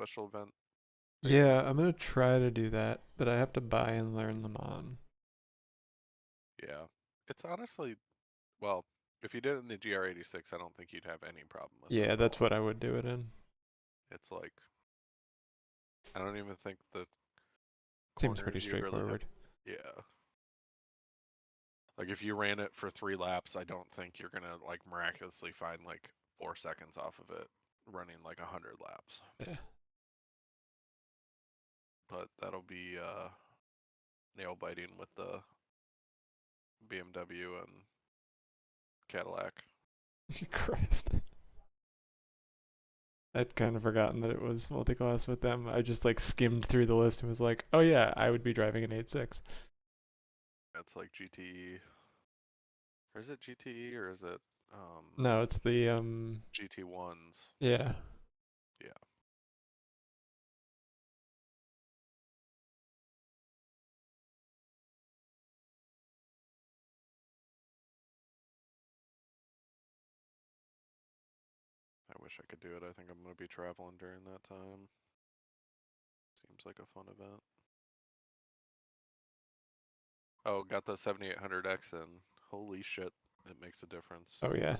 special event Yeah, races? I'm gonna try to do that, but I have to buy and learn them on. Yeah. It's honestly, well, if you did it in the GR86, I don't think you'd have any problem with it Yeah, at that's all. what I would do it in. It's like, I don't even think the Seems pretty corners you'd really have. straightforward. Yeah. Like if you ran it for 3 laps, I don't think you're gonna like miraculously find like 4 seconds off of it running like 100 laps. Yeah. But that'll be nail biting with the BMW and Cadillac. Christ. I'd kind of forgotten that it was multi-class with them. I just like skimmed through the list and was like, oh yeah, I would be driving an 8.6. That's like GTE. Or is it GTE or is it No, it's the GT1s? yeah. Yeah. I wish I could do it. I think I'm going to be traveling during that time. Seems like a fun event. Oh, got the 7800X in. Holy shit, it makes a difference. Oh yeah.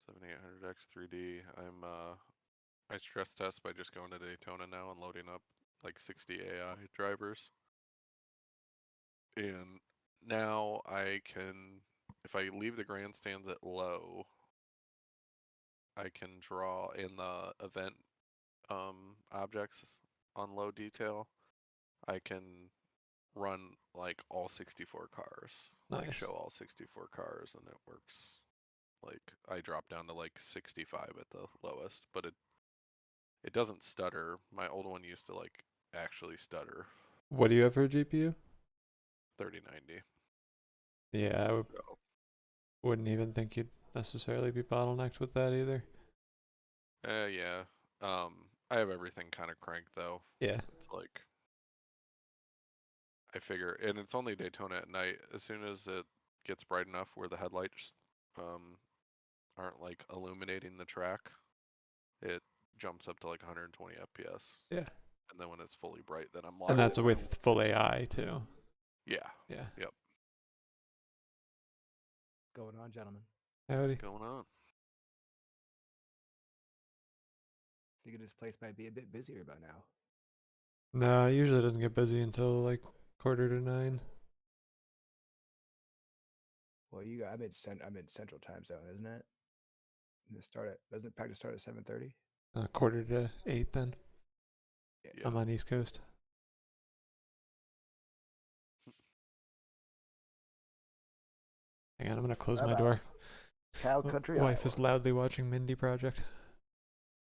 7800X 3D. I stress test by just going to Daytona now and loading up like 60 AI drivers. And now I can, if I leave the grandstands at low, I can draw in the event objects on low detail. I can run like all 64 cars, like show Nice. all 64 cars, and it works. Like I drop down to like 65 at the lowest, but it doesn't stutter. My old one used to like actually stutter. What do you have for a GPU? 3090. Yeah, I So wouldn't even think you'd necessarily be bottlenecked with that either. yeah. I have everything kind of cranked though. Yeah. It's like I figure, and it's only Daytona at night. As soon as it gets bright enough where the headlights um aren't like illuminating the track, it jumps up to like 120 FPS. Yeah. And then when it's fully bright, then I'm And locked that's in around with full 160. AI too. Yeah. Yeah. Yep. Going on, gentlemen? Howdy. Going on. Figured this place might be a bit busier by now. No, it usually doesn't get busy until like 8:45. Well, I'm in Central Time Zone, isn't it? And doesn't practice start at 7:30? 7:45 then. Yeah. Yeah. I'm on East Coast. Hang on, I'm gonna close How my about door. Cow Country, Wife Iowa? is loudly watching Mindy Project.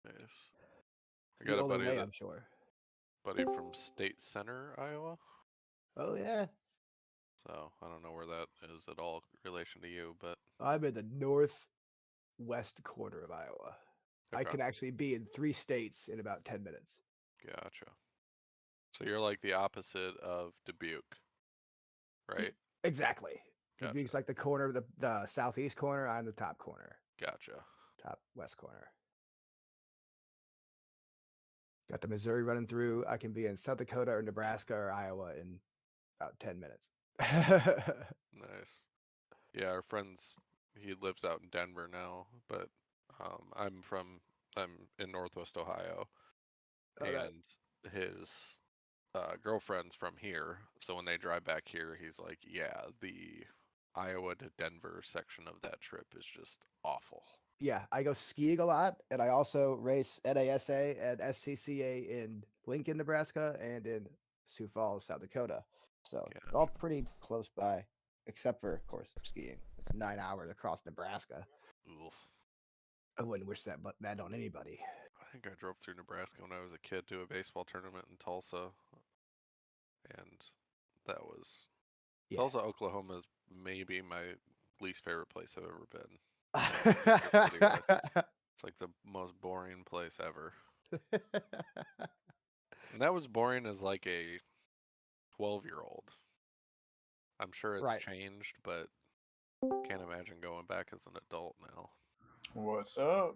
Nice. I It's the got a only buddy way, that I'm sure. buddy from State Center, Iowa. Oh yeah, So I don't know where that is at all relation to you, but I'm in the northwest corner of Iowa. I okay. can actually be in 3 states in about 10 minutes. Gotcha. So you're like the opposite of Dubuque, E- right? Exactly. Gotcha. Dubuque's like the corner, the southeast corner. I'm the top corner, Gotcha. top west corner. Got the Missouri running through. I can be in South Dakota or Nebraska or Iowa in about 10 minutes. Nice. Yeah, our friends, he lives out in Denver now, but I'm in Northwest Ohio, Oh, that and his girlfriend's from here. So when they drive back here, he's like, "Yeah, the Iowa to Denver section of that trip is just awful." yeah, I go skiing a lot, and I also race NASA and SCCA in Lincoln, Nebraska, and in Sioux Falls, South Dakota. So all Gotcha. pretty close by, except for, of course, skiing. It's 9 hours across Nebraska. Oof. I wouldn't wish that on anybody. I think I drove through Nebraska when I was a kid to a baseball tournament in Tulsa, and that was Yeah. Tulsa, Oklahoma is maybe my least favorite place I've ever been. City wise. It's like the most boring place ever. And that was boring as like a 12-year-old. I'm sure it's Right. changed, but can't imagine going back as an adult now. What's up?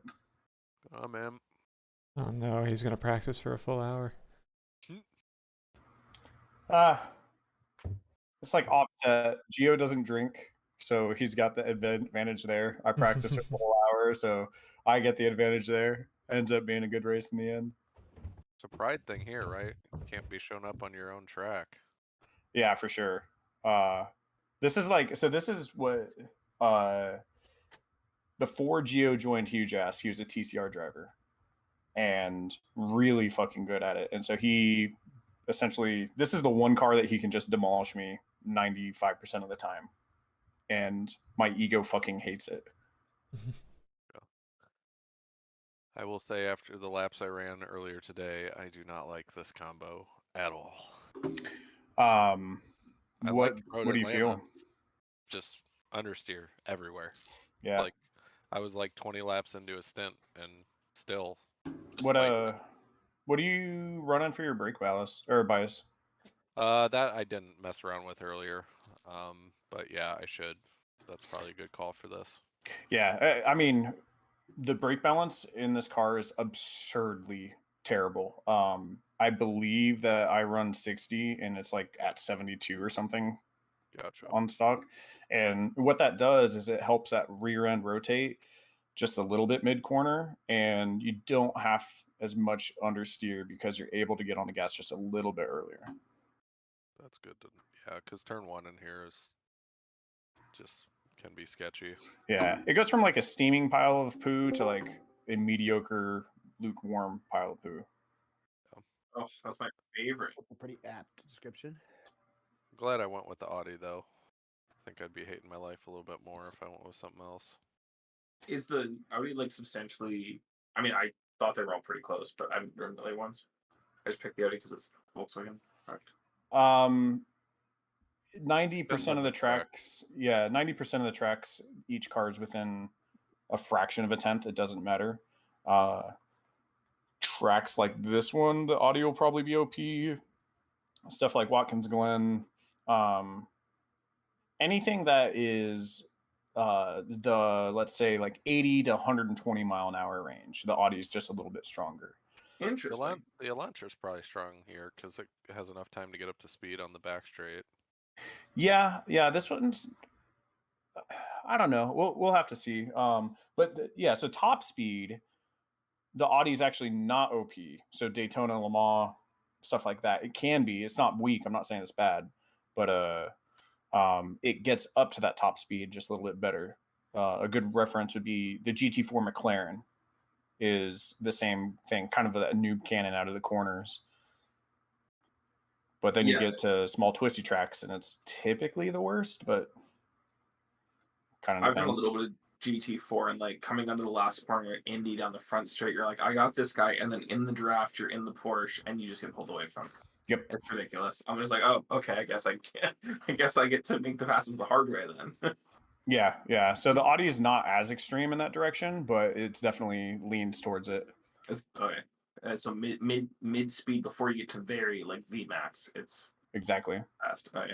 Oh man, Oh no, he's gonna practice for a full hour. It's like opposite. Gio doesn't drink, so he's got the advantage there. I practice for a full hour, so I get the advantage there. Ends up being a good race in the end. It's a pride thing here, right? You can't be showing up on your own track. Yeah, for sure. This is what before Gio joined Huge Ass, he was a TCR driver and really fucking good at it. And so he essentially, this is the one car that he can just demolish me 95% of the time. And my ego fucking hates it. I will say after the laps I ran earlier today, I do not like this combo at all. What do you feel? Just understeer everywhere. Yeah. Like I was like 20 laps into a stint and still just what are you running for your brake ballast or bias? That I didn't mess around with earlier. But yeah, I should. That's probably a good call for this. Yeah, I mean, the brake balance in this car is absurdly terrible. I believe that I run 60 and it's like at 72 or something. Gotcha. On stock. And what that does is it helps that rear end rotate just a little bit mid corner, and you don't have as much understeer because you're able to get on the gas just a little bit earlier. That's good. Yeah, because turn 1 in here is just can be sketchy. Yeah, it goes from like a steaming pile of poo to like a mediocre, lukewarm pile of poo. Oh, that's my favorite. A pretty apt description. I'm glad I went with the Audi though. I think I'd be hating my life a little bit more if I went with something else. Is the Audi like substantially? I mean, I thought they were all pretty close, but I haven't driven the other ones. I just picked the Audi because it's Volkswagen. Correct. 90% of the tracks, 90% of the tracks, each car is within a fraction of a tenth. It doesn't matter. Tracks like this one, the audio will probably be OP. Stuff like Watkins Glen, anything that is let's say like 80 to 120 mile an hour range, the audio is just a little bit stronger. Interesting. The Elantra's probably strong here because it has enough time to get up to speed on the back straight. Yeah, this one's, I don't know. We'll have to see. So top speed, the Audi is actually not OP. So Daytona, Le Mans, stuff like that. It can be. It's not weak. I'm not saying it's bad, but it gets up to that top speed just a little bit better. A good reference would be the GT4 McLaren is the same thing, kind of a noob cannon out of the corners. But then you get to small twisty tracks, and it's typically the worst, but kind of depends. I've done a little bit of GT4, and like coming onto the last corner, Indy down the front straight, you're like, I got this guy, and then in the draft, you're in the Porsche, and you just get pulled away from him. Yep, it's ridiculous. I'm just like, oh, okay, I guess I get to make the passes the hard way then. Yeah. So the Audi is not as extreme in that direction, but it's definitely leans towards it. It's okay. So mid speed before you get to very like VMAX. It's exactly fast. Okay.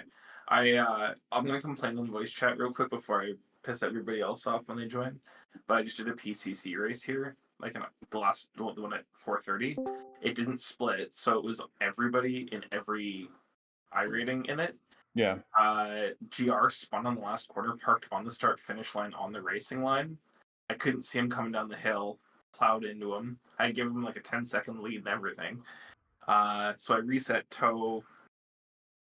I'm gonna complain in voice chat real quick before I piss everybody else off when they join. But I just did a PCC race here, like in the one at 4:30. It didn't split, so it was everybody in every iRating in it. Yeah. GR spun on the last corner, parked on the start finish line on the racing line. I couldn't see him coming down the hill, plowed into him. I gave him like a 10-second lead and everything. So I reset tow,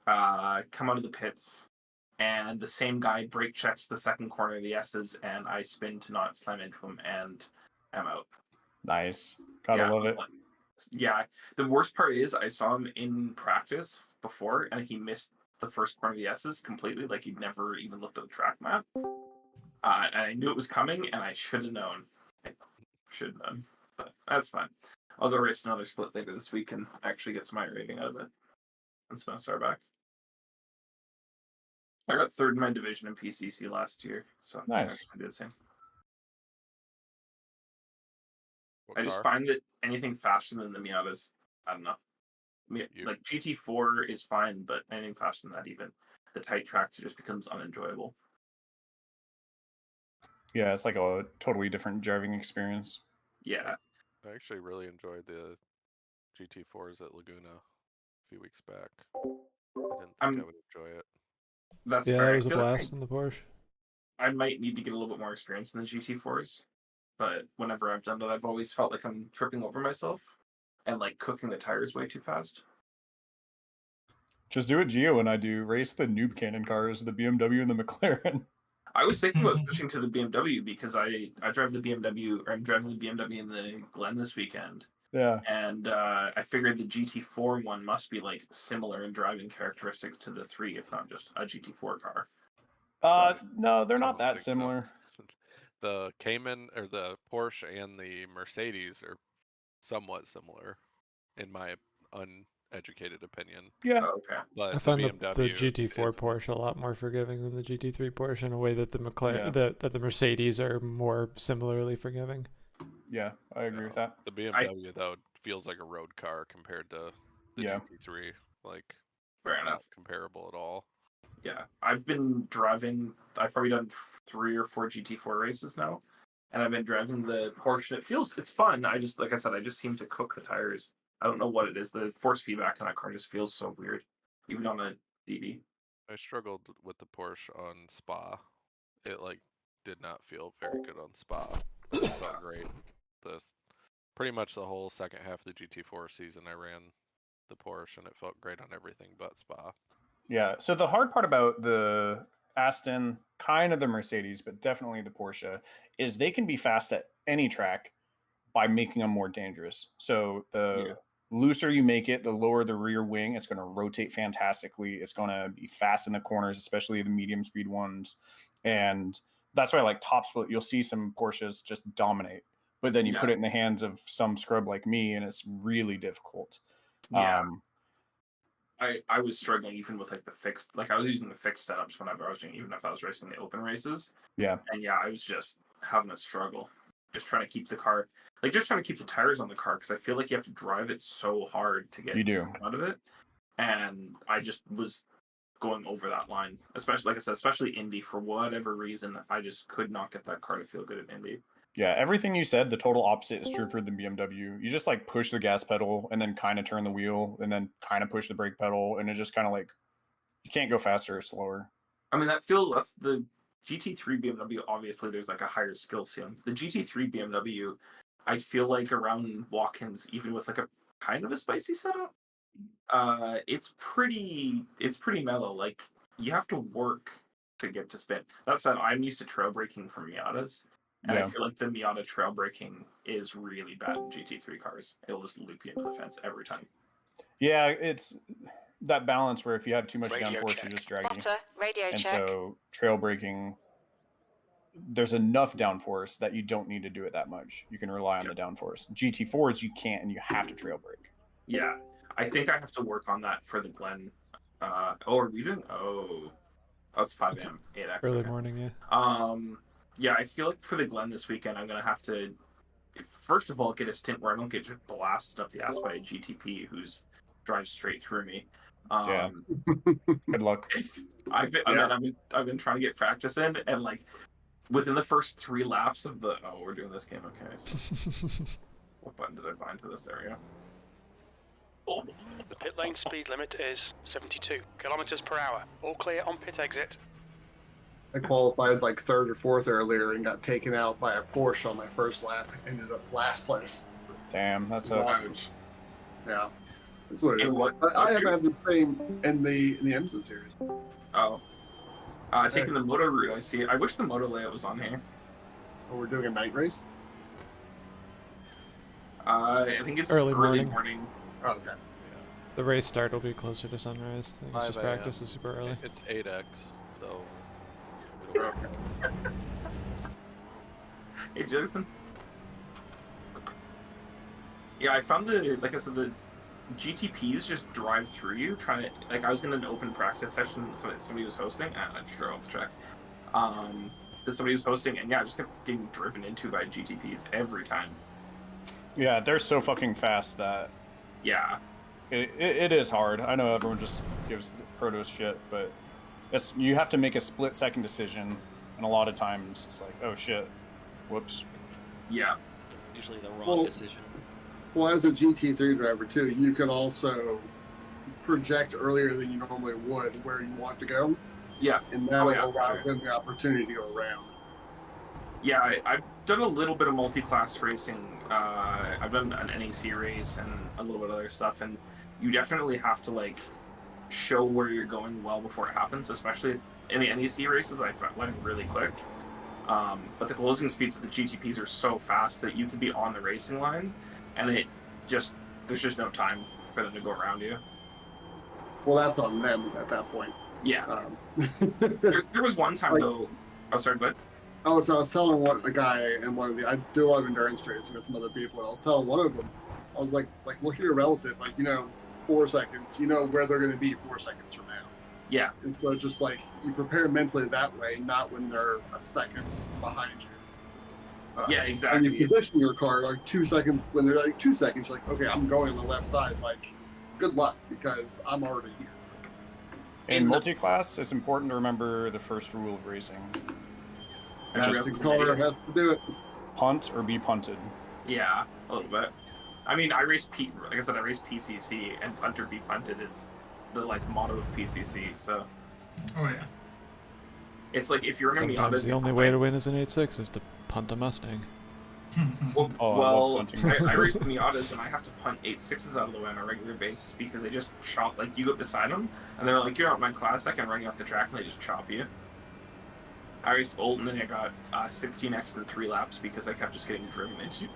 come out of the pits, and the same guy brake checks the second corner of the S's, and I spin to not slam into him, and I'm out. Nice. Gotta love it. Yeah. The worst part is I saw him in practice before, and he missed the first corner of the S's completely. Like he'd never even looked at the track map. And I knew it was coming, and I should have known. But that's fine. I'll go race another split later this week and actually get some iRating out of it. And spin a star back. I got third in my division in PCC last year, so nice. I did the same. What just find that anything faster than the Miatas, I don't know. Like GT4 is fine, but anything faster than that, even the tight tracks, it just becomes unenjoyable. Yeah, it's like a totally different driving experience. Yeah. I actually really enjoyed the GT4s at Laguna a few weeks back. I didn't think I would enjoy it. That's Yeah, fair. that I was a feel like blast in the Porsche. I might need to get a little bit more experience in the GT4s, but whenever I've done it, I've always felt like I'm tripping over myself and like cooking the tires way too fast. Just do what Gio and I do. Race the noob cannon cars, the BMW and the McLaren. I was thinking about switching to the BMW because I drive the BMW, or I'm driving the BMW in the Glen this weekend. Yeah. And I figured the GT4 one must be like similar in driving characteristics to the 3, if not just a GT4 car. No, they're I not don't that think so. similar. The Cayman or the Porsche and the Mercedes are somewhat similar, in my uneducated opinion. Yeah. Oh, okay. But I find the BMW GT4 is- Porsche a lot more forgiving than the GT3 Porsche in a way that the Yeah. that the Mercedes are more similarly forgiving. Yeah, I agree with that. The BMW though feels like a road car compared to the Yeah. GT3. Like, Fair it's enough. not comparable at all. Yeah, I've been driving. I've probably done 3 or 4 GT4 races now, and I've been driving the Porsche. It's fun. I just, like I said, I just seem to cook the tires. I don't know what it is. The force feedback on that car just feels so weird, even on a DB. I struggled with the Porsche on Spa. It like did not feel very good on Spa. It felt great. Pretty much the whole second half of the GT4 season, I ran the Porsche, and it felt great on everything but Spa. Yeah. So the hard part about the Aston, kind of the Mercedes, but definitely the Porsche, is they can be fast at any track by making them more dangerous. So the looser you make it, the lower the rear wing, it's going to rotate fantastically. It's going to be fast in the corners, especially the medium speed ones. And that's why, like top split, you'll see some Porsches just dominate. But then you put it in the hands of some scrub like me, and it's really difficult. Yeah. I was struggling even with like the fixed, like I was using the fixed setups whenever I was doing, even if I was racing the open races. Yeah. And yeah, I was just having a struggle, just trying to keep the car, like just trying to keep the tires on the car, because I feel like you have to drive it so hard to get out of it. And I just was going over that line, especially, like I said, especially Indy, for whatever reason, I just could not get that car to feel good at Indy. Yeah, everything you said, the total opposite is true for the BMW. You just like push the gas pedal and then kind of turn the wheel and then kind of push the brake pedal, and it just kind of like, you can't go faster or slower. I mean, that's the GT3 BMW. Obviously, there's like a higher skill ceiling. The GT3 BMW, I feel like around Watkins, even with like a kind of a spicy setup, it's pretty mellow. Like, you have to work to get to spin. That said, I'm used to trail braking from Miatas. And I feel like the Miata trail braking is really bad in GT3 cars. It'll just loop you into the fence every time. Yeah, it's that balance where if you have too much downforce, you're just dragging. And so trail braking, there's enough downforce that you don't need to do it that much. You can rely on the downforce. GT4s, you can't, and you have to trail brake. Yeah, I think I have to work on that for the Glen. Are we doing? Oh, it's 5 a.m. 8x. Early morning, yeah. Yeah, I feel like for the Glen this weekend, I'm gonna have to, first of all, get a stint where I don't get just blasted up the ass by a GTP who's drives straight through me. Good luck. I've been trying to get practice in, and like within the first 3 laps of the we're doing this game, okay. So what button did I bind to this area? Oh. The pit lane speed limit is 72 kilometers per hour. All clear on pit exit. I qualified like 3rd or 4th earlier and got taken out by a Porsche on my first lap. Ended up last place. Damn, that sucks. Yeah, that's what it is. I have had the same in the IMSA series. Oh, taking the moto route. I see. I wish the moto layout was on here. Oh, we're doing a night race. I think it's Early morning. Oh, okay. The race start will be closer to sunrise. I think it's just 5 a.m. practice is super early. It's 8x, so. Hey, Jason. Yeah, I found like I said, the GTPs just drive through you. Trying to, like, I was in an open practice session that somebody was hosting. I just drove off the track. That somebody was hosting, and yeah, I just kept getting driven into by GTPs every time. Yeah, they're so fucking fast that. Yeah. It is hard. I know everyone just gives Protos shit, but you have to make a split-second decision, and a lot of times it's like, oh shit, whoops. Yeah. usually the wrong Well, decision. Well, as a GT3 driver too, you can also project earlier than you normally would where you want to go, Yeah. and that'll yeah, allow sure. them the opportunity to go around. Yeah, I've done a little bit of multi-class racing. I've done an NEC race and a little bit of other stuff, and you definitely have to like show where you're going well before it happens. Especially in the NEC races, I went really quick. But the closing speeds of the GTPs are so fast that you can be on the racing line, and there's just no time for them to go around you. Well, that's on them at that point. Yeah. Um, There was one time Like- though. Oh, sorry, but I was telling a guy in one of the, I do a lot of endurance racing with some other people, and I was telling one of them, I was like look at your relative, 4 seconds, you know where they're going to be 4 seconds from now. yeah, And so just like you prepare mentally that way, not when they're a second behind you. yeah, And exactly. you position your car like 2 seconds, when they're like 2 seconds, you're like, okay, I'm going on the left side, like, good luck, because I'm already here. In In the- multi-class, it's important to remember the first rule of racing: That's Just the car has to do it. punt or be punted. Yeah, a little bit. I mean, I race like I said, I race PCC, and punt or be punted is the like motto of PCC. So Oh yeah. it's like if you're gonna be Sometimes honest, the only way to win as an 8.6 is to punt a Mustang. Well, Oh, I love well punting I Mustangs. race Miatas, and I have to punt 8.6s out of the way on a regular basis because they just chop. Like you go beside them, and they're like, "You're not my class. I can run you off the track," and they just chop you. I raced Olton, and I got 16x in 3 laps because I kept just getting driven into.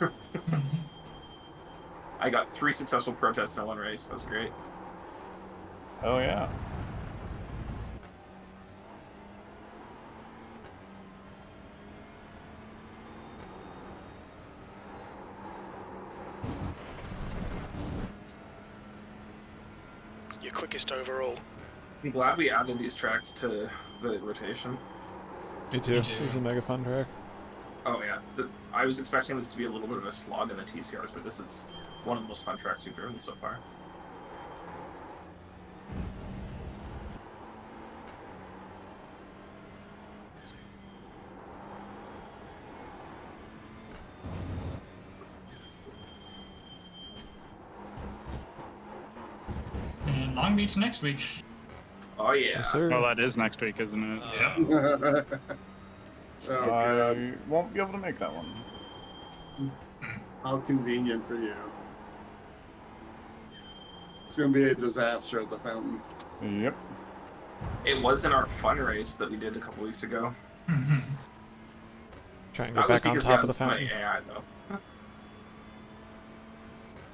I got 3 successful protests in one race. That was great. Oh yeah. Your quickest overall. I'm glad we added these tracks to the rotation. Me too. too. This is a mega fun track. Oh yeah, I was expecting this to be a little bit of a slog in the TCRs, but this is one of the most fun tracks we've driven so far. And Long Beach next week. Oh yeah. Yes, sir. Well, that is next week, isn't it? Yeah. Oh, I God. won't be able to make that one. How convenient for you. It's going to be a disaster at the fountain. Yep. It was in our fun race that we did a couple weeks ago. Try and That get was back on because top we of the had fountain. somebody AI though.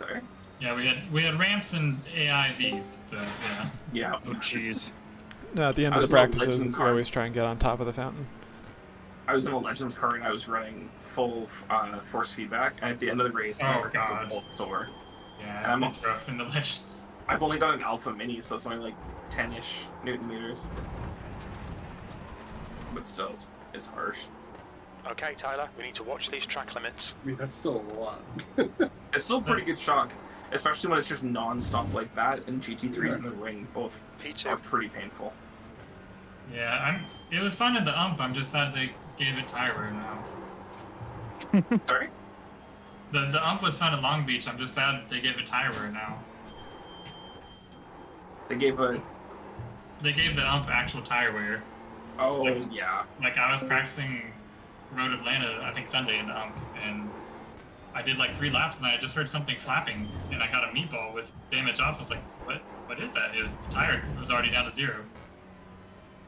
Sorry. Yeah, we had ramps and AIVs, so yeah. Yeah. Oh, jeez. No, at the end I of was the in a practices, Legends we car. always try and get on top of the fountain. I was in a Legends car and I was running full force feedback, and at the end of the race, I Oh, was God. over. Yeah, I'm- it's rough in the Legends. I've only got an Alpha Mini, so it's only like 10-ish Newton meters. But still, it's harsh. Okay, Tyler, we need to watch these track limits. I mean, that's still a lot. It's still a pretty good shock, especially when it's just non-stop like that, and GT3s in the ring both P2. are pretty painful. Yeah, it was fun at the ump. I'm just sad they gave it tire wear now. Sorry? The ump was fun at Long Beach. I'm just sad they gave it tire wear now. They gave a... They gave the ump actual tire wear. Oh, Like- yeah. Like I was practicing Road Atlanta, I think Sunday in the ump, and I did like 3 laps, and I just heard something flapping, and I got a meatball with damage off. I was like, what is that? It was the tire was already down to 0.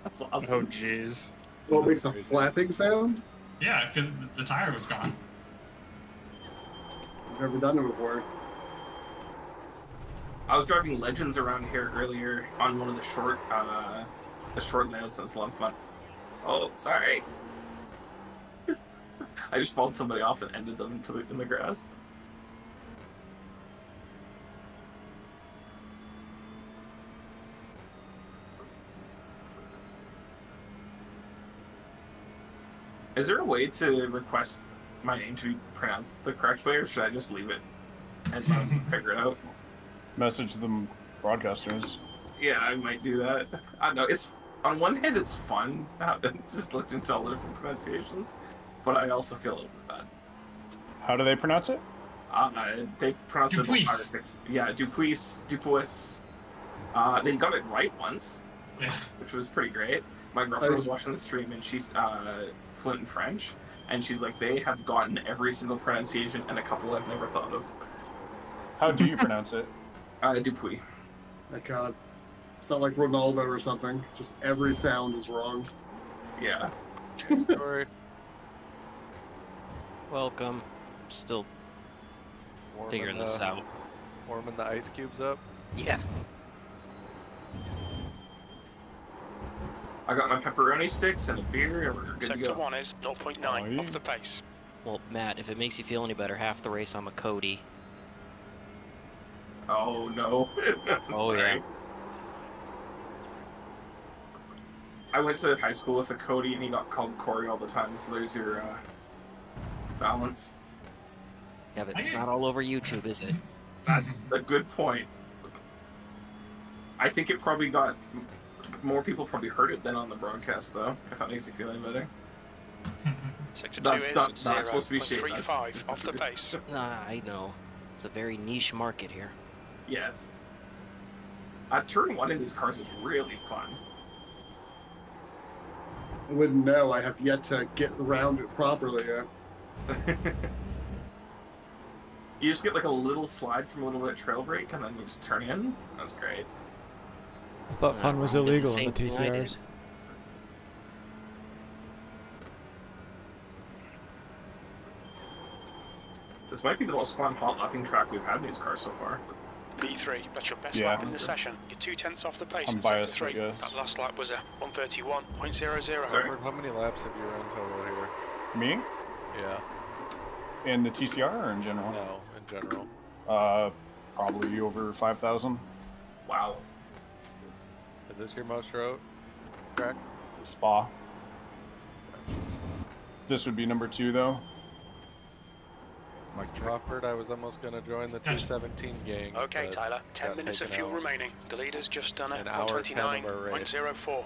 That's Oh, awesome. jeez. What makes a flapping sound? Yeah, because the tire was gone. I've never done it before. I was driving Legends around here earlier on one of the short layouts, and it's a lot of fun. Oh, sorry. I just followed somebody off and ended them in the grass. Is there a way to request my name to be pronounced the correct way, or should I just leave it and figure it out? Message the broadcasters. Yeah, I might do that. I don't know. It's on one hand, it's fun just listening to all the different pronunciations, but I also feel a little bit bad. How do they pronounce it? They've pronounced it Dupuis. 5 or 6. Yeah, Dupuis. They got it right once, Yeah. which was pretty great. My girlfriend was watching the stream, and she's fluent in French, and she's like, they have gotten every single pronunciation, and a couple I've never thought of. How do you pronounce it? Dupuis. My God. It's not like Ronaldo or something. Just every sound is wrong. Yeah. Story. Welcome. Still figuring this out. Warming the ice cubes up. Yeah. I got my pepperoni sticks and a beer, and we're good to Sector go. 1 is 0.9 off the pace. Well, Matt, if it makes you feel any better, half the race I'm a Cody. Oh no. I'm Oh, sorry. yeah. I went to high school with a Cody, and he got called Corey all the time. So there's your balance. Yeah, but it's not all over YouTube, is it? That's a good point. I think it probably got more people probably heard it than on the broadcast, though. If that makes you feel any better. Sector 2 That's is not supposed to be shade, that's 0.35 just off the the pace. I know. It's a very niche market here. Yes. Turn 1 in these cars is really fun. I wouldn't know. I have yet to get around it properly yet. You just get like a little slide from a little bit of trail brake, and then you just turn in. That's great. I thought fun was Ron did the illegal in the same thing I did. TCRs. This might be the most fun hot lapping track we've had in these cars so far. P3, that's your best Yeah. lap in the session. You're 2/10 off the pace I'm in Sector biased, 3. yes. That last lap was a 131.00. Sorry. How many laps have you run total here? Me? Yeah. In the TCR or in general? No, in general. Probably over 5,000. Wow. Is this your most road track? Spa. This would be number 2, though. Like Crawford, I was almost gonna join the 217 gang. Okay, but Tyler, 10 got minutes of taken fuel out. remaining. The leader's just done a An hour 10 of our race. 129.04.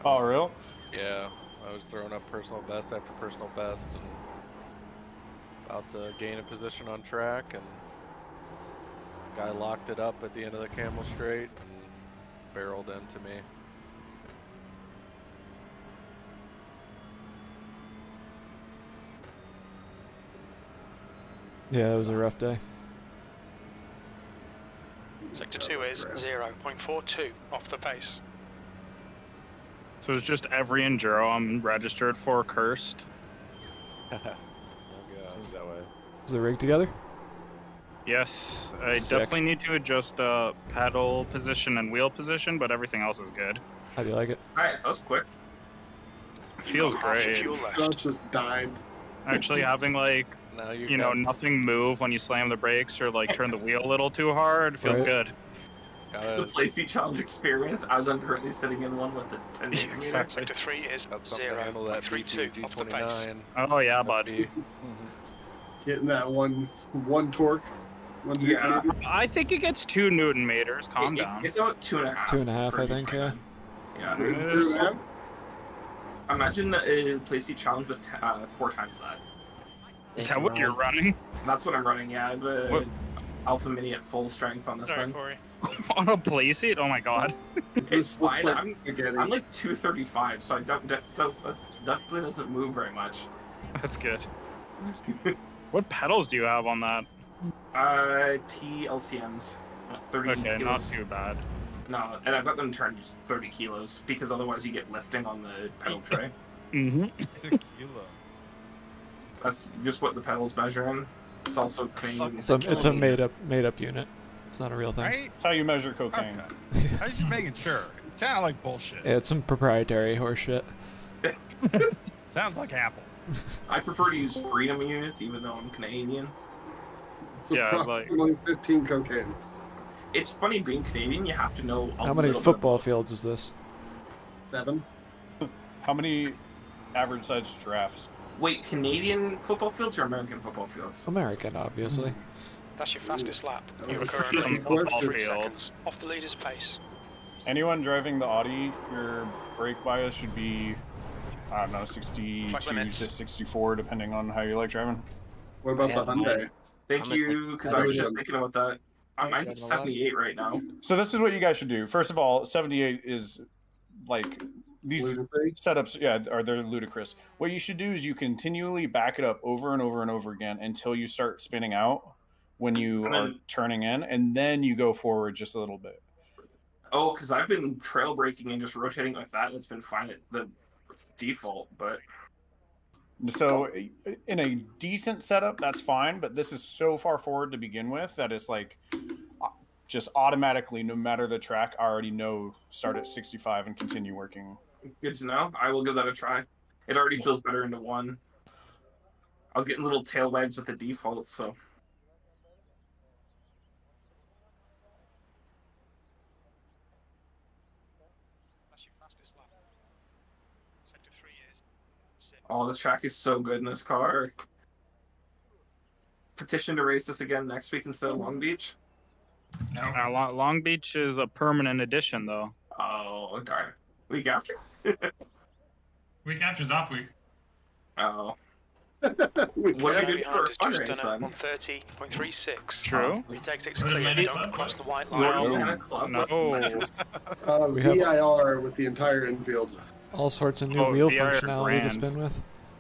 Oh, real? Yeah, I was throwing up personal best after personal best and about to gain a position on track, and guy locked it up at the end of the Camel Straight and barreled into me. Yeah, it was a rough day. Sector 2 is 0.42 off the pace. So it's just every Enduro I'm registered for cursed. Oh god. Seems that way. Is the rig together? Yes, I Sick. definitely need to adjust pedal position and wheel position, but everything else is good. How do you like it? Nice, that was quick. Feels Got half your great. fuel left. Josh just died. Actually having like, Now you, you know, got, nothing move when you slam the brakes or like turn the wheel a little too hard feels Right. good. The gotta, Placey Challenge experience, as I'm currently sitting in one with the 10 meter. Exactly. Sector 3 is got something to handle that B2 0.32 off the pace. G29. Oh yeah, bud. Be- Getting that one torque. One Yeah. Newton. I think it gets 2 Newton meters. Calm down. It's about 2.5. 2.5, for I each think, man. Yeah. True, man. Imagine a Placey Challenge with 4 times that. Is that what you're running? That's what I'm running, yeah. I have a What? Alpha Mini at full strength on this Sorry, thing. Corey. On a place seat? Oh my god. It's This looks fine. like I'm spaghetti. like 235, so I definitely doesn't move very much. That's good. What pedals do you have on that? TLCMs. 30 Okay, not kilos. too bad. No, and I've got them turned to 30 kilos because otherwise you get lifting on the pedal tray. Mm-hmm. It's a kilo. That's just what the pedals measure in. It's also Canadian. It's a made up unit. It's not a real thing. Right? That's how you measure cocaine. Okay. I was just making sure. It sounded like bullshit. Yeah, it's some proprietary horse shit. Sounds like Apple. I prefer to use Freedom units even though I'm Canadian. It's Yeah, approximately 15 cocaines. It's funny being Canadian, you have to know a How many little bit football about- fields is this? 7. How many average sized giraffes? Wait, Canadian football fields or American football fields? American, obviously. That's your fastest lap. That You are was a currently tricky football 3 field. seconds off the leader's pace. Anyone driving the Audi, your brake bias should be I don't know, 62 limits. to 64, depending on how you like driving. What about the Hyundai? Thank you, because I was just thinking about that. Mine's at 78 right now. So this is what you guys should do. First of all, 78 is like these setups, yeah, they're ludicrous. What you should do is you continually back it up over and over and over again until you start spinning out when you are turning in, and then you go forward just a little bit. Oh, because I've been trail braking and just rotating like that, and it's been fine at the default, but... So in a decent setup, that's fine, but this is so far forward to begin with that it's like just automatically, no matter the track, I already know start at 65 and continue working. Good to know. I will give that a try. It already feels better into one. I was getting little tail wags with the default, so... Oh, this track is so good in this car. Petition to race this again next week instead of Long Beach. No. Long Beach is a permanent addition, though. Oh, darn. Week after? Week after's off week. Oh. What do we do for a fun race just then? done 130.36. True. We take 6 Road clear, Atlanta don't Club? cross the white Road line. Atlanta Club? No. We have- VIR with the entire infield. All sorts of new wheel VR functionality to brand. spin with.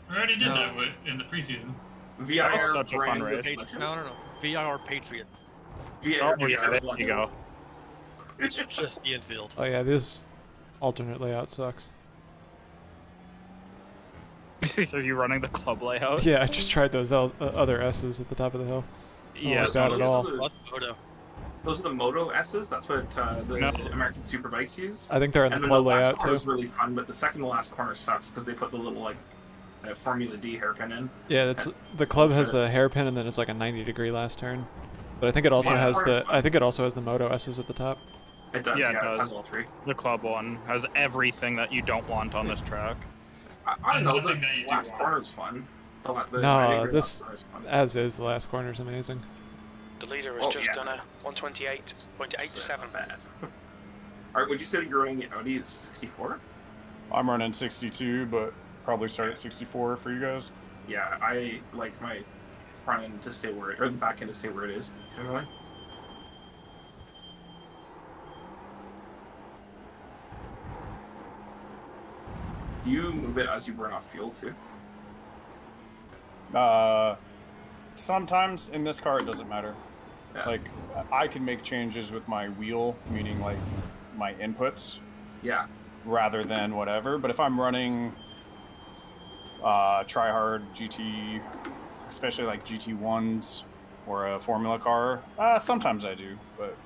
We already did that in the preseason. VIR was such a fun brand with race. legends? No. VIR Patriot. VIR Oh, yeah, brand with there you go. legends. It's just the infield. Oh yeah, this alternate layout sucks. Are you running the club layout? Yeah, I just tried those other S's at the top of the hill. Yeah, Not bad at all. Plus Moto. Those are the Moto S's. That's what the No. American Superbikes use. I think they're in And the then club the last layout corner too. is really fun, but the second to last corner sucks because they put the little Formula D hairpin in. Yeah, it's the club has a hairpin and then it's like a 90-degree last turn. But I think it also Yeah, has corner's the fun. I think it also has the Moto S's at the top. It does. Yeah, Yeah, it it has does. all three. The club one has everything that you don't want on this track. I don't know. Nothing The that you do last want. corner's fun. The No, 90-degree this last corner's fun. as is the last corner is amazing. The leader has Oh, just yeah. done a 128.87. Bad. Alright, would you say you're running the Audi 64? I'm running 62, but probably start at 64 for you guys. Yeah, I like my front end to stay where or the back end to stay where it is. Anyway. You move it as you burn off fuel too. Sometimes in this car it doesn't matter. Yeah. Like I can make changes with my wheel, meaning like my inputs, Yeah. rather than whatever. But if I'm running try hard GT, especially like GT1s or a Formula car, sometimes I do. But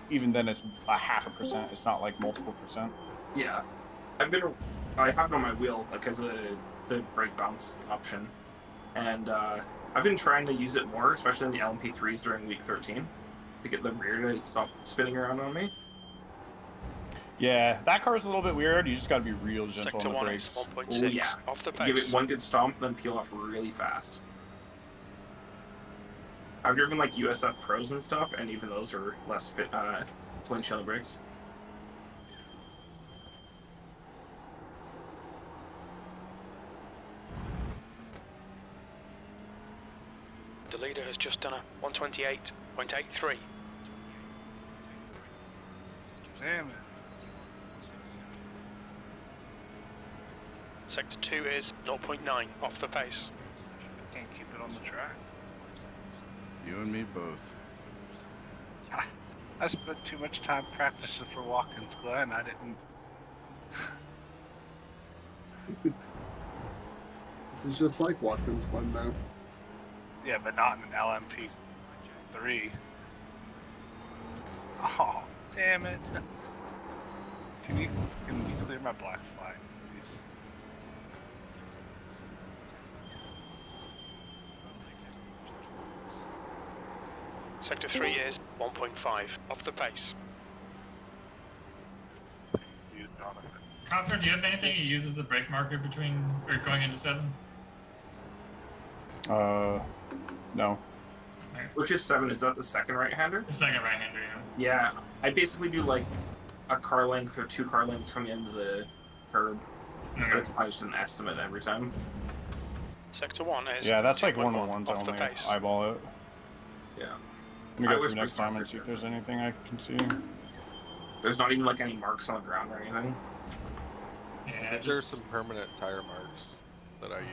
even then, it's a 0.5%. It's not like multiple percent. Yeah. I have it on my wheel like as the brake bounce option, and I've been trying to use it more, especially in the LMP3s during week 13, to get the rear to stop spinning around on me. Yeah, that car's a little bit weird. You just got to be real gentle Sector on the 1 is brakes. 1.6 Oh, yeah. off the Give pace. it one good stomp, then peel off really fast. I've driven like USF Pros and stuff, and even those are less flinch on the brakes. The leader has just done a 128.83. Damn it. Sector 2 is 0.9 off the pace. Can't keep it on the track. You and me both. I spent too much time practicing for Watkins Glen. I didn't. This is just like Watkins Glen now. Yeah, but not in an LMP3. Oh, damn it. Can you clear my black flag, please? Sector 3 is 1.5 off the pace. Copper, do you have anything you use as a brake marker between or going into 7? No. Which is 7? Is that the second right-hander? The second right-hander, yeah. Yeah, I basically do like a car length or 2 car lengths from the end of the curb. But it's probably just an estimate every time. Sector 1 is. Yeah, that's like 2.1 101 off the only. pace. Eyeball it. Yeah. Let me I go wish through next we time could and see if do there's anything I can see. There's not even like any marks on the ground or anything. Yeah, There's just some permanent tire marks that I use.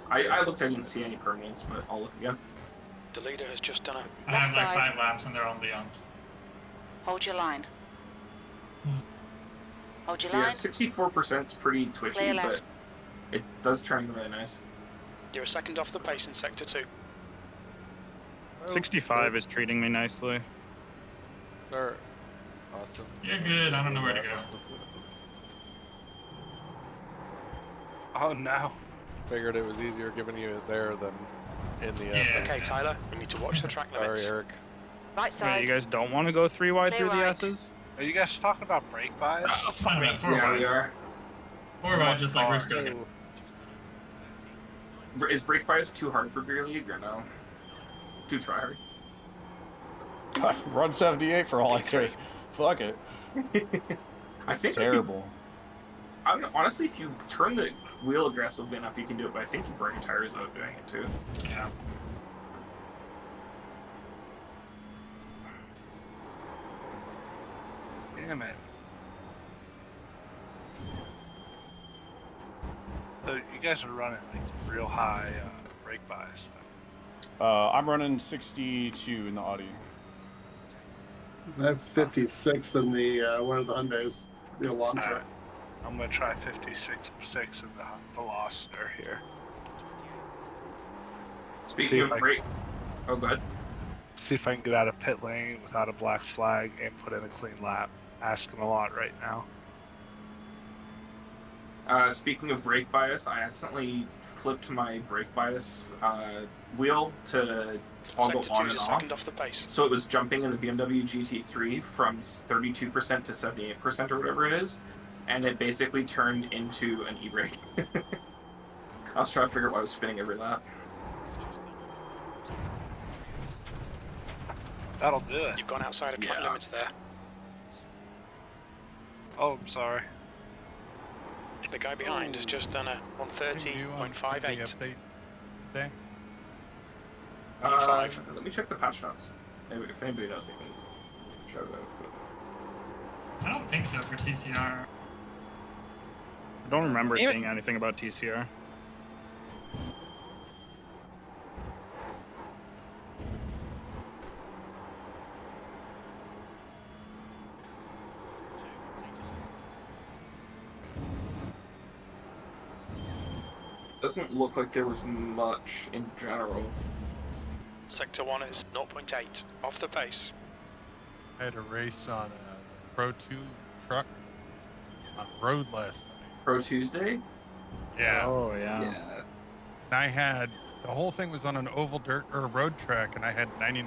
I looked, I didn't see any permanents, but I'll look again. The leader has just done a. I have like side. 5 laps and they're on the Hold your line. Hold your So yeah, line. 64% is pretty twitchy, Clear but left. it does turn really nice. You're a second off the pace in Sector 2. 65 is treating me nicely. Sir, awesome. You're good. I don't know where to go. Oh no. Figured it was easier giving you it there than in the Yeah. Okay, Tyler, we need to watch the track limits. Sorry, Eric. Right Wait, side. you guys don't want to go 3 wide Clear through the right. S's? Are you guys talking about brake bias? Fine about 4 Yeah, wide. we are. 4 wide, just like Rick's going. Is brake bias too hard for beer league or no? Too try hard. Run 78 for all I care. Fuck it. I It's think terrible. Honestly, if you turn the wheel aggressively enough, you can do it. But I think you burn your tires out doing it too. Yeah. Damn it. So you guys are running like real high brake bias. I'm running 62 in the Audi. I have 56 in the one of the Hyundais, the Elantra. Alright. I'm gonna try 56.6 in the Veloster here. Speaking of brake, oh good. See if I can get out of pit lane without a black flag and put in a clean lap. Asking a lot right now. Speaking of brake bias, I accidentally flipped my brake bias wheel to toggle Sector 2 on is and a second off. off the pace. So it was jumping in the BMW GT3 from 32% to 78% or whatever it is, and it basically turned into an e-brake. I was trying to figure out why I was spinning every lap. That'll do it. You've gone outside of track limits there. Oh, I'm sorry. The guy behind has just done a 130.58. Today? Let me check the patch notes. Maybe if anybody knows, they can shout it out. I don't think so for TCR. I don't remember seeing anything about TCR. Doesn't look like there was much in general. Sector 1 is 0.8 off the pace. I had a race on a Pro 2 truck on road last night. Pro Tuesday? Yeah. Oh, yeah. Yeah. And I had, the whole thing was on an oval dirt or road track, and I had 99%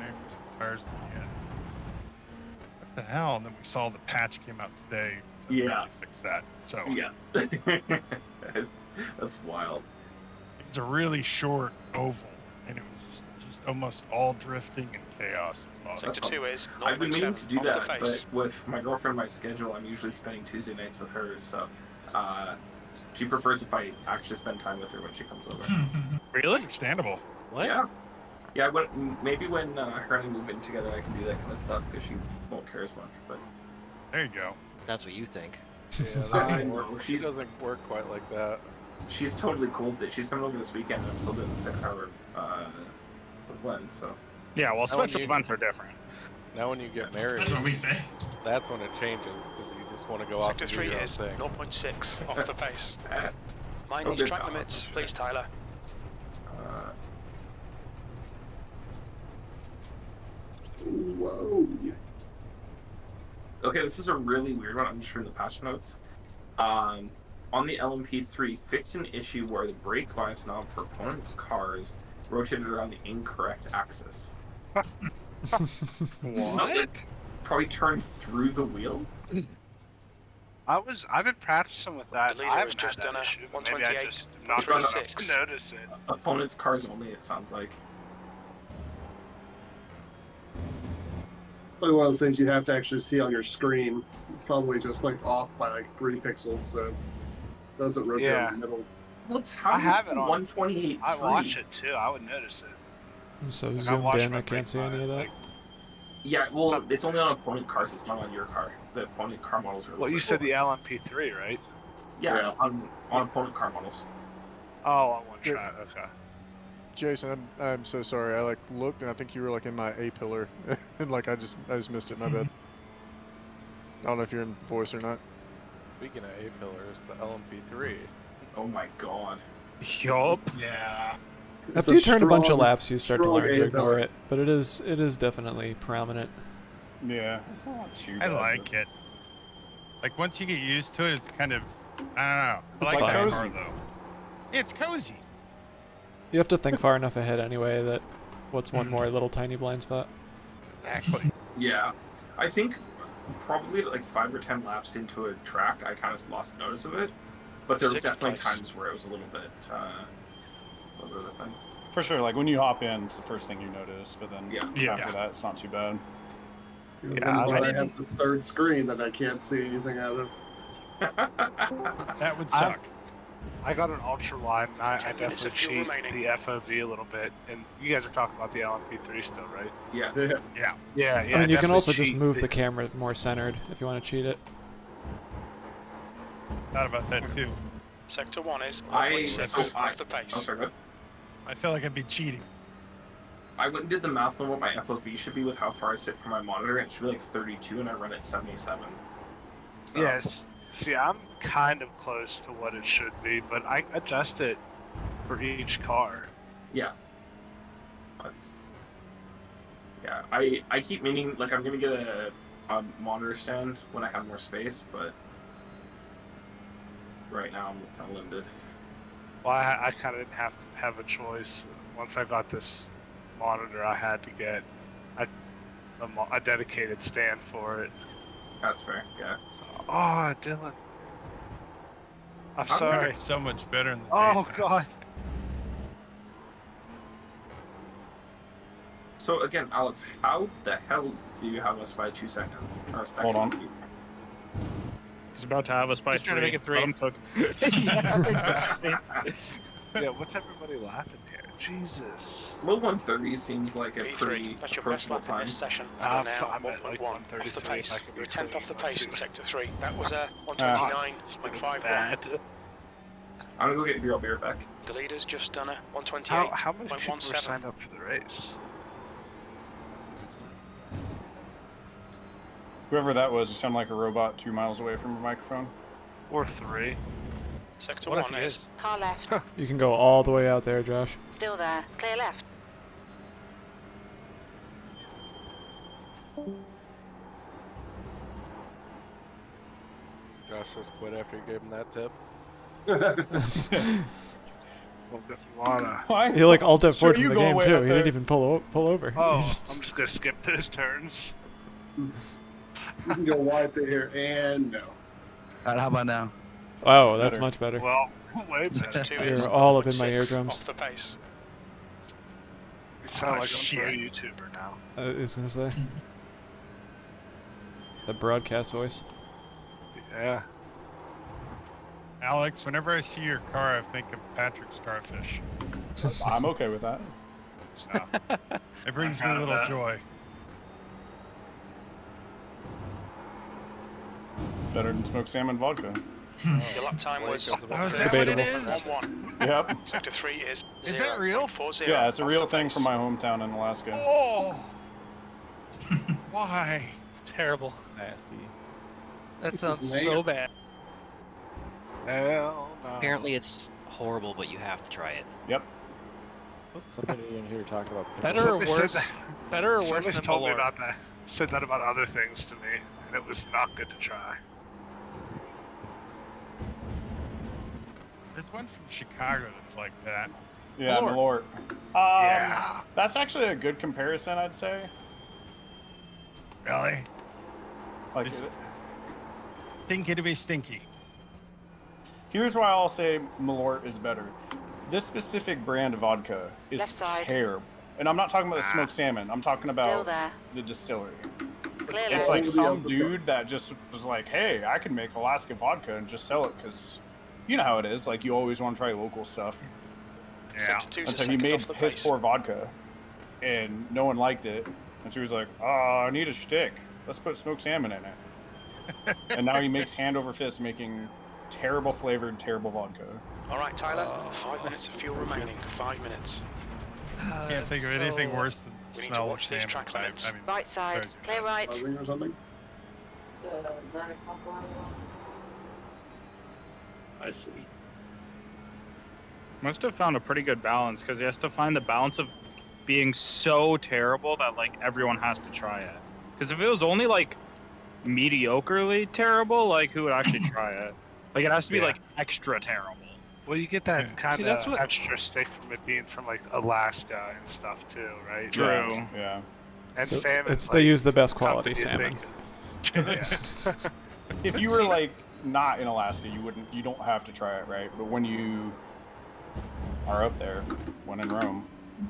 tires at the end. What the hell? And then we saw the patch came out today. To really fix that. So Yeah. That's wild. it was a really short oval, and it was just almost all drifting and chaos. It was awesome. Sector 2 is I've been meaning to do 0.7 off the that, pace. but with my girlfriend, my schedule, I'm usually spending Tuesday nights with her, so she prefers if I actually spend time with her when she comes over. Really? Understandable. What? Yeah. Yeah, maybe when her and I move in together, I can do that kind of stuff because she won't care as much. But there you go. That's what you think. Yeah, that I doesn't know, work. She doesn't work quite like that. She's totally cool with it. She's coming over this weekend, and I'm still doing the 6-hour blend. So Yeah, well, Now when special you- events are different. Now when you get married, That's what we say. that's when it changes because you just want to go off Sector and do 3 your own is thing. 0.6 off the pace. Mind Oh, these good track balance, limits, for sure. please, Tyler. Whoa. Okay, this is a really weird one. I'm just reading the patch notes. On the LMP3, fix an issue where the brake bias knob for opponents' cars rotated around the incorrect axis. What? Probably turned through the wheel. I've been practicing with that. The leader I has haven't just had done that a issue, but maybe I 128, just not It's on enough 36. to notice it. Opponents' cars only, it sounds like. Probably one of those things you have to actually see on your screen. It's probably just like off by like 3 pixels, so it doesn't rotate Yeah. in the middle. I have it on 128.3. I watch it too. I would notice it. I'm so Like, I zoomed watch in, my I can't see break any of that. like, Yeah, well, it's only on opponent cars. It's not on your car. The opponent car models are. a Well, you little said bit the LMP3, right? Yeah, on opponent car models. Oh, on one Yeah. track. Okay. Jason, I'm so sorry. I like looked and I think you were like in my A pillar, and like I just missed it. My bad. I don't know if you're in voice or not. Speaking of A pillars, the LMP3. Oh my god. Yup. Yeah. After you turn a bunch of laps, you start to strong learn to A ignore pillar. it. But it is definitely prominent. Yeah, it's not too I bad. like it. Like once you get used to it, it's kind of I don't know. I It's like that fine. car though. It's cozy. You have to think far enough ahead anyway that what's one more little tiny blind spot. Exactly. Yeah, I think probably like 5 or 10 laps into a track, I kind of lost notice of it. But there was Sixth definitely place. times where it was a little bit of a thing. For sure, like when you hop in, it's the first thing you notice, but then Yeah. after that, it's not too bad. Yeah, I have the third screen that I can't see anything out of. That would suck. I got an ultraline. And I 10 minutes definitely of fuel cheat remaining. the FOV a little bit. And you guys are talking about the LMP3 still, right? Yeah. Yeah. Yeah. I mean, you can also just cheat move the camera more centered if you want to cheat it. Thought about that too. Sector 1 is I 1.6 off the pace. Oh, sorry, go ahead. I feel like I'd be cheating. I went and did the math on what my FOV should be with how far I sit from my monitor, and it should be like 32, and I run at 77. So, Yes. See, I'm kind of close to what it should be, but I adjust it for each car. Yeah. Yeah, I keep meaning, like, I'm going to get a monitor stand when I have more space, but right now I'm kind of limited. Well, I kind of didn't have to have a choice. Once I got this monitor, I had to get a dedicated stand for it. That's fair, yeah. Oh, Dylan. I'm That sorry. car's so much better in the Oh, daytime. God. So, again, Alex, how the hell do you have us by 2 seconds? Or a second? Hold on. He's about to have us by He's trying to make it 3. Let him cook. Yeah, exactly. Yeah, what's everybody laughing here? Jesus. Low 130 seems like a P3, pretty that's your best approachable lap in time. this session. I'm And now at like 1.1 off the 133 pace. if I can be You're 10th off the clean. pace in Let's Sector 3. That was a It's 129.51. bad. I'm gonna go get Bureau Beer back. The leader's just done a How many people were 128.17. signed up for the race? Whoever that was, you sound like a robot 2 miles away from your microphone. Or 3? Sector What if 1 he is is? Car left. You can go all the way out there, Josh. Still there. Clear left. Josh just quit after you gave him that tip. Well, if you wanna. Why? He like alt F4 Sure, from you the go game away too. out He there. didn't even pull over. He Oh, just- I'm just gonna skip those turns. You can go wide through here and no. Alright, how about now? Wow, that's Better. much better. Well, way Sector better. 2 is You're all up in my 1.6 eardrums. off the pace. You sound Oh, like shit. a pro YouTuber now. I was gonna say. The broadcast voice. Yeah. Alex, whenever I see your car, I think of Patrick Starfish. I'm okay with that. It brings me a kind of little that. joy. It's better than smoked salmon vodka. Your lap time was Oh, is that what it is? 1.1. Yep. Sector 3 is Is that real? 0.40 Yeah, it's a off real the thing pace. from my hometown in Alaska. Oh! Why? Terrible. Nasty. That sounds Nice. so bad. Hell no. Apparently it's horrible, but you have to try it. Yep. What's somebody in here talking about Better or Somebody said worse? that- Better or worse Somebody's than told me Malort? about that. Said that about other things to me, and it was not good to try. There's one from Chicago that's like that. Yeah, Malort. Malort. Yeah. That's actually a good comparison, I'd say. Really? Like, It's- Stinky to be stinky. here's why I'll say Malort is better. This specific brand of vodka is Left side. terrible. And I'm not talking about the smoked salmon. I'm talking Still about there. the distillery. Clear It's lane. like some dude that just was like, hey, I can make Alaska vodka and just sell it because you know how it is. Like, you always want to try local stuff. Yeah. And so he made piss poor vodka, and no one liked it. And so he was like, oh, I need a shtick. Let's put smoked salmon in it. And now he makes hand over fist making terrible flavored, terrible vodka. All right, Tyler. 5 minutes of fuel remaining. 5 minutes. Can't think of anything worse than the We need to smell of watch these salmon. track limits. I mean, Right side. Clear right. Buzzing or something? I see. Must have found a pretty good balance because he has to find the balance of being so terrible that like everyone has to try it. Because if it was only like mediocrely terrible, like who would actually try it? Like it has to be like extra terrible. Well, you get that kind that's of what- extra stick from it being from like Alaska and stuff too, right? True. Yeah. And So salmon. they use the best quality something you salmon. If you were like not in Alaska, you don't have to try it, right? But when you are up there, when in Rome.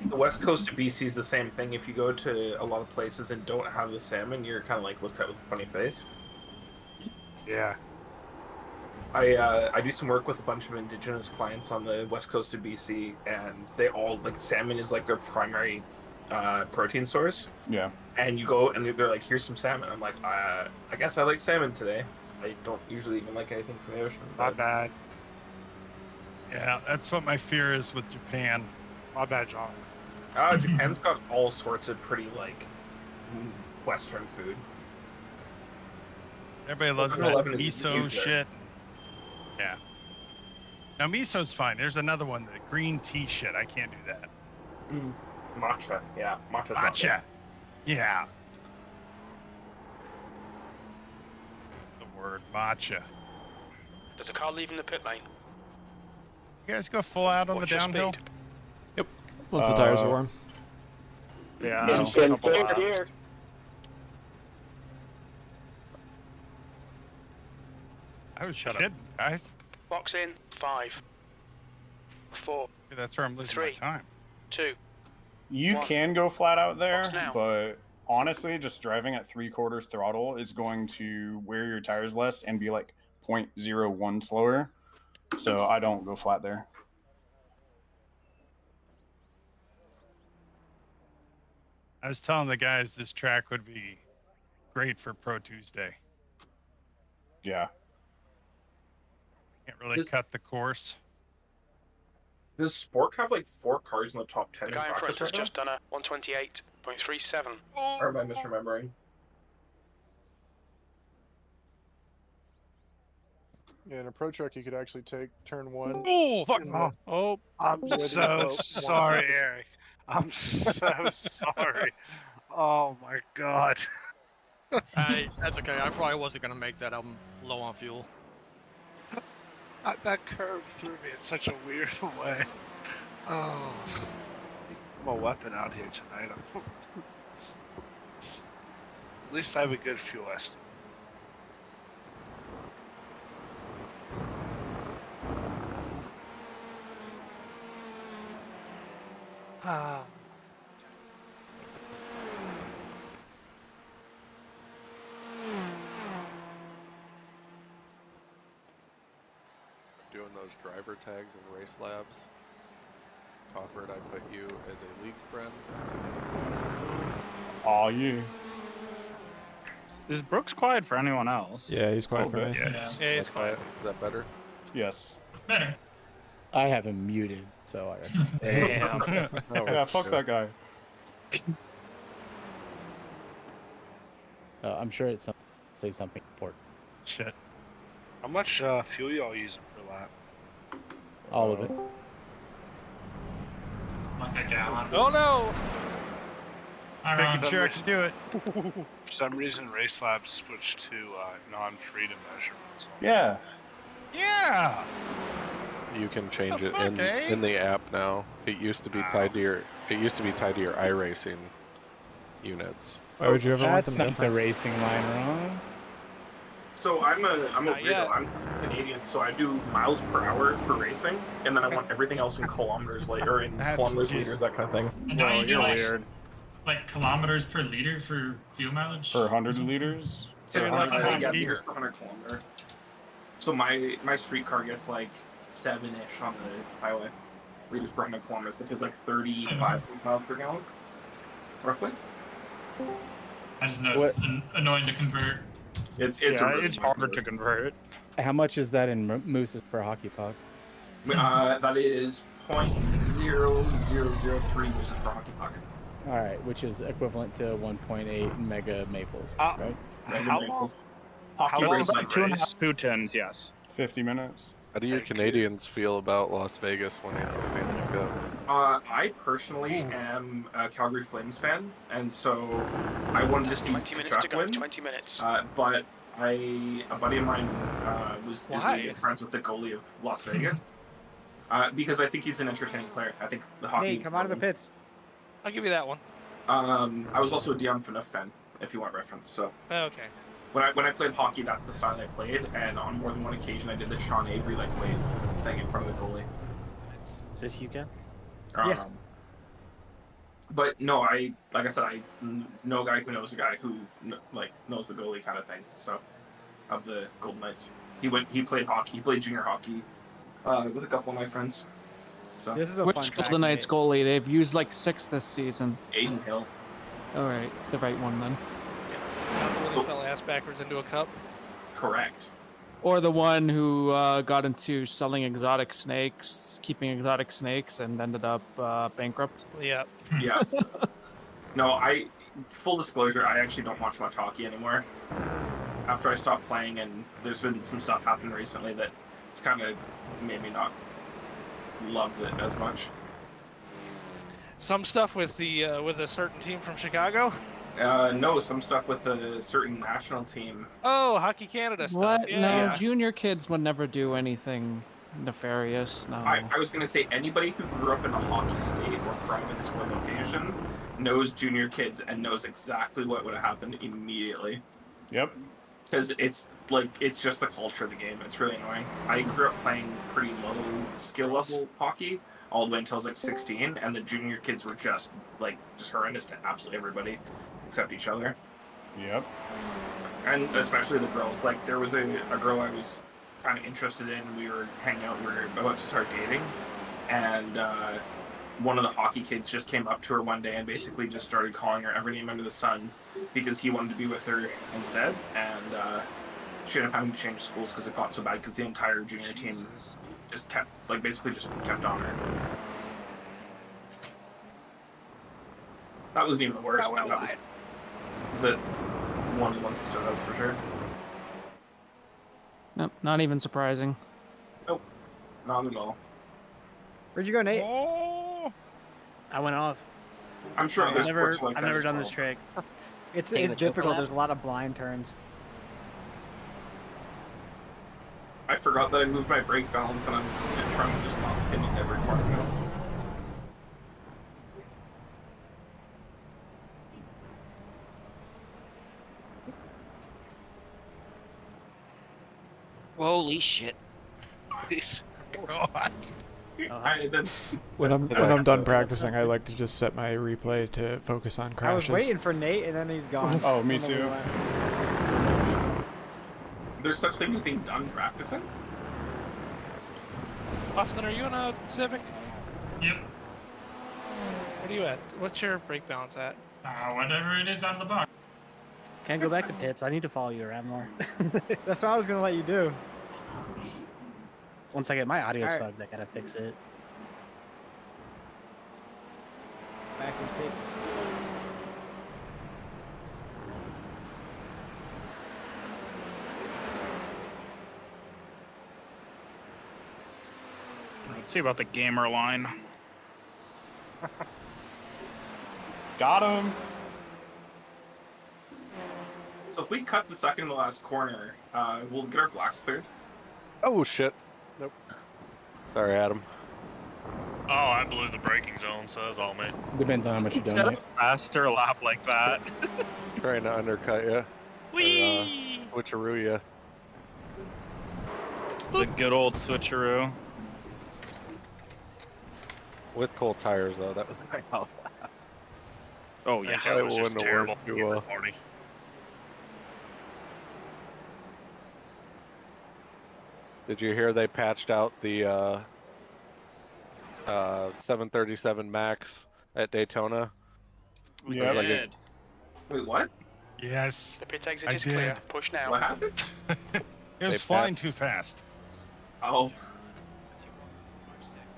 The west coast of BC is the same thing. If you go to a lot of places and don't have the salmon, you're kind of like looked at with a funny face. Yeah. I do some work with a bunch of indigenous clients on the west coast of BC, and they all like salmon is like their primary protein source. Yeah. And you go and they're like, "Here's some salmon." I'm like, I guess I like salmon today. I don't usually even like anything from the ocean. Not bad. Yeah, that's what my fear is with Japan. My bad, John. Japan's got all sorts of pretty like Western food. Everybody loves that 11 is miso huge there. shit. Yeah. Now miso's fine. There's another one, the green tea shit. I can't do that. Matcha, yeah, matcha's not Matcha. bad. Yeah. The word matcha. There's a car leaving the pit lane. You guys go full out on Watch the your downhill? speed. Yep. Once the tires are warm. Yeah. Yeah, a stay couple laps. here. I was Shut up. kidding, guys. Box in. 5, 4, Yeah, that's where I'm losing 3, my time. 2. You One. can go flat out there, Box now. but honestly, just driving at 3/4 throttle is going to wear your tires less and be like 0.01 slower. So I don't go flat there. I was telling the guys this track would be great for Pro Tuesday. Yeah. Can't really This- cut the course. Does Sport have like 4 cars in the top 10 The in guy in front practice has right now? just done a 128.37. Or am I misremembering? Yeah, in a pro truck, you could actually take turn 1. Oh, fuck. in the- Oh, I'm with so the- sorry, Eric. I'm so sorry. Oh my god. That's okay. I probably wasn't gonna make that. I'm low on fuel. That curve threw me in such a weird way. Oh. I'm a weapon out here tonight. At least I have a good fuel estimate. Ah. Doing those driver tags and race labs. Crawford, I put you as a league friend. Oh, yeah. Is Brooks quiet for anyone else? Yeah, he's quiet for me. Yes. Yeah, he's Is quiet. that better? Yes. Better. I have him muted, so I. Damn. Yeah, fuck that guy. I'm sure it's say something important. Shit. How much fuel y'all using per lap? All of it. Like a gallon. Oh no! Hi, Making sure I can do it. For some reason, Race Labs switched to non-freedom measurements. Yeah. Yeah. You can change The it fuck, eh? in the app now. It used to be tied to your iRacing units. Why would you ever want That's them not different? the racing line wrong. So I'm a Not weirdo. yet. I'm Canadian, so I do miles per hour for racing, and then I want everything else in kilometers, like or in That's kilometers, just- meters, that kind of thing. And now you do you're like weird. like kilometers per liter for fuel mileage? Per 100 liters? It's less than yeah, a liters per 100 kilometer. So my street car gets like 7-ish on the highway, liters per 100 kilometers, which is like 35 miles per gallon, roughly. I just know it's annoying to convert. It's harder to convert. How much is that in mooses per hockey puck? That is 0.0003 mooses per hockey puck. All right, which is equivalent to 1.8 mega maples, right? How long? Hockey About race like 2.5 Putins, yes. 50 minutes. How do you Canadians feel about Las Vegas winning the Stanley Cup? I personally am a Calgary Flames fan, and so I wanted to see 20 minutes to Tkachuk go. win. 20 minutes. But a buddy of mine is really friends with the goalie of Las Vegas because I think he's an entertaining player. I think the hockey. Hey, come out of the pits. I'll give you that one. I was also a Dion Phaneuf fan, if you want reference. So Okay. when I played hockey, that's the style I played, and on more than one occasion, I did the Sean Avery like wave thing in front of the goalie. Is this you, Ken? Yeah. But no, like I said, I know a guy who knows a guy who knows the goalie kind of thing. So, of the Golden Knights, he played hockey. He played junior hockey with a couple of my friends. So This is a Which fun fact, Golden Knights Nate. goalie? They've used like 6 this season. Aiden Hill. All right, the right one then. Not the one who fell ass backwards into a cup. Correct. Or the one who got into selling exotic snakes, keeping exotic snakes, and ended up bankrupt. Yeah. Yeah. No, full disclosure, I actually don't watch much hockey anymore. After I stopped playing, and there's been some stuff happening recently that it's kind of made me not love it as much. Some stuff with a certain team from Chicago. No, some stuff with a certain national team. Oh, Hockey Canada stuff. What? Yeah. No, yeah. junior kids would never do anything nefarious. No. I was going to say anybody who grew up in a hockey state or province or location knows junior kids and knows exactly what would have happened immediately. Yep. Because it's just the culture of the game. It's really annoying. I grew up playing pretty low skill level hockey all the way until I was like 16, and the junior kids were just horrendous to absolutely everybody except each other. Yep. And especially the girls. Like, there was a girl I was kind of interested in. We were hanging out. We were about to start dating. And one of the hockey kids just came up to her one day and basically just started calling her every name under the sun because he wanted to be with her instead. And she ended up having to change schools because it got so bad because the entire junior team just kept, basically just kept on her. That wasn't even the worst. That was one of the ones that stood out for sure. Nope, not even surprising. Nope, not at all. Where'd you go, Nate? Oh, I went off. I'm sure I've there's never sports like that done as this well. trick. It's Hey, the difficult. chocolate? There's a lot of blind turns. I forgot that I moved my brake balance and I'm trying to just not spin it every corner now. Holy shit. God. When I'm done practicing, I like to just set my replay to focus on I crashes. was waiting for Nate, and then he's gone. Oh, me I don't know too. why. There's such thing as being done practicing? Austin, are you in a Civic? Yep. What are you at? What's your brake balance at? Whatever it is out of the box. Can't go back to pits. I need to follow you around more. That's what I was gonna let you do. Once I get my audio's Alright. fucked, I gotta fix it. Back in pits. Let's see about the gamer line. Got him. So if we cut the second to last corner, we'll get our blacks cleared. Oh shit. Nope. Sorry, Adam. Oh, I blew the braking zone, so that's all me. Depends on how much you Set donate. a faster lap like that. Trying to undercut you. Whee! Switcheroo you. The good old switcheroo. With cold tires though, that was my fault. Oh yeah, That was just terrible. Morning. Did you hear they patched out the 737 Max at Daytona? We Yeah. did. Wait, what? Yes. The pit exit I is clear. did. Push now. What happened? It was flying too fast. Oh.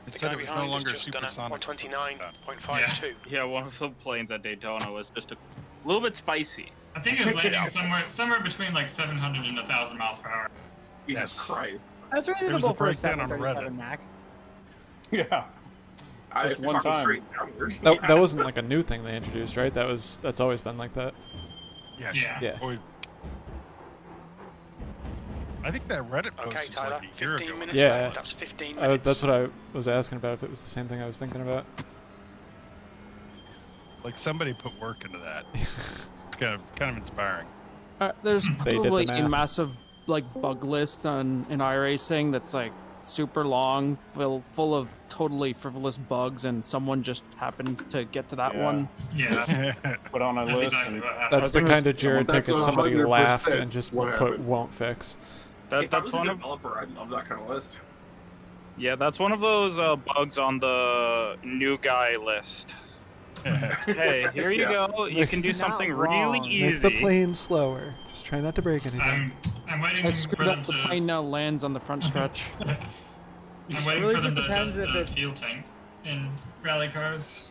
It The said guy it was no behind has longer just done a supersonic. 129.52. Yeah, one of the planes at Daytona was just a little bit spicy. I think it was landing somewhere between like 700 and 1,000 miles per hour. Jesus Christ. That's There was reasonable a for a breakdown on 737 Max. Yeah. Just one time. That wasn't like a new thing they introduced, right? That's always been like that. Yeah. Yeah. Boy. I think that Reddit post Okay, was Tyler, like a year 15 ago. minutes Yeah. left. That's 15 minutes. That's what I was asking about. If it was the same thing I was thinking about. Like somebody put work into that. It's kind of inspiring. There's They did the probably a math. massive like bug list in iRacing that's like super long, full of totally frivolous bugs, and someone just happened to get to that Yeah. one. Yeah. Put on a That's list. exactly And what happened. That's the kind of Jared That's ticket somebody 100% laughed and just what put happened. won't fix. If I That's was a one of developer, I'd love that kind of list. that's one of those bugs on the new guy list. Hey, here you go. You can do Not something wrong. really easy. Make the plane slower. Just try not to break anything. I'm waiting I for screwed them up the to. plane now lands on the front stretch. I'm waiting Really for them just to adjust depends if the it's- fuel tank in rally cars.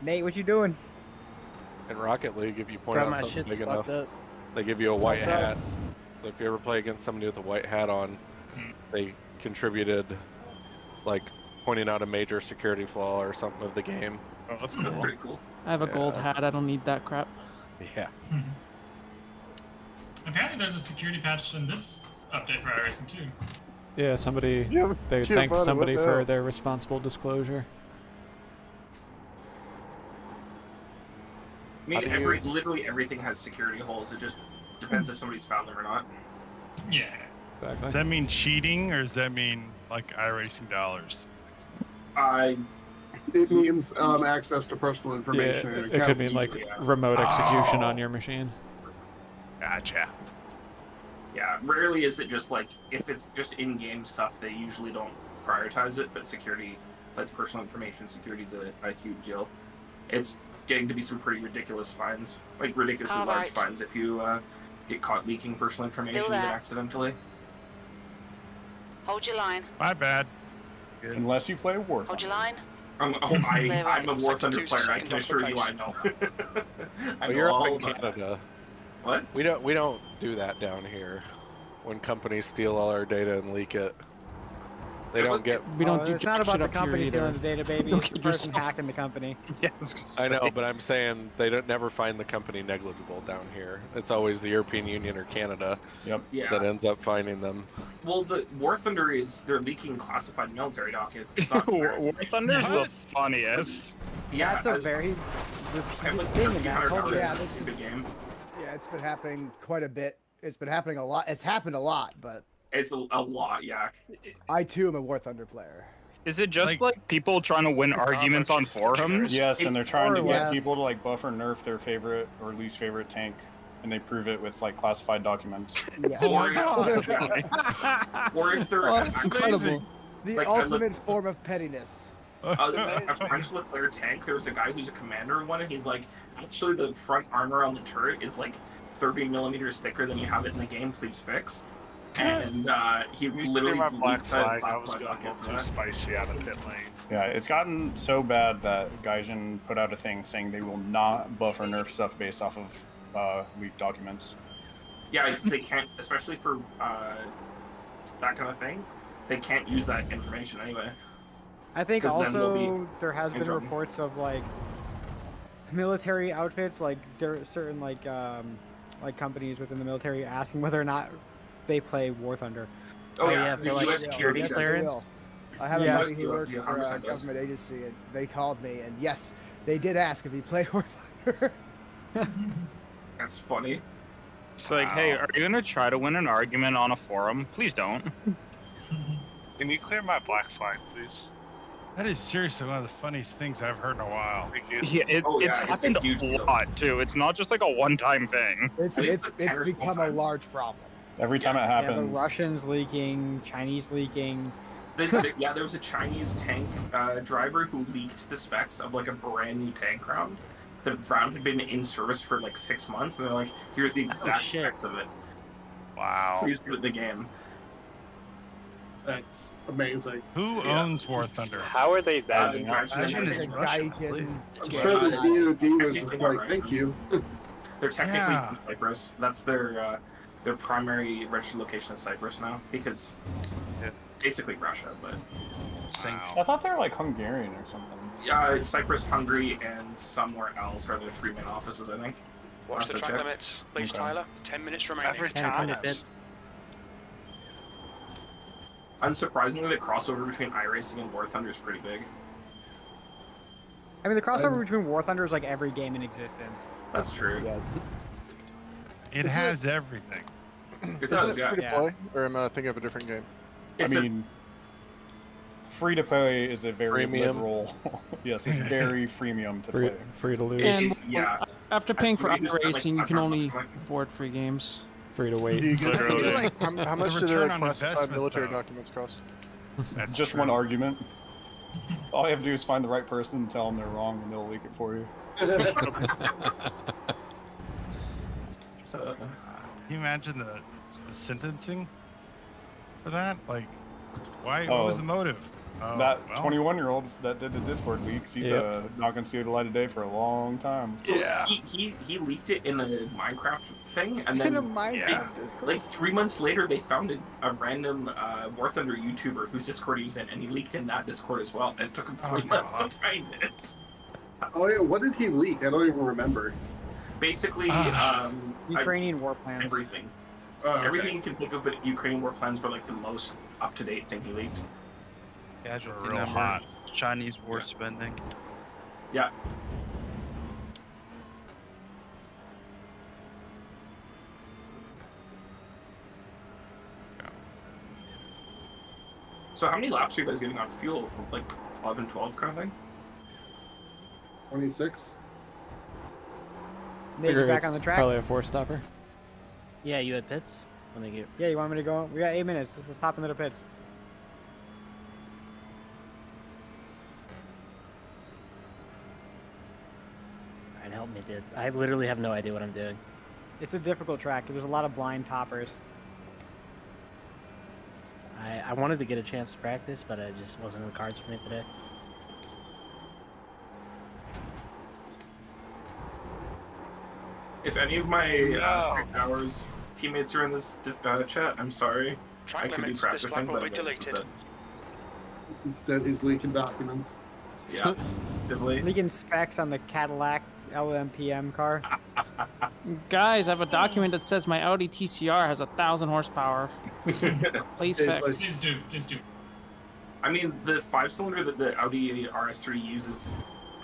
Nate, what you doing? In Rocket League, if you point Bro, out my something shit's big fucked enough, up. they give you a white What's up? hat. So if you ever play against somebody with a white hat on, they contributed, like pointing out a major security flaw or something of the game. Oh, that's That's cool. pretty cool. I have a gold Yeah. hat. I don't need that crap. Yeah. Apparently, there's a security patch in this update for iRacing too. Yeah, somebody they Yeah, thanked buddy, somebody what the for hell? their responsible disclosure. I mean, How do you- literally everything has security holes. It just depends if somebody's found them or not. Yeah. Exactly. Does that mean cheating, or does that mean like iRacing dollars? It means access to personal Yeah, information. and it could accounts mean like usually. remote execution on Oh. your machine. Gotcha. Yeah, rarely is it just like if it's just in-game stuff, they usually don't prioritize it. But security, like personal information security, is a huge deal. It's getting to be some pretty ridiculous fines, like ridiculously large Alright. fines if you get caught leaking personal information Still even there. accidentally. Hold your line. My bad. Unless you play War Hold your line. I'm a War Thunder player. I can assure you, I know. I Well, know you're up all in about that. Canada. What? We don't do that down here. When companies steal all our data and leak it, they don't get. We don't do It's not jack about shit the up here company either. stealing the data, baby. Don't It's the get person yourself- hacking the company. Yeah, I know, but I'm saying they don't never find the company negligible down here. It's always the European Union or Canada Yep. Yeah. that ends up finding them. Well, the War Thunder they're leaking classified military documents. It's not War Thunder's the funniest. Yeah, That's a very I'm like repeated thing in that 1,300 culture. hours Yeah, in this this stupid game. Yeah, it's been happening quite a bit. It's been happening a lot. It's happened a lot, but It's a lot, yeah. I too am a War Thunder player. Is it just like people trying to win arguments on forums? Yes, and It's they're trying to more or get less- people to like buff or nerf their favorite or least favorite tank, and they prove it with like classified documents. Yeah. Oh my God. Or if they're Oh, that's incredible. The Like, I look- ultimate form of pettiness. a French Leclerc tank, there was a guy who's a commander of one, and he's like, actually the front armor on the turret is like 30 millimeters thicker than you have it in the game, please fix. And he literally my black leaked a flag. I was classified going to document get for too that. spicy out of pit lane. Yeah, it's gotten so bad that Gaijin put out a thing saying they will not buff or nerf stuff based off of leaked documents. Yeah, because they can't, especially for that kind of thing, they can't use that information anyway. I think 'Cause then they'll also there has in been trouble. reports of like military outfits, like there are certain like companies within the military asking whether or not they play War Thunder. Oh, yeah, for the like US security Yes, they clearance. will. I have Yeah. a buddy who works Yeah, for a 100% does. government agency, and they called me, and yes, they did ask if he played War Thunder. That's funny. It's like, hey, are you gonna try to win an argument on a forum? Please don't. Can you clear my black flag, please? That is seriously one of the funniest things I've heard in a while. Yeah, it's happened a lot too. It's not just like a one-time thing. It's become a large problem. Every time it Yeah, the happens. Russians leaking, Chinese leaking. Yeah, there was a Chinese tank driver who leaked the specs of like a brand new tank round. The round had been in service for like 6 months, and they're like, "Here's the exact specs of it." Wow. Please put the game. That's amazing. Who owns War Thunder? How are they that? Imagine it's Russian. I'm sure the DoD was just like, thank you. They're technically in Cyprus. That's their primary registered location is Cyprus now, because basically Russia, but. I thought they were like Hungarian or something. Yeah, Cyprus, Hungary, and somewhere else are their 3 main offices, I think. Watch the Last I track checked. limits, please, Okay. Tyler. 10 minutes remaining. Every time. Unsurprisingly, the crossover between iRacing and War Thunder is pretty big. I mean, the crossover between War Thunder is like every game in existence. That's true. Yes. It has everything. It does, Is it yeah. free to play, or am I thinking of a different game? I mean, free to play is a very Freemium. liberal. Yes, it's very freemium to play. Free to lose. And after paying for iRacing, you can only afford free games. Free to wait. How much The do return the on classified investment, military though. documents cost? That's Just true. one argument. All you have to do is find the right person and tell them they're wrong, and they'll leak it for you. Can you imagine the sentencing for that? Like, why? What was the motive? That well. 21-year-old that did the Discord leaks, he's not gonna see the light of day for a long time. So he leaked it in a Minecraft thing, and then In a Minecraft Discord? like 3 months later, they found a random War Thunder YouTuber whose Discord he was in, and he leaked in that Discord as well. And it took him 3 months to find it. Oh yeah, what did he leak? I don't even remember. Basically, Ukrainian war plans. everything. Oh, okay. Everything you can think of, but Ukrainian war plans were like the most up-to-date thing he leaked. Casualty Real number, hot. Chinese war spending. Yeah. So how many laps are you guys getting on fuel? Like 11, 12 kind of thing? 26. Nate, you back on the track? Probably a 4-stopper. Yeah, you had pits? When they get... Yeah, you want me to go? We got 8 minutes. Let's hop into the pits. Alright, help me, dude. I literally have no idea what I'm doing. It's a difficult track. There's a lot of blind toppers. I wanted to get a chance to practice, but it just wasn't in the cards for me today. If any of my Stick Towers teammates are in this chat, I'm sorry. Track I could be limits, this practicing, flag will but be this is deleted. it. Instead, he's leaking documents. Yeah, definitely. Leaking specs on the Cadillac LMPM car. Guys, I have a document that says my Audi TCR has 1,000 horsepower. Please Okay, fix. Please do, please do. I mean, the 5-cylinder that the Audi RS3 uses,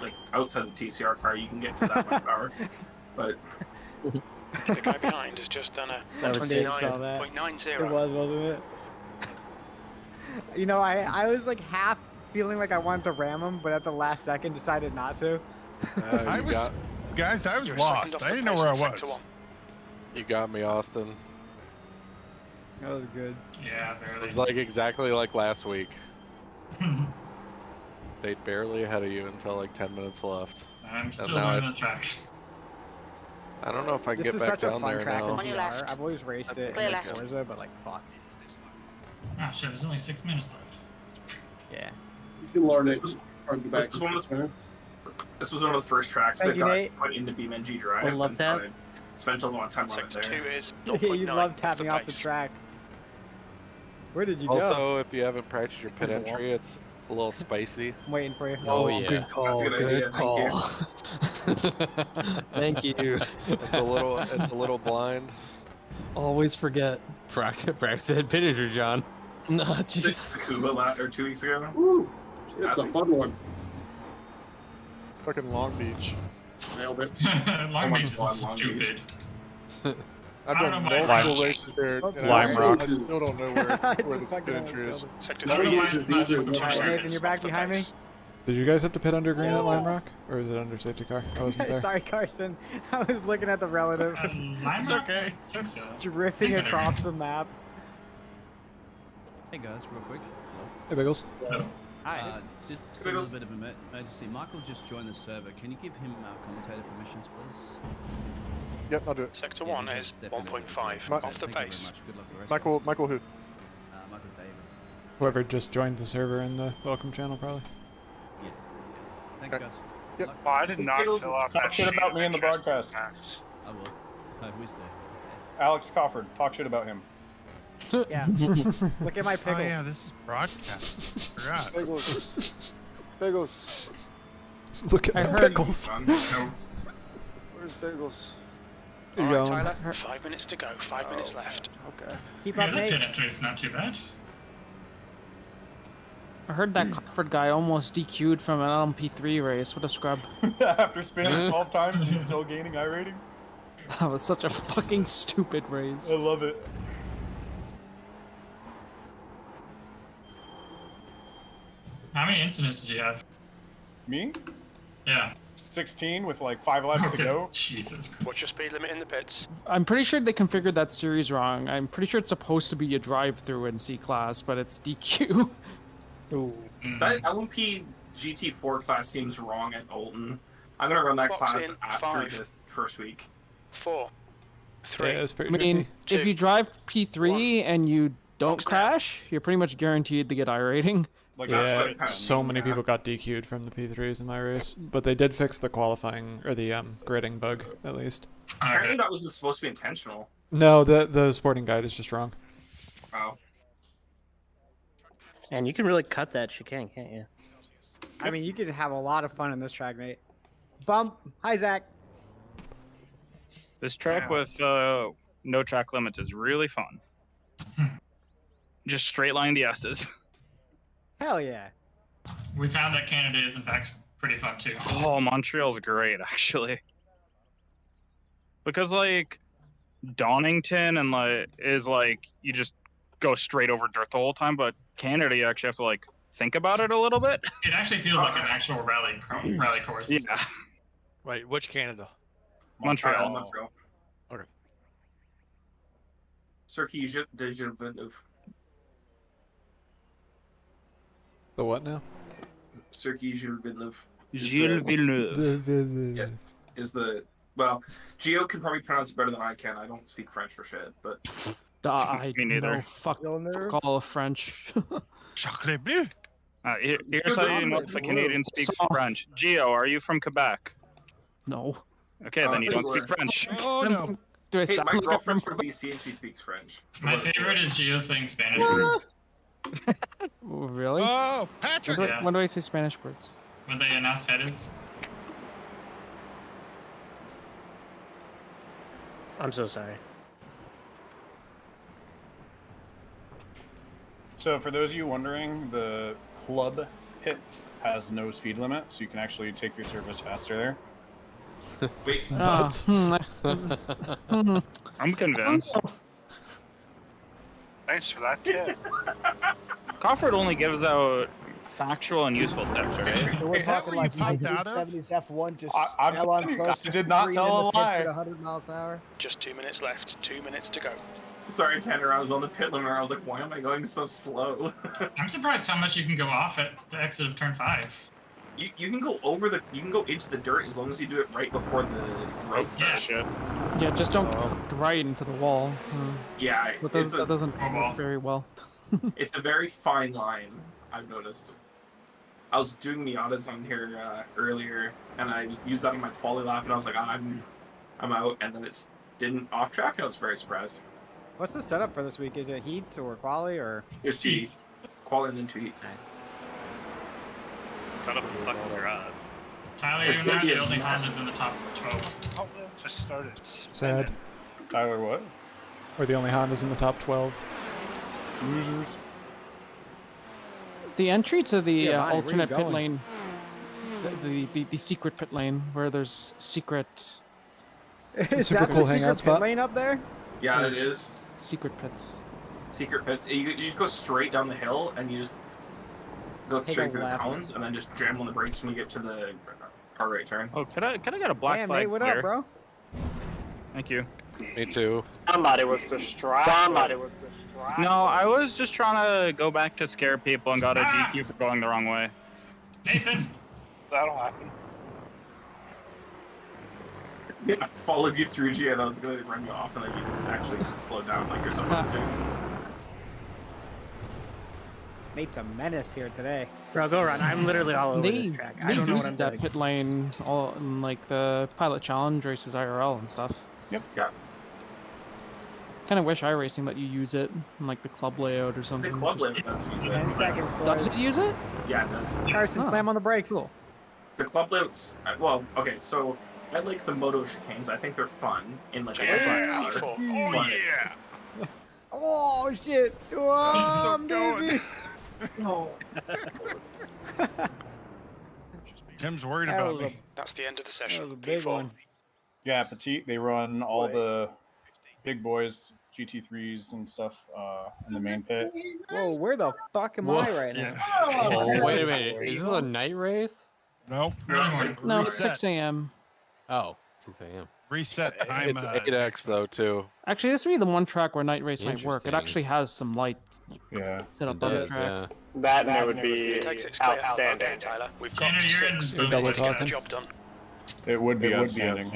like outside the TCR car, you can get to that much power. But The guy behind has just done a That was sick. Saw that. 29.90. It was, wasn't it? You know, I was like half feeling like I wanted to ram him, but at the last second decided not to. I was, guys, I was lost. I didn't know where I was. You got me, Austin. That was good. Yeah, It barely. was like exactly like last week. Stayed barely ahead of you until like 10 minutes left. I'm And still now learning the track. I don't know if I can This get is back such a down fun there track now. in VR. I've always raced it Clear in like left. Forza, but like fuck. Ah, shit, there's only 6 minutes left. Yeah. You can learn it from the This back is one of 6 minutes. This was one of the first tracks Thank that you, got Nate. put into BeamNG Drive. Well, love and so that. I spent a lot of time on it Sector there. 2 is you 0.9 love off the tapping off the pace. track. Where did you go? Also, if you haven't practiced your pit entry, it's a little spicy. I'm waiting for you. Oh, yeah. Good call. That's a good idea, Good thank call. Thank you. It's a little blind. Always forget. Practice that pit entry, John. No, jeez. Scuba or 2 weeks ago. Woo! It's Last a week. fun one. Fucking Long Beach. Nailed it. Long Beach Long is Beach. stupid. I've I don't done know why it's multiple not- races there. Oops, and Lime I Rock. just still don't know where Just the fucking pit entry is. I don't know why it's not just Alright, Nathan, you're back behind me. Did you guys have to pit under green Yeah. at Lime Rock, or is it under safety car? I wasn't there. Sorry, Carson. I was looking at the relative. It's okay. I think so. Drifting Think better. across the map. Hey guys, real quick. Hey, Biggles. Hi. Just a Biggles. little bit of emergency. Michael just joined the server. Can you give him commentator permissions, please? Yep, I'll do it. Sector Yeah, 1 just is step in and- 1.5 Ma- off the Thank you very pace. much. Good luck with the rest. Michael who? Michael David. Whoever just joined the server in the welcome channel, probably. Yeah. Thanks, guys. Yep. Oh, I did not Skittles, fill out talk that shit sheet about of me in the interest broadcast. facts. I will. Who is there? Alex Cofford, talk shit about him. Yeah. Look at my pickles. Oh yeah, this is broadcast. Forgot. Biggles. Biggles. Look at I my heard- pickles. Where's Biggles? You Alright, going? Tyler, 5 minutes to go, 5 minutes left. Okay. Keep Yeah, up, that Nate. pit entry is not too bad. I heard that Crawford guy almost DQ'd from an LMP3 race. What a scrub. After spinning 12 times, he's still gaining I rating. That was such a fucking stupid race. I love it. How many incidents did you have? Me? Yeah. 16 with like 5 laps to go. Jesus Christ. What's your speed limit in the pits? I'm pretty sure they configured that series wrong. I'm pretty sure it's supposed to be a drive-through in C-Class, but it's DQ. Ooh. That LMP GT4 class seems wrong at Olton. I'm gonna run that Box class in, after 5. this first week. 4, 3. Yeah, it's pretty I mean, tricky. if you drive P3 and you don't Box now. crash, you're pretty much guaranteed to get I rating. Like that's Yeah, what it kinda so means, many yeah. people got DQ'd from the P3s in my race, but they did fix the qualifying or the gridding bug at least. Apparently that wasn't supposed to be intentional. No, the sporting guide is just wrong. Wow. And you can really cut that chicane, can't you? I mean, you could have a lot of fun in this track, mate. Bump. Hi, Zach. This track with no track limits is really fun. Just straight line DS's. Hell yeah. We found that Canada is in fact pretty fun too. Oh, Montreal's great actually. Because like Donington and like is like you just go straight over dirt the whole time, but Canada you actually have to like think about it a little bit. It actually feels like an actual rally course. Yeah. Wait, which Canada? Montreal. Montreal. Okay. Circuit de Villeneuve. The what now? Circuit Gilles Villeneuve. Gilles Villeneuve. Yes, is the well. Gio can probably pronounce it better than I can. I don't speak French for shit, but I Me neither. know fuck Villeneuve? all of French. Chocolat bleu. Here's how you know if a Canadian speaks French. Gio, are you from Quebec? No. Okay, then you don't speak pretty French. Oh no. Do I hey, sound my like I'm girlfriend's from from BC and she speaks French. My favorite is Gio saying Spanish words. Oh, really? Oh, When Patrick. do, I, Yeah. when do I say Spanish words? When they announce headers. I'm so sorry. So for those of you wondering, the club pit has no speed limit, so you can actually take your service faster there. Wait, I'm convinced. Thanks for that tip. Crawford only gives out factual and useful tips, right? So we're Is that talking where you like popped out of? 1970s F1 just I'm fell on telling you, close I to did not three tell in a the pit lie. at 100 miles an hour. Just 2 minutes left, 2 minutes to go. sorry, Tanner. I was on the pit limit. I was like, why am I going so slow? I'm surprised how much you can go off at the exit of turn 5. You can go over the you can go into the dirt as long as you do it right before the road starts. Yeah, just don't go right into the wall. Yeah, That doesn't work very well. It's a very fine line, I've noticed. I was doing Miatas on here earlier, and I used that in my quali lap, and I was like, I'm out, and then it's didn't off track, and I was very surprised. What's the setup for this week? Is it heats or quali or? It's 2 heats, quali and then 2 heats. Cut up the fucking garage. Tyler, It's you're gonna not be the a only mess. Hondas in the top 12. Oh, just started. Sad. Tyler, what? We're the only Hondas in the top 12. Losers. The entry to the Yeah, Bonnie, where you alternate pit going? lane, the secret pit lane where there's secret. Is Super that cool the secret hangout pit spot. lane up there? Yeah, it There's is. Secret pits. Secret pits. You just go straight down the hill, and you just go Take straight a through the left. cones, and then just jam on the brakes when you get to the car right turn. Oh, can I get a black Hey, flag mate, what clear? up, bro? Thank you. Me too. Somebody was distracted. No, I was just trying to go back to scare people and got a DQ for going the wrong way. Nathan. That'll happen. Yeah, I followed you through G, and I was going to run you off, and then you actually slowed down like you're supposed to. Nate's a menace here today. Bro, go run. I'm literally all over They, Oh, this track. they I don't know what use I'm that doing. pit lane all in like the Pilot Challenge races IRL and stuff. Yep. Yeah. Kind of wish iRacing let you use it in like the club layout or something. The club Just- layout does use it. 10 seconds, Does boys. it use it? Yeah, it does. Carson, Oh. slam on the brakes. Cool. The club layouts. Well, okay, so I like the moto chicanes. I think they're fun in like a Yeah. car. Oh But- yeah. Oh, shit. Oh, I'm dizzy. No. Tim's worried That about was a- me. That's the end of the That session. was a big P4. one. Yeah, Petite. They run all Boy. the big boys, GT3s and stuff in the main pit. Whoa, where the fuck am I right now? Oh, wait a minute. Is this a night race? Nope. Early morning. No, it's Reset. 6 a.m. Oh, 6 a.m. Reset time. It's 8x though too. Actually, this would be the one track where night race might work. It Interesting. actually has some light Yeah. set It up on the does, track. yeah. That would be It takes 6 clear. outstanding. Okay, Tyler. We've got Tanner, you're in 6. both double voice talking. chats. Job done. It would be outstanding.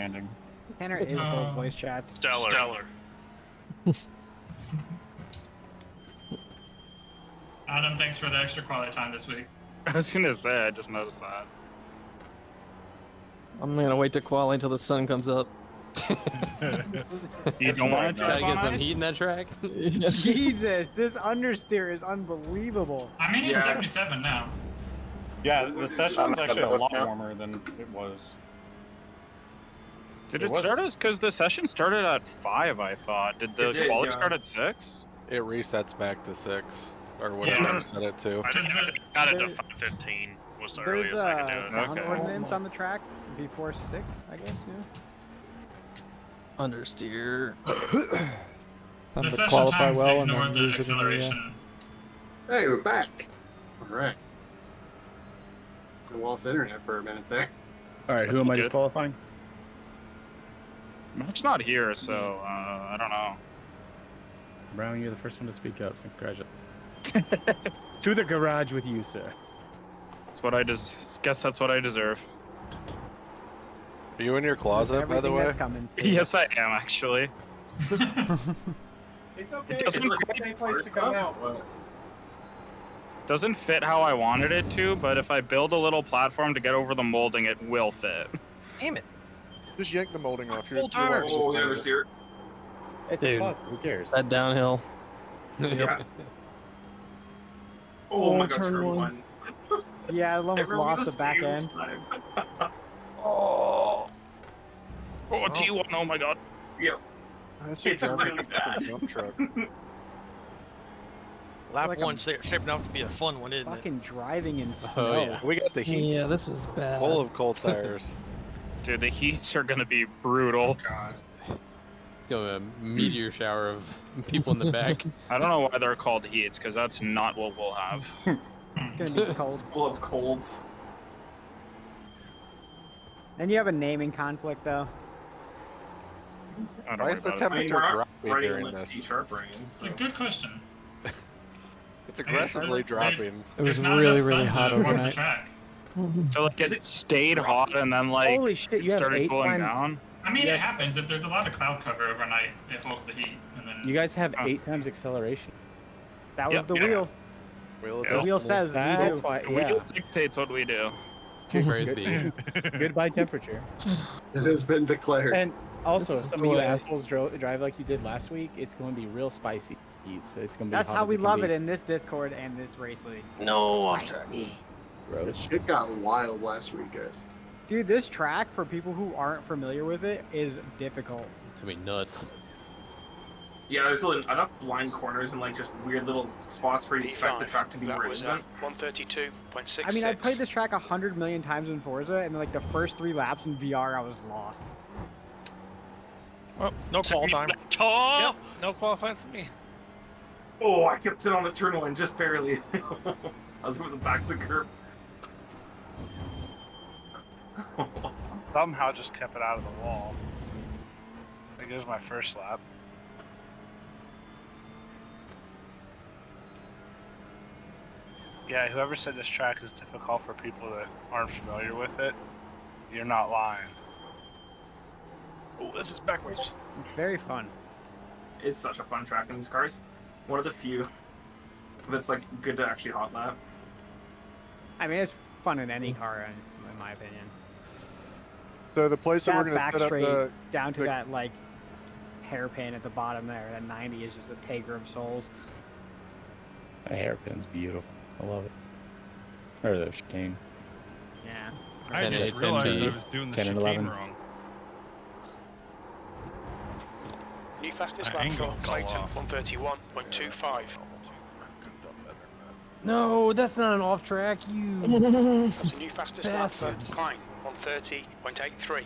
Tanner is both voice chats. Stellar. Adam, thanks for the extra quality time this week. I was gonna say, I just noticed that. I'm gonna wait to qualify until the sun comes up. You don't want to Gotta drive get on some ice? heat in that track. Jesus, this understeer is unbelievable. I mean, it's Yeah. 77 now. Yeah, the session's not actually a gonna lot count. warmer than it was. Did It it was- start us? Because the session started at 5, I thought. Did the It did, quali yeah. start at 6? It resets back to 6 or whatever Yeah. you set it to. I Does got it There- to 5:15 was the There's earliest I could do a it. sound Okay. ordinance on the track before 6, I guess, yeah. Understeer. Time The to session qualify times well and ignore then the use it in the acceleration. Hey, we're back. All right. I lost internet for a minute there. All right, who am I disqualifying? Mac's not here, so I don't know. Brown, you're the first one to speak up, so congratulations. To the garage with you, sir. That's what I guess that's what I deserve. Are you in your closet, by the Everything way? that's coming. Steve. Yes, I am actually. It's okay. It doesn't, It's a safe place to come out. doesn't fit how I wanted it to, but if I build a little platform to get over the molding, it will fit. Damn it. Just yank the molding off. Full tires. Oh, the understeer. It's Dude. fun. Who cares? That downhill. Yeah. Oh my god, turn turn one. one. Yeah, I almost Everyone lost was the back same end. time. Oh, T1, oh my god. Yep. That's It's a really bad. dump truck. Lap Like one shaping up to be a fun one, isn't it? Fucking driving in Oh, snow. yeah. We got the heat. Yeah, this is bad. Full of cold tires. Dude, the heats are gonna be brutal. God. It's going a meteor shower of people in the back. I don't know why they're called heats, because that's not what we'll have. It's gonna be cold. Full of colds. And you have a naming conflict, though. I don't Why worry is the about it. I mean, temperature we're not dropping writing during like this? C-sharp rains. It's So. a good question. It's aggressively dropping. It was There's not really, enough really sun hot to warm the overnight. track. So like it stayed hot and then like Holy shit, it you have started 8 cooling times. down. I mean, Yeah. it happens. If there's a lot of cloud cover overnight, it holds the heat. And then You guys have Oh. 8 times acceleration. That was Yep. the Yeah. wheel. Wheel of The wheel Destiny. says we That's do. why, The yeah. wheel dictates what we do. Kick Frisbee. Goodbye temperature. It has been declared. And also, This if is some the of you way. assholes drive like you did last week, it's going to be real spicy heat, so it's going to be That's hot how as we can love be. it in this Discord and this race league. No, off track. The Gross. shit got wild last week, guys. Dude, this track, for people who aren't familiar with it, is difficult. It's gonna be nuts. Yeah, there's enough blind corners and like just weird little spots where you expect the track to be That where it was isn't. 132.66. I mean, I played this track 100 million times in Forza, and like the first 3 laps in VR, I was lost. Oh, no qual time. Yep, no qualifying for me. Oh, I kept it on the turn one just barely. I was moving the back of the curve. Somehow just kept it out of the wall. I think it was my first lap. Yeah, whoever said this track is difficult for people that aren't familiar with it, you're not lying. Oh, this is backwards. It's very fun. It's such a fun track in these cars. One of the few that's like good to actually hot lap. I mean, it's fun in any car, in my opinion. So the place that we're going to back set up straight the down to that like hairpin at the bottom there. That 90 is just a taker of souls. That hairpin's beautiful. I love it. Or the chicane. Yeah. I just realized I was doing the 10 and chicane 11. wrong. New fastest My lap for angle's all Clayton, off. 131.25. No, that's not an off track. You. That's a new fastest lap for Bastards. Klein, 130.83.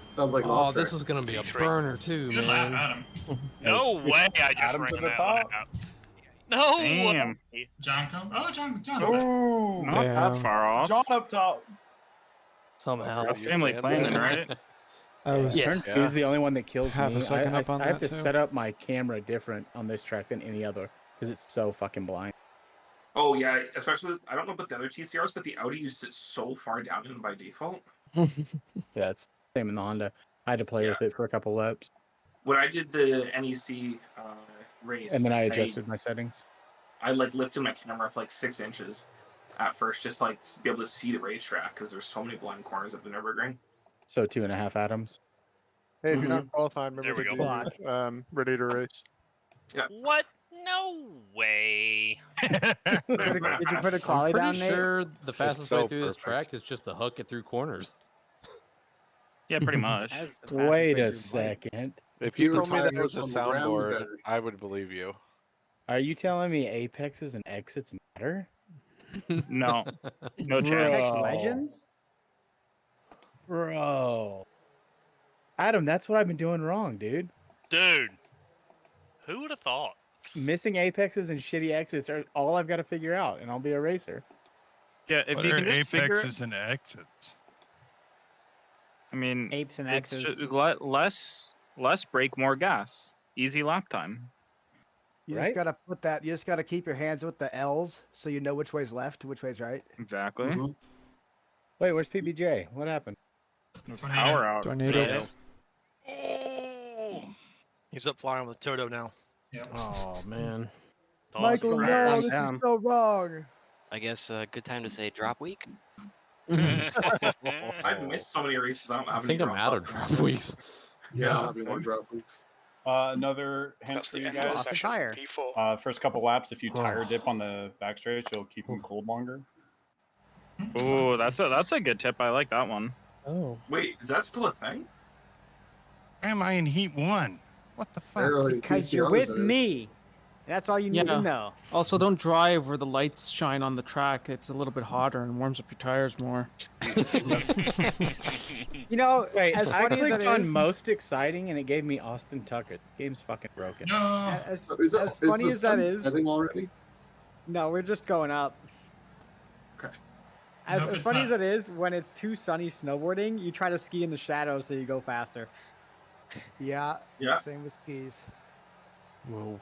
Sounds like an Oh, off this track. is gonna be a P3. burner too, Good lap, man. Adam. No way! I just Adam ran to the that top. out. No. Damn. John come. Oh, John's Ooh, Not that far off. John up top. Somehow. That's family planning, right? I was Turn two is the only one that kills half me. a second I up on have that to too. set up my camera different on this track than any other because it's so fucking blind. Oh yeah, especially I don't know about the other TCRs, but the Audi you sit so far down in by default. Yeah, it's same in the Honda. I had to play with it for a couple laps, When I did the NEC race, and then I adjusted my settings. I like lifted my camera up like 6 inches at first, just to, like be able to see the racetrack because there's so many blind corners at the Nürburgring. So 2.5 atoms. Hey, if you're not qualified, There remember we to go. be ready to race. Yeah. What? No way. Did you put a I'm quali pretty down, Nate? sure the fastest way so through this perfect. track is just to hook it through corners. Yeah, pretty much. That's the fastest Wait way a through Blight. second. If you the told me that tires was a on the ground, soundboard, better. I would believe you. Are you telling me apexes and exits matter? No. No Apex chance. Bro. Legends? Bro. Adam, that's what I've been doing wrong, dude. Dude. Who would have thought? Missing apexes and shitty exits are all I've got to figure out, and I'll be a racer. Yeah, if What you are can just figure it, apexes and exits? I mean, Apes and it's X's. just less brake, more gas. Easy lap time. You Right? just gotta put that. You just gotta keep your hands with the L's so you know which way's left, which way's right. Exactly. Mhm. Wait, where's PBJ? What happened? Power out. Tornado. Yeah. Oh. He's up flying with Toto now. Yep. Oh man. Michael, Calm no, this down. is so wrong. I guess good time to say drop week. I've missed so many races. I don't I have think any I'm drops out up. of drop weeks. Yeah, I'll have more drop weeks. Another hint That's for the you end of the guys. session. tire. P4. First couple laps, if you tire dip on the back straight, you'll keep them cold longer. Ooh, that's a good tip. I like that one. Oh. Wait, is that still a thing? Why am I in heat 1? What the fuck? Barely Because you're TCRs with there is. me. That's all you need Yeah. to know. Also, don't drive where the lights shine on the track. It's a little bit hotter and warms up your tires more. You know, Wait, as I funny as clicked it on is, most exciting and it gave me Austin Tucker. The game's fucking broken. No. as, Is, as funny the as that sun is, setting already? no, we're just going up. Okay. As, Nope, as it's funny not. as it is, when it's too sunny snowboarding, you try to ski in the shadows so you go faster. Yeah. Yeah. Same with skis. Whoa.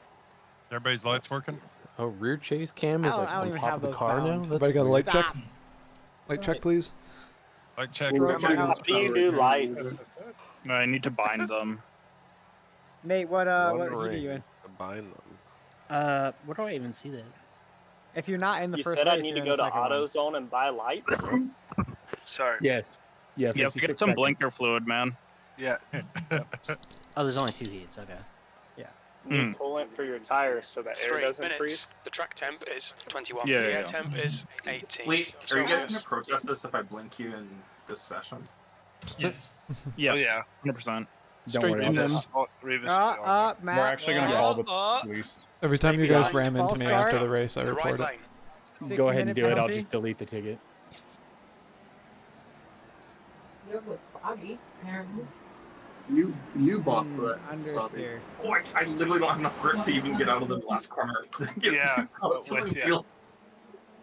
Everybody's lights working? Oh, rear chase cam is I don't- like I don't on even top have of the those car now. bound. That's Everybody got a weird. light check? Stop. Light check, please. Light check. Well, Stroke out. Speed new lights. I need to bind them. Nate, what heat are Wondering you in? to bind them. Where do I even see that? If you're not in the You first said race, I need you're to in go the to second one. AutoZone and buy lights? Sorry. Yes. Yeah, Yeah, 56 get some seconds. blinker fluid, man. Yeah. Oh, there's only 2 heats. Okay. Need coolant for your tires so that air 3 doesn't minutes. freeze? The track temp is 21. Yeah, the yeah, air yeah. temp is 18. Wait, are you guys Celsius. gonna protest us if I blink you in this session? Yes. Yes. Oh, yeah. 100%. Don't worry in about them. that. Oh, Revis, Matt. We're actually going to call the police. Every time you Maybe guys not. ram into False me start. after the race, I The right report it. lane. Go ahead and 60-minute do it. I'll penalty? just delete the ticket. It was soggy, apparently. You bought the Understeer. Oh, I literally don't have enough grip to even get out of the last corner. Get Yeah, out to the field.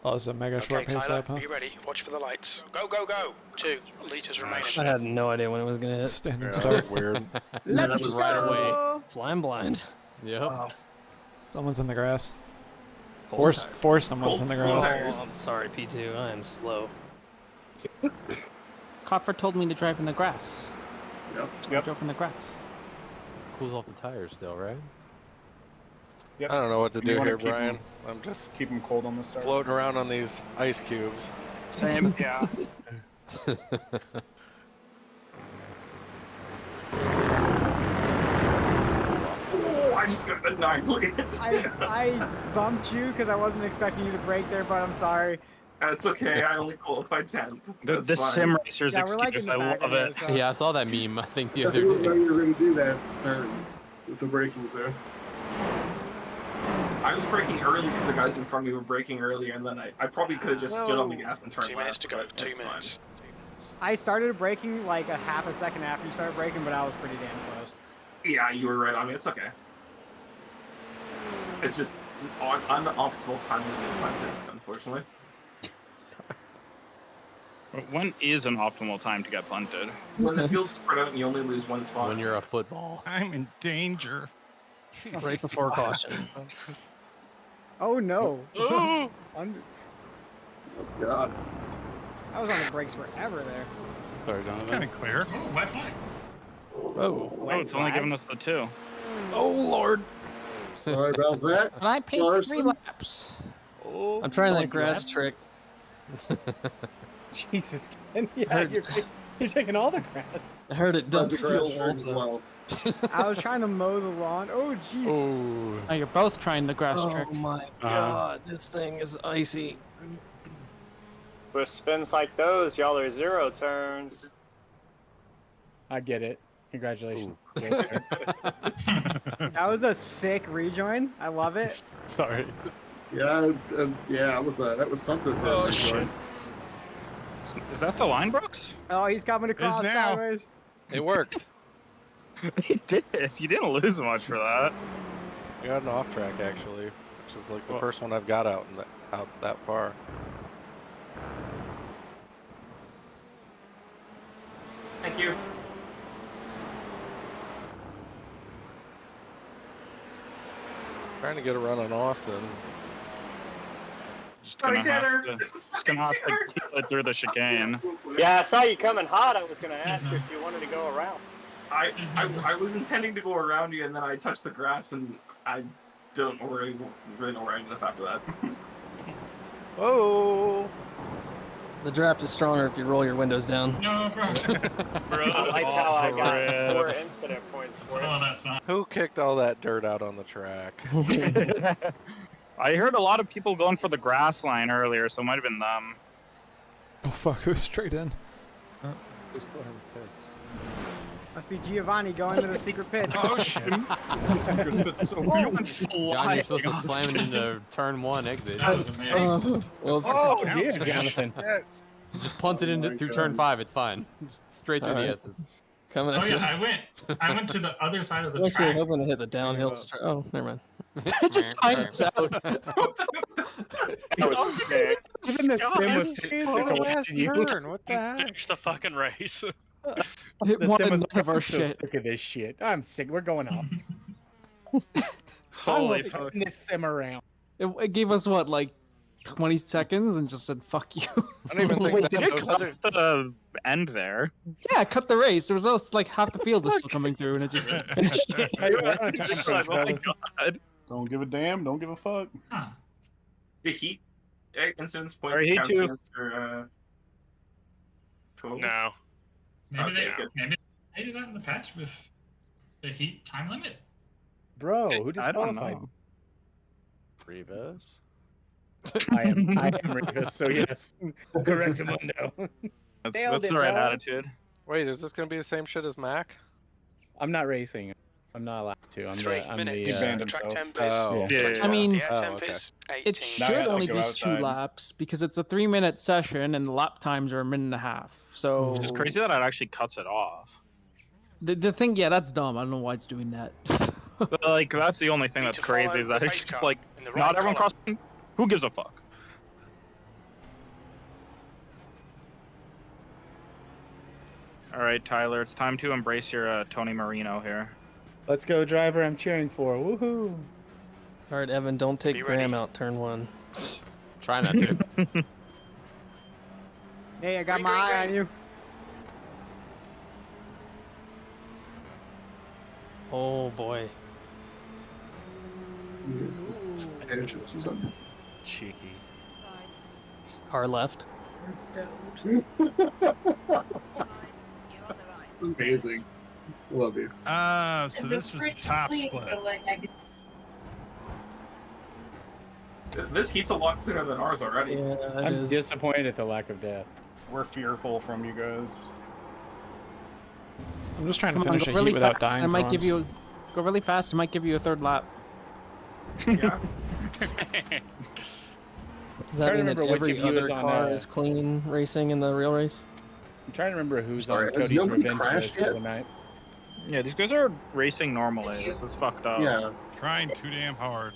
Oh, it's a mega short Okay, pace Tyler, lap, huh? are you ready? Watch for the lights. Go, go, go! 2 liters remaining. I had no idea when it was gonna hit. Standing Yeah, start. weird. Let's Just go! right away. Flying blind. Yep. Someone's in the grass. Hold Force someone's in the grass. Oh, I'm sorry, P2. I am slow. Coffer told me to drive in the grass. Yep. So I drove in the grass. Cools off the tires still, right? Yep. I don't know what to You do wanna here, keep 'em- Brian. I'm just Keep them cold on the start. floating around on these ice cubes. Same, yeah. Oh, I just got annihilated. I bumped you because I wasn't expecting you to break there, but I'm sorry. That's okay. I only qualified 10th. The sim racer's Yeah, we're like excuse, in the I back love of it. this, Yeah, I saw that meme, I think, the I other didn't know day. you were going to do that at the start with the braking zone. I was braking early because the guys in front of me were braking earlier, and then I probably could have just stood on the gas and turned 2 minutes left, to go. but 2 it's fine. minutes. I started braking like a half a second after you started braking, but I was pretty damn close. Yeah, you were right on me. It's okay. It's just on the optimal time to get planted, unfortunately. When is an optimal time to get punted? When the field's spread out and you only lose one spot. When you're a football. I'm in danger. Right before caution. Oh no! Oh! Under- God. I was on the brakes forever there. Sorry, It's Donovan. kind of clear. Oh, wet flag. Whoa. Oh, it's only giving us the 2. Oh, Lord. Sorry about that. And I paid 3 Larson? laps. Oh, I'm trying that Someone's grass left. trick. Jesus. Yeah, you're taking all the grass. I heard it Tried does the feel grass shirt as also. well. I was trying to mow the lawn. Oh, jeez. Oh. Oh, you're both trying the grass trick. Oh my god, this thing is icy. With spins like those, y'all are 0 turns. I get it. Congratulations. That was a sick rejoin. I love it. Sorry. Yeah, that was something. Oh, shit. Is that the line, Brooks? Oh, he's coming across now. sideways. It worked. He did. You didn't lose much for that. I got an off track actually, which is like the Well- first one I've got out that far. Thank you. Trying to get a run on Austin. Just Sorry, gonna have Tanner. to, just gonna have to kill it through the chicane. Yeah, I saw you coming hot. I was going to ask if you wanted to go around. I was intending to go around you, and then I touched the grass, and I don't really know where I ended up after that. Oh! The draft is stronger if you roll your windows down. No, bro. I like how I got Rip. 4 incident points for Oh, it. that sign. Who kicked all that dirt out on the track? I heard a lot of people going for the grass line earlier, so it might have been them. Oh fuck, who's straight in? Just go ahead and pits. Must be Giovanni going to the secret pit. Oh shit. Secret pit's so You weird. went John, you're supposed to flying slam it on the into turn 1 exit. That was amazing. Well, Oh, Counts. yeah, Jonathan. just punt it into my through God. turn 5. It's fine. Just straight through the Alright. S's. Coming Oh at you. yeah, I went to the other side of the I'm actually track. hoping to hit the downhill. Oh, never mind. It just times out. That was sick. Even the sim was sick last of you. turn. What the heck? Finish the fucking race. It The sim wanted was none of our so shit. sick of this shit. I'm sick. We're going off. Holy I'm fuck. this sim around. It gave us what, like 20 seconds, and just said "fuck you." I don't even think Wait, that did it those come other. to the end there? Yeah, cut the race. There was also, like half the field was still coming through, and it just finished it. Oh my god. Don't give a damn. Don't give a fuck. Huh. The heat incidents points Alright, Heat count two. against your total. No. Maybe Okay, they good. maybe do that in the patch with the heat time limit. Bro, who I don't disqualified? know. Rivas. I am Rivas, so yes. Correct, Mundo. That's the right attitude. Wait, is this gonna be the same shit as Mac? I'm not racing. I'm not allowed to. I'm 3 the, I'm minutes. the, banned Track himself. temp is. Oh. Yeah. I mean, The air Oh, temp okay. is It 18. Now he should has to only go be outside. 2 laps because it's a 3-minute session and the lap times are a minute and a half. So Which is crazy that it actually cuts it off. The thing, yeah, that's dumb. I don't know why it's doing that. But, like, that's the only thing that's crazy is that it's just, like, not everyone crossing. Who gives a fuck? All right, Tyler, it's time to embrace your Tony Marino here. Let's go, driver. I'm cheering for. Woohoo! All right, Evan, don't take Be Graham ready. out turn 1. Try not to. Hey, I got my eye on you. Oh boy. Cheeky. Car left. Amazing. Love you. So this was the top split. This heat's a lot cleaner than ours already. I'm disappointed at the lack of death. We're fearful from you guys. I'm just trying to Come on, finish go a really heat without fast. dying. I might for give once. you. Go really fast. I might give you a third lap. Yeah. Does that mean that remember which every of you is other on, car is clean racing in the real race? I'm trying to remember who's Sorry, on has Cody's nobody Revenge crashed list yet? tonight. Yeah, these guys are racing normally. This is fucked up. Yeah. Trying too damn hard.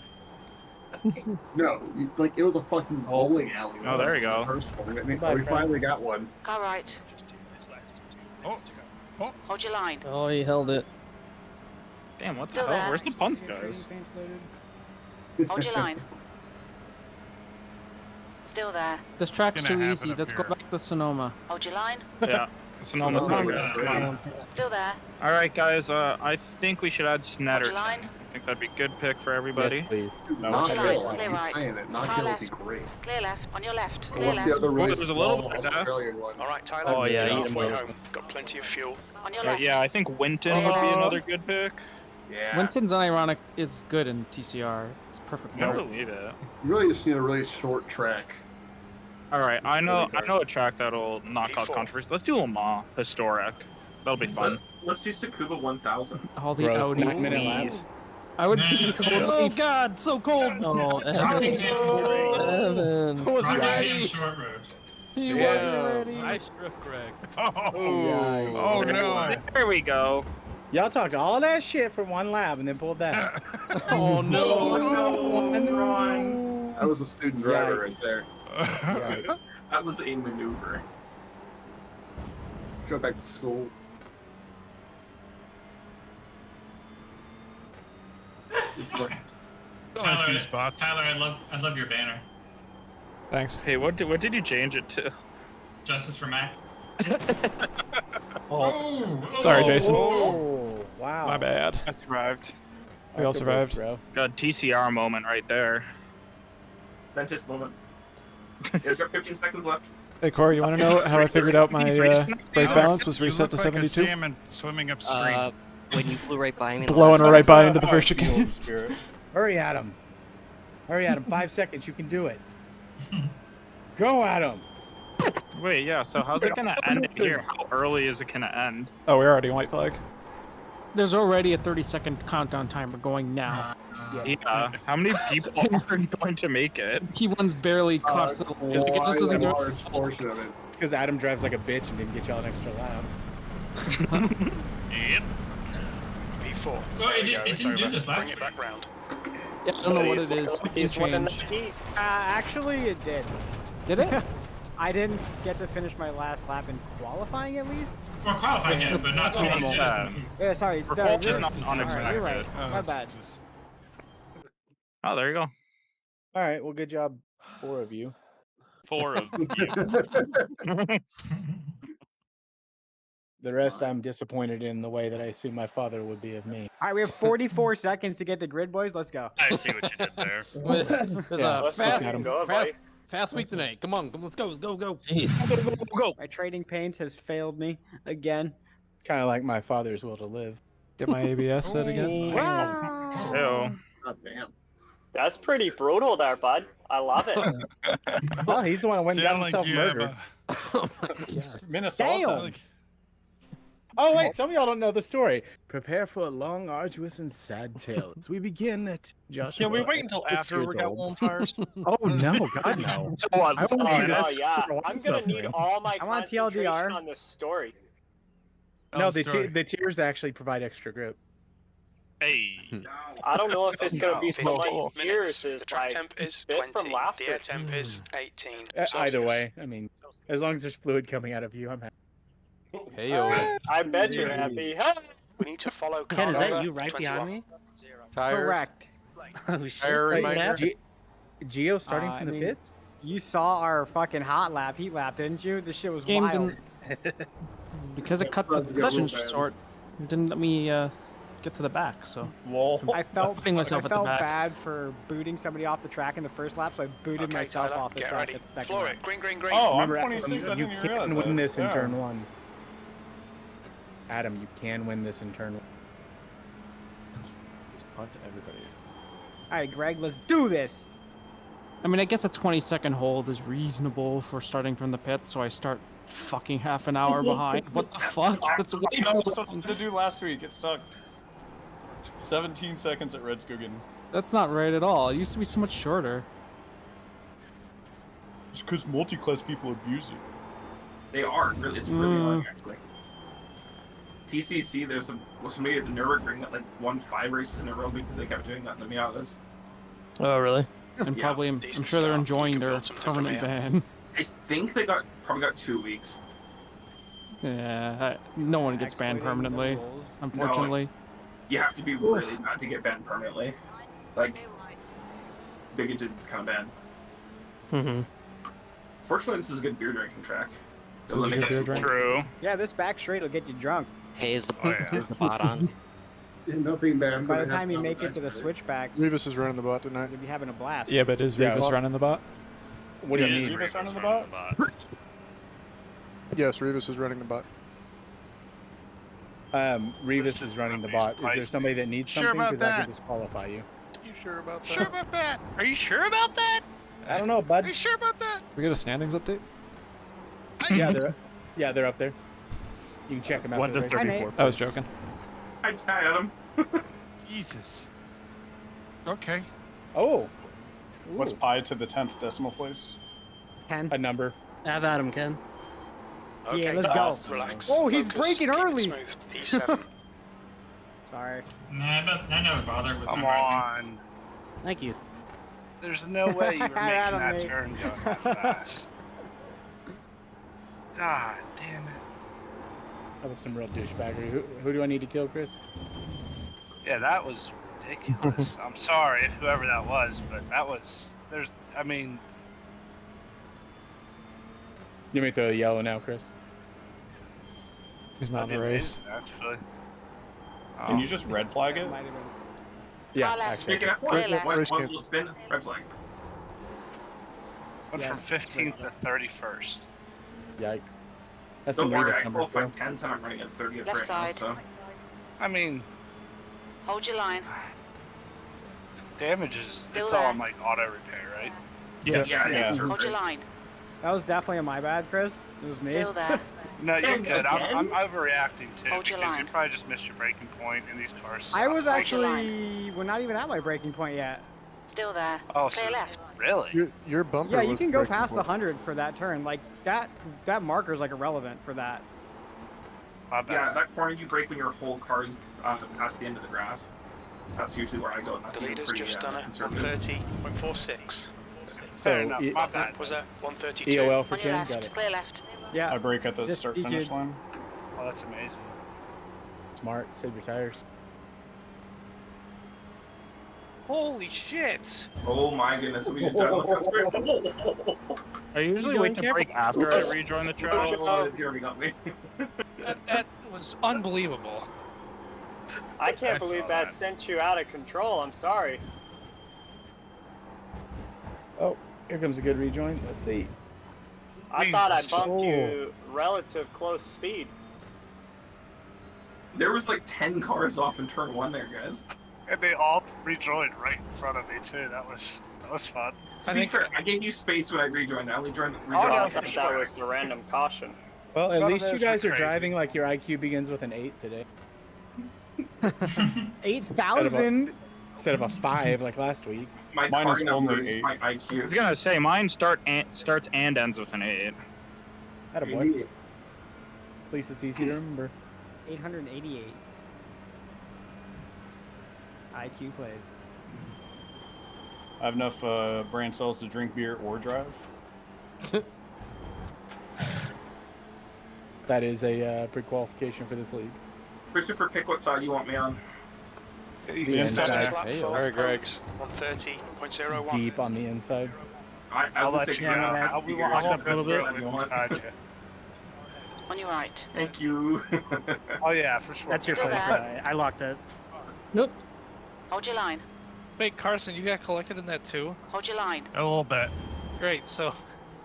No, like it was a fucking bowling alley. Oh, there you go. First one. I mean, Bye, we friend. finally got one. All right. Oh. Hold your line. Oh, he held it. Damn, what the Still hell? there. Where's the punts, guys? Hold your line. Still there. This track's Gonna too have it easy. up Let's go here. back to Sonoma. Hold your line. Yeah. Sonoma time, guys. Come on. Still there. All right, guys. I think we should add Hold Snetter. your line. I think that'd be a good pick for everybody. Yes, please. Not Clear Hill. right, I clear keep right. saying it. Not Far Hill would left. be great. Clear left. On your left. Clear What's left. the other Well, race? there's a little Small bit of Australian one. All right, Tyler. Oh, yeah, you're eat 'em halfway both. home. Got plenty of fuel. On your left. Yeah, I think Winton would be another good pick. Yeah. Winton's ironic is good in TCR. It's perfect. I work. believe it. You really just need a really short track. All right, I know really a track that'll knock out P4. controversy. Let's do Le Mans historic. That'll be fun. Let's do Tsukuba 1000. All the Bros, Audis. 9-minute laps. I would Nah. be totally. Oh God, so cold. Oh, Evan. Rockingham. Evan. Rockingham Short Road. He Yeah. wasn't ready. Nice drift, Greg. Oh no. There we go. Y'all talked all that shit for one lap and then pulled that. Oh no. That was a student driver right there. That was a maneuver. Let's go back to school. Still a few Tyler, spots. Tyler, I love your banner. Thanks. Hey, what did you change it to? Justice for Mac. Oh. Sorry, Jason. Oh, wow. My bad. I survived. We all survived. Bro. Got TCR moment right there. Ventus moment. It's got 15 seconds left. Hey Corey, you want to know how I figured out my brake balance was reset to You look like a 72? salmon swimming upstream. When you blew right by me. Blowing her right by into the first chicane. Hurry, Adam. Hurry, Adam. 5 seconds. You can do it. Go, Adam. Wait, yeah. So how's it gonna end here? How early is it gonna end? Oh, we're already white flag. There's already a 30-second countdown timer going now. Yeah. How many people are going to make it? P1's barely crossed the line. It just doesn't a go. large portion of it. It's because Adam drives like a bitch and didn't get y'all an extra lap. Yep. P4. Well, it There we go, didn't it's do over. this last Bring it back round. Yeah, I don't know what it is. It's changed. Actually, it did. Did it? I didn't get to finish my last lap in qualifying, at least. Well, qualifying it, but not so many Yeah, sorry. For no, fault is really- not all right, you're right. unexpected. My bad. Oh, there you go. All right. Well, good job, 4 of you. 4 of you. The rest, I'm disappointed in the way that I assume my father would be of me. All right, we have 44 seconds to get the grid, boys. Let's go. I see what you did there. With Yeah, a let's fast, look at 'em. fast week tonight. Come on, let's go, go. Go. My trading pains has failed me again. Kind of like my father's will to live. Get my ABS set again. Ew. God damn. That's pretty brutal there, bud. I love it. Well, he's the one that went down Sound like you have self-murder. Minnesota. Damn. Oh, wait, some of y'all don't know the story. Prepare for a long, arduous, and sad tale. As we begin at Joshua. Can we wait until 6 after years we got old. warm tires? Oh, no, God, no. So what? I want you to Oh, yeah. I'm gonna need suffering. all my I want concentration TLDR. on this story. No, the tiers actually provide extra grip. Hey. I don't know if it's gonna be so much 15 years minutes. as The track like temp is bit 20. from The laughter. air temp is 18. Either Celsius. way, I mean, as long as there's fluid coming out of you, I'm happy. Hey, I bet you're happy. Huh? We need to follow. Ken, is that Carver, you right 21. behind me? Tires. Correct. Oh shit! Tire Wait, what reminder. happened? Geo starting I from the mean, pits? You saw our fucking heat lap, didn't you? This shit was Game wild. Because it cut the session short, it didn't let me get to the back. So I felt putting myself at the back. bad for booting somebody off the track in the first lap, so I booted Okay, myself Tyler, off the get track ready. at the second Floor lap. it. Green, green, green. Oh, I'm Remember, 26. I you didn't realize can that. win this in Yeah. turn 1. Adam, you can win this in turn 1. Just punt everybody. All right, Greg, let's do this. I mean, I guess a 20-second hold is reasonable for starting from the pit, so I start fucking half an hour behind. What the fuck? That's way You know, too that's what I long. had to do last week. It sucked. 17 seconds at Red Skogan. That's not right at all. It used to be so much shorter. It's because multi-class people abuse it. They are. Really, it's really annoying, actually. PCC, there's somebody at the Nürburgring that like won 5 races in a row because they kept doing that in the Miatas. Oh, really? And Yeah. probably, I'm Decent sure they're start. enjoying You can their build something from permanent here. ban. I think they probably got 2 weeks. Yeah, no one gets banned permanently, unfortunately. You have to be really bad to get banned permanently. Like, bigoted kind of ban. Mm-hmm. Fortunately, this is a good beer drinking track. This is a good beer drink. True. Yeah, this back straight will get you drunk. Hey, is the, Oh, yeah. is the bot on? Yeah, nothing bad's By gonna the time you happen on make the it to the back straight. switchbacks, Revis is running the bot tonight. you'll be having a blast. Yeah, but is Yeah, Revis well- running the bot? What do you Is mean? Revis under the bot? Yes, Revis is running the bot. Revis is running the bot. Is there spicy. somebody that needs Sure something? about Because I that. could disqualify you. You sure about that? Sure about that? Are you sure about that? I don't know, bud. Are you sure about that? We get a standings update? Yeah, they're up there. You can check them out. 1 to for the race. 34. I was joking. Hi, Adam. Jesus. Okay. Oh. What's Ooh, pi to the 10th decimal place? 10. a number? Have at him, Ken. Okay, Yeah, let's Tyler, go. Relax. Oh, he's Focus, braking keep it early. smooth. E7. Sorry. Nah, but I never bother with Come memorizing. on. Thank you. There's no way you were making Adam, that mate. turn go that fast. God damn it. That was some real douchebaggery. Who do I need to kill, Chris? Yeah, that was ridiculous. I'm sorry if whoever that was, but that was I mean, You may throw a yellow now, Chris. He's I not in the didn't race. hit it, actually. Can you just red flag it? Might have been. Yeah, Far left. actually. Make it a Clear left. one Race little cancel. spin, red flag. Went Yes, from 15th to 31st. Yikes. That's Don't some worry, Revis I numbers, qualified bro. 10th and I'm running at 30th Left right side. now, so. I mean, Hold your line. damage is Still it's all there. on like auto repair, right? Yeah, it's true, Hold your Chris. line. That was definitely my bad, Chris. It was me. Still there. No, you're And good. again? I'm overreacting too Hold your because line. you probably just missed your braking point and these cars. I was suck. Hold your line. actually. We're not even at my breaking point yet. Still there. Oh, Clear so left. really? Your bumper. Yeah, you was can go breaking past the point. 100 for that turn. Like that marker's like irrelevant for that. My bad. Yeah, that corner you break when your whole car's past the end of the grass. That's usually where I go, and that's The even leader's pretty just done a conservative. 130.46. So, Fair enough. E- My bad. Was that 132? EOL for On your Ken. Got left. it. Clear left. Yeah. I break at the Just start DQ'd. finish line. Oh, that's amazing. Smart. Save your tires. Holy shit! Oh my goodness, we just died on the front square. I usually wait to break after I rejoin the track. Oh, Jeremy got me. That was unbelievable. I can't I saw believe that that. sent you out of control. I'm sorry. Oh, here comes a good rejoin. Let's see. I thought I Jesus. bumped you relative close speed. There was like 10 cars off in turn 1 there, guys. And they all rejoined right in front of me too. That was fun. To be fair, I gave you space when I rejoined. I only rejoined. no, I for thought sure. that was the random caution. Well, at None of least you those were guys are crazy. driving like your IQ begins with an 8 today. 8,000. Instead of a 5 like last week. My Mine car is number only is 8. my I was IQ. gonna say mine starts and ends with an 8. Attaboy. At least it's easy to remember. 888. IQ plays. I have enough brain cells to drink beer or drive. That is a pre-qualification for this league. Christopher, pick what side you want me on. The inside. All right, Greg. 130.01. Deep on the inside. I was gonna say, I'll be walking up a little bit. On your right. Thank you. Oh yeah, for sure. That's your Still place. there? I locked it. Nope. Hold your line. Wait, Carson, you got collected in that too? Hold your line. A little bit. Great. So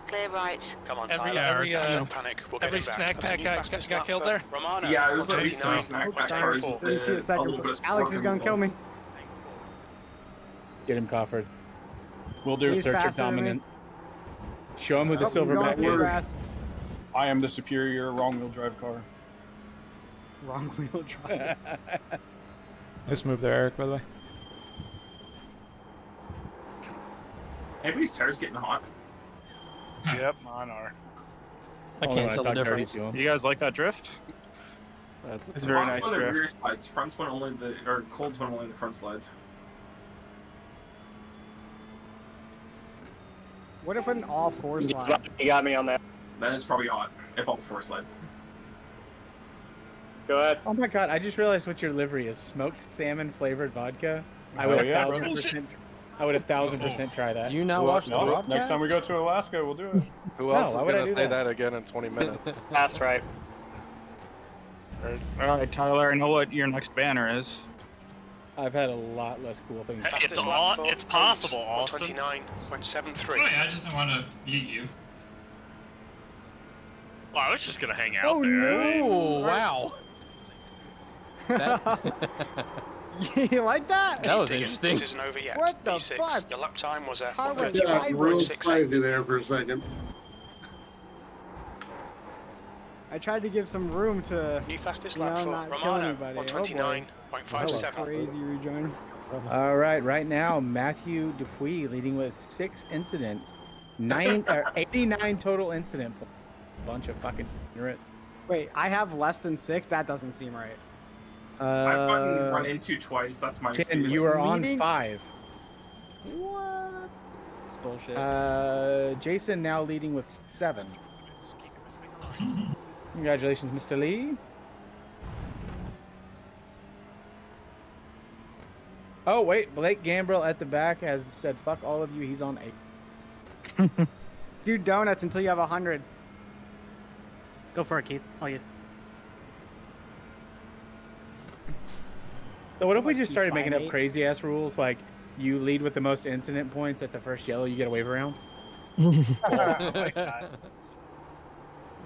Clear right. Come on, every Tyler. don't panic. We'll get every him back. snack That's a pack new got fastest got lap killed for there. Romano. Yeah, it was at 139. least 3 snack pack Sorry. cars. Let Let me see a second. Alex is gonna kill me. Get him, Cofford. We'll do He's search of faster than me. dominant. Show him who the Oh, you're going silverback too is. fast. I am the superior wrong-wheel drive car. Wrong wheel drive. Nice move there, Eric, by the way. Everybody's tires getting hot. Yep, mine are. I Oh, can't no, tell the talked dirty difference. to him. You guys like that drift? That's It's a very nice Front's one of the drift. rear slides. Front's one only the, or cold's one only the front slides. What if an all four slide? You got me on that. Then it's probably hot if all 4 slide. Go ahead. Oh my god, I just realized what your livery is. Smoked salmon flavored vodka. I Oh, would yeah, 1,000%. I would 1,000% try that. Do you not Well, watch the no, broadcast? next time we go to Alaska, we'll do it. Who No, else is why would I gonna do say that? that again in 20 minutes? That's right. All right, Tyler, I know what your next banner is. I've had a lot less cool things. Fastest It's lap all- for it's possible, Holmes, Austin. 129.73. Oh, yeah, I just didn't want to yeet you. Well, I was just gonna hang out Oh there. Oh wow. You like that? That was Digging. interesting. This isn't over yet. What the P6. fuck? Your lap time was a How much Yeah, real 135.68. spicy there for a second. I tried to give some room to, New fastest you lap know, for not kill Romano. anybody. Oh boy. 129.57. Crazy rejoin. All right now Matthew Dupuis leading with 6 incidents, 89 total incident points. Bunch of fucking ignorance. Wait, I have less than 6? That doesn't seem right. I've gotten run into twice. That's my Ken, excuse. you are on Leading? 5. What? It's bullshit. Jason now leading with 7. Congratulations, Mr. Lee. Oh wait, Blake Gambrill at the back has said, "Fuck all of you." He's on 8. Do donuts until you have 100. Go for it, Keith. Oh, you. So what if we just Keep started making up 5'8"? crazy ass rules like you lead with the most incident points at the first yellow, you get a wave around?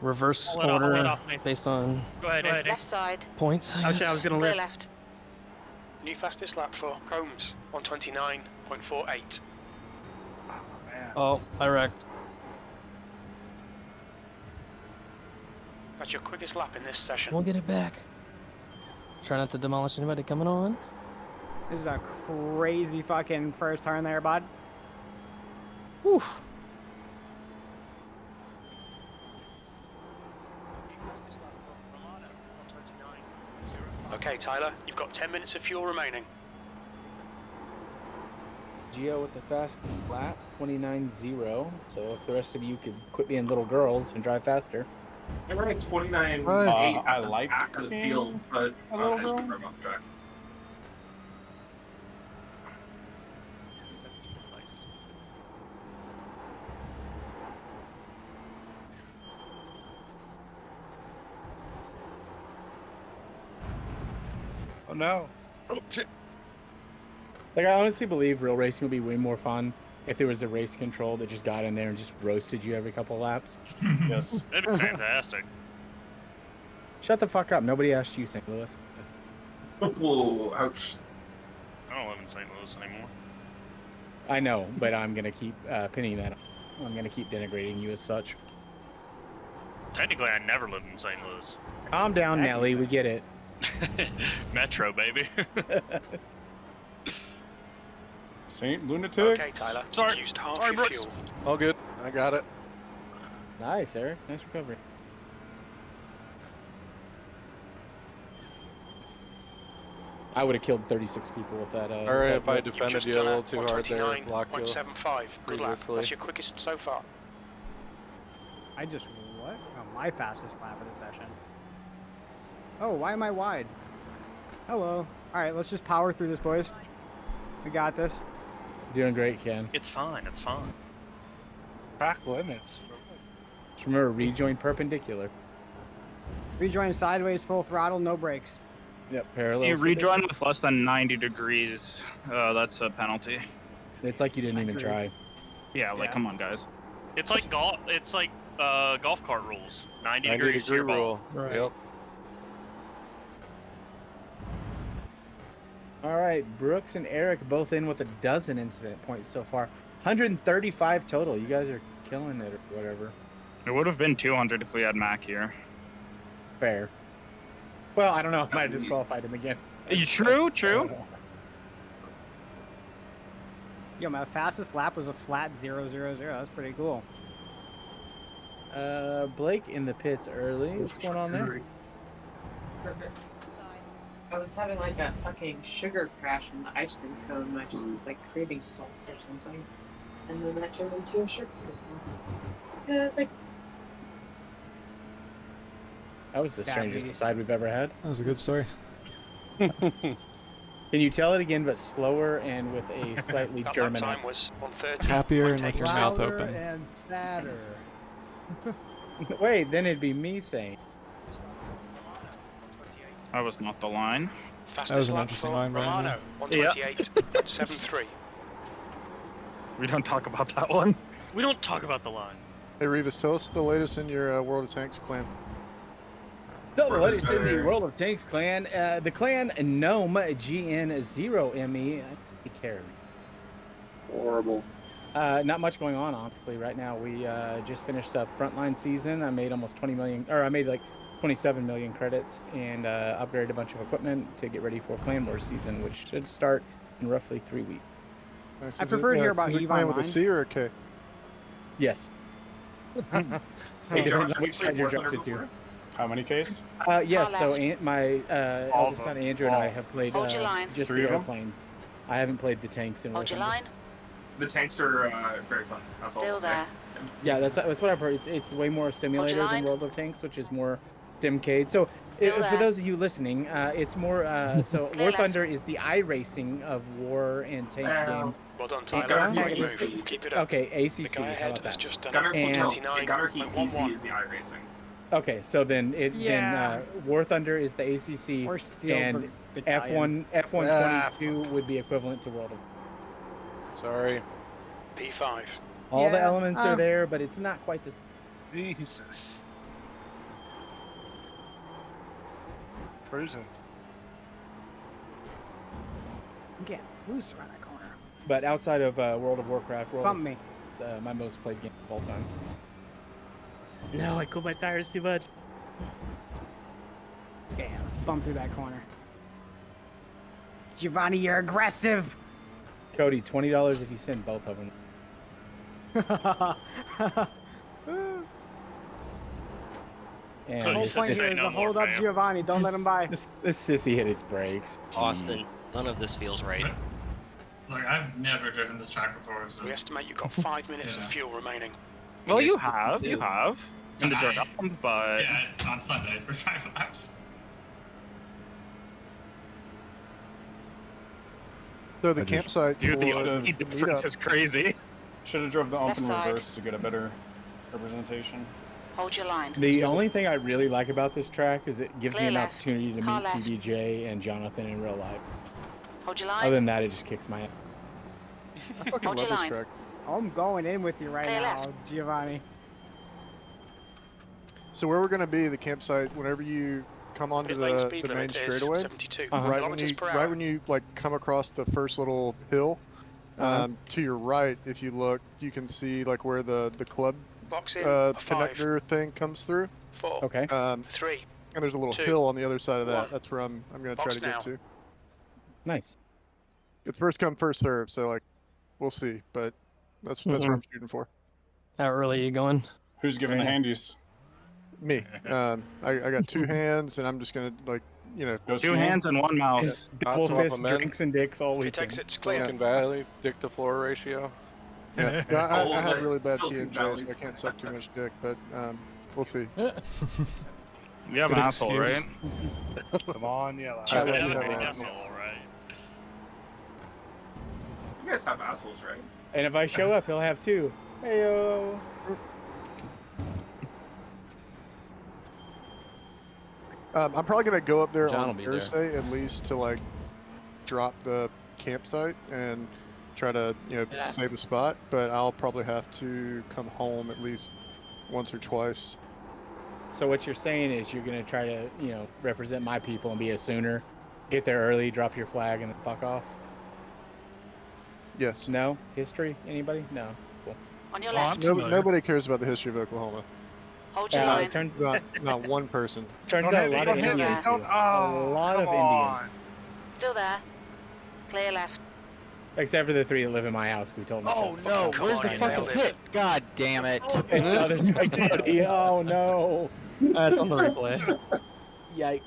Reverse Hold it off, hold it order off, mate. based on Go ahead, Ed. Left side. points. I Actually, I guess. was gonna Clear lift. left. New fastest lap for Combs. 129.48. Oh, I wrecked. That's your quickest lap in this session. We'll get it back. Try not to demolish anybody coming on. This is a crazy fucking first turn there, bud. Oof. Okay, Tyler, you've got 10 minutes of fuel remaining. Geo with the fast lap, 29.0. So if the rest of you could quit being little girls and drive faster. I ran a 29.8 I at the like back of the being field, but a little I just girl. drove off the track. Oh no. Oh, shit. Like I honestly believe real racing would be way more fun if there was a race control that just got in there and just roasted you every couple of laps. Yes. That'd be fantastic. Shut the fuck up. Nobody asked you, St. Louis. Whoa, ouch. I don't live in St. Louis anymore. I know, but I'm gonna keep pinning that. I'm gonna keep denigrating you as such. Technically, I never lived in St. Louis. Calm down, Nelly. We get it. Metro, baby. Saint Lunatic. Okay, Tyler. Sorry. Used half Sorry, your Brooks. fuel. All good. I got it. Nice, Eric. Nice recovery. I would have killed 36 people with that. Or that if I road. defended you a little too hard there, blocked you 129.75. Good lap. previously. That's your quickest so far. I just what? Oh, my fastest lap of the session. Oh, why am I wide? Hello. All right, let's just power through this, boys. We got this. Doing great, Ken. It's fine. It's fine. Track limits. Just remember, rejoin perpendicular. Rejoin sideways, full throttle, no brakes. Yep, If parallel. you rejoin with less than 90 degrees, that's a penalty. It's like you didn't even try. Yeah, like come on, guys. It's like golf. It's like golf cart rules. 90 degrees to your ball. Right. Yep. All right, Brooks and Eric both in with a dozen incident points so far. 135 total. You guys are killing it or whatever. It would have been 200 if we had Mac here. Fair. Well, I don't know. I might have disqualified him again. True. Yo, my fastest lap was a flat 0.000. That's pretty cool. Blake in the pits early. What's going on there? Perfect. I was having like a fucking sugar crash in the ice cream cone, and I just was like craving salt or something, and then that turned into a sugar cone. Yeah, it's like That was the strangest aside we've ever had. That was a good story. Can you tell it again, but slower and with a slightly That German lap time accent? was 130. Happier and with your mouth Louder open. and sadder. Wait, then it'd be me saying. That was not the line. Fastest That was an lap interesting for line, Brian. Romano, 128.73. We don't talk about that one. We don't talk about the line. Hey Revis, tell us the latest in your World of Tanks clan. So the latest in the World of Tanks clan, the clan Gnome GN0ME carry. Horrible. Not much going on, honestly, right now. We just finished up frontline season. I made almost 20 million, or I made like 27 million credits and upgraded a bunch of equipment to get ready for Clan Wars season, which should start in roughly 3 weeks. Nice. I Is prefer it, to hear about is it Eve clan with a Online. C or a K? Yes. Hey, It depends Josh, on which side you're jumped into. before? How many Ks? Yes, Far so left. my All eldest of son them. Andrew and I All. have played Hold your line. just Three the of 'em? airplanes. I haven't played the tanks in War Hold your Thunder. line. The tanks are very fun. That's all Still I'll say. there. Yeah, that's what I've heard. It's way more simulator than line. World of Tanks, which is more Simcade. So Still for there. those of you listening, it's more so Clear War left. Thunder is the iRacing of war and tank game. Well done, And Tyler. Gunner Great is- move. Keep it up. Okay, The ACC. guy How ahead about has that? just done Gunner, And- Gunner Heat 29.11. PC is the iRacing. Okay, so then Yeah. War Thunder is the ACC, Or Steel and Battalion. F122 would be equivalent to World of. Sorry. P5. All the Yeah, elements are there, but it's not quite the. Jesus. Cruising. Get loose around that corner. But outside of World of Warcraft, World Bump of me. it's my most played game of all time. No, I cooled my tires too much. Yeah, let's bump through that corner. Giovanni, you're aggressive. Cody, $20 if you send both of them. And The whole this, point this, here Here's the hold up Giovanni. Don't let him by. this sissy hit its brakes. Austin, none of this feels right. Look, I've never driven this track before, so We estimate you've got 5 minutes of fuel remaining. Well, you Yes, have. You have. In the dirt, but yeah, on Sunday for 5 laps. So the campsite dude, the for only difference is crazy. Should have drove the ump in Left side. reverse to get a better representation. Hold your line. The only thing I really like about this track is it gives me Clear an left. opportunity to Car meet left. PDJ and Jonathan in real life. Hold your Other line. than that, it just kicks my ass. I fucking Hold love your this line. track. I'm going in with you right Clear now, left. Giovanni. So where we're gonna be, the campsite, whenever you come onto Pit lane the speed main limit is straightaway, 72 Uh-huh. kilometers per hour. right when you like come across the first little hill, Uh-huh. to your right, if you look, you can see like where the club Box in. 5, connector thing comes through. 4, Okay. 3. And there's a little 2, hill on the other side of that. 1. That's where I'm gonna try Box to get now. to. Nice. It's first come, first serve, so like we'll see, but that's what I'm shooting for. How early are you going? Who's giving the handies? Me. I got 2 hands, and I'm just gonna like you know, Go Two skiing. hands and one mouth. Double swap fist them in. drinks and dicks all Pit weekend. exit's clear. Silicon Valley, dick to floor ratio. yeah. No, I Oh, have the really bad Silicon TMJ, Valley. so I can't suck too much dick, but we'll see. You have Good an asshole, excuse. right? Come on, yellow. I Yeah, let yeah, you have yeah, an that's asshole. all right. You guys have assholes, right? And if I show up, he'll have two. Heyo. I'm probably gonna go up there John will on be there. Thursday at least to like drop the campsite and try to save a spot. But I'll probably have to come home at least once or twice. So what you're saying is you're gonna try to, represent my people and be a Sooner, get there early, drop your flag, and then fuck off. Yes. No history? Anybody? No. Cool. On your Oh, left. Nobody cares about the history of Oklahoma. Hold your line. Not one person. Turns Don't out a hit lot me, of don't hit me, Indians. don't- do. oh, A lot of come Indians. on. Still there. Clear left. Except for the three that live in my house. We told them. Oh no, Come where's on, the you fucking nailed it. pit? God damn it. It's the other side, buddy. Oh no. That's on the replay. Yikes.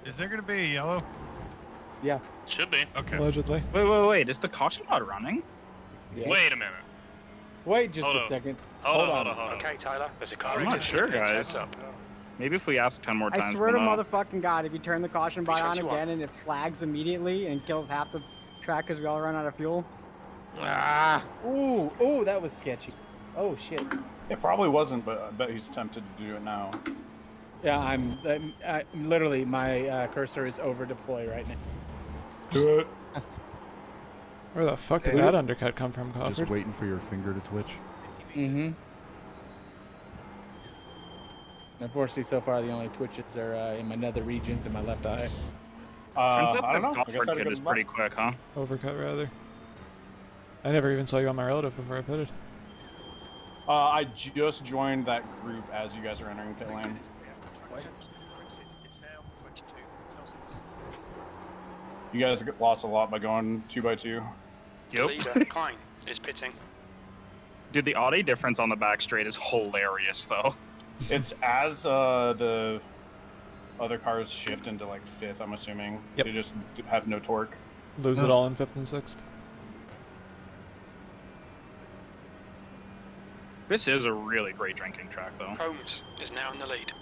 Is there going to be a yellow? Yeah. Should be. Okay. Allegedly. Wait. Is the caution mod running? Yeah. Wait a minute. Wait just Hold a on. second. Hold on. Okay, Tyler. There's a car I'm not exit. sure, Heads guys. up. Maybe if we ask 10 more times. I swear to we'll know. motherfucking God, if you turn the caution button on 321. again and it flags immediately and kills half the track because we all run out of fuel. Ah. Ooh, that was sketchy. Oh shit. It probably wasn't, but I bet he's tempted to do it now. Yeah, I'm literally my cursor is over deploy right now. Do it. Where the fuck did that undercut come from, Crawford? Just waiting for your finger to twitch. Mm-hmm. Unfortunately, so far the only twitches are in my nether regions in my left eye. Turns out I don't know. the I guess Gulfport I'd kid go is left. pretty quick, huh? Overcut, rather. I never even saw you on my relative before I pitted. I just joined that group as you guys are entering pit lane. You guys lost a lot by going 2x2. The leader, Klein, is pitting. Dude, the Audi difference on the back straight is hilarious, though. It's as the other cars shift into like fifth, I'm assuming. Yep. They just have no torque. Lose it all in 5th and 6th. This is a really great drinking track, though. Holmes is now in the lead.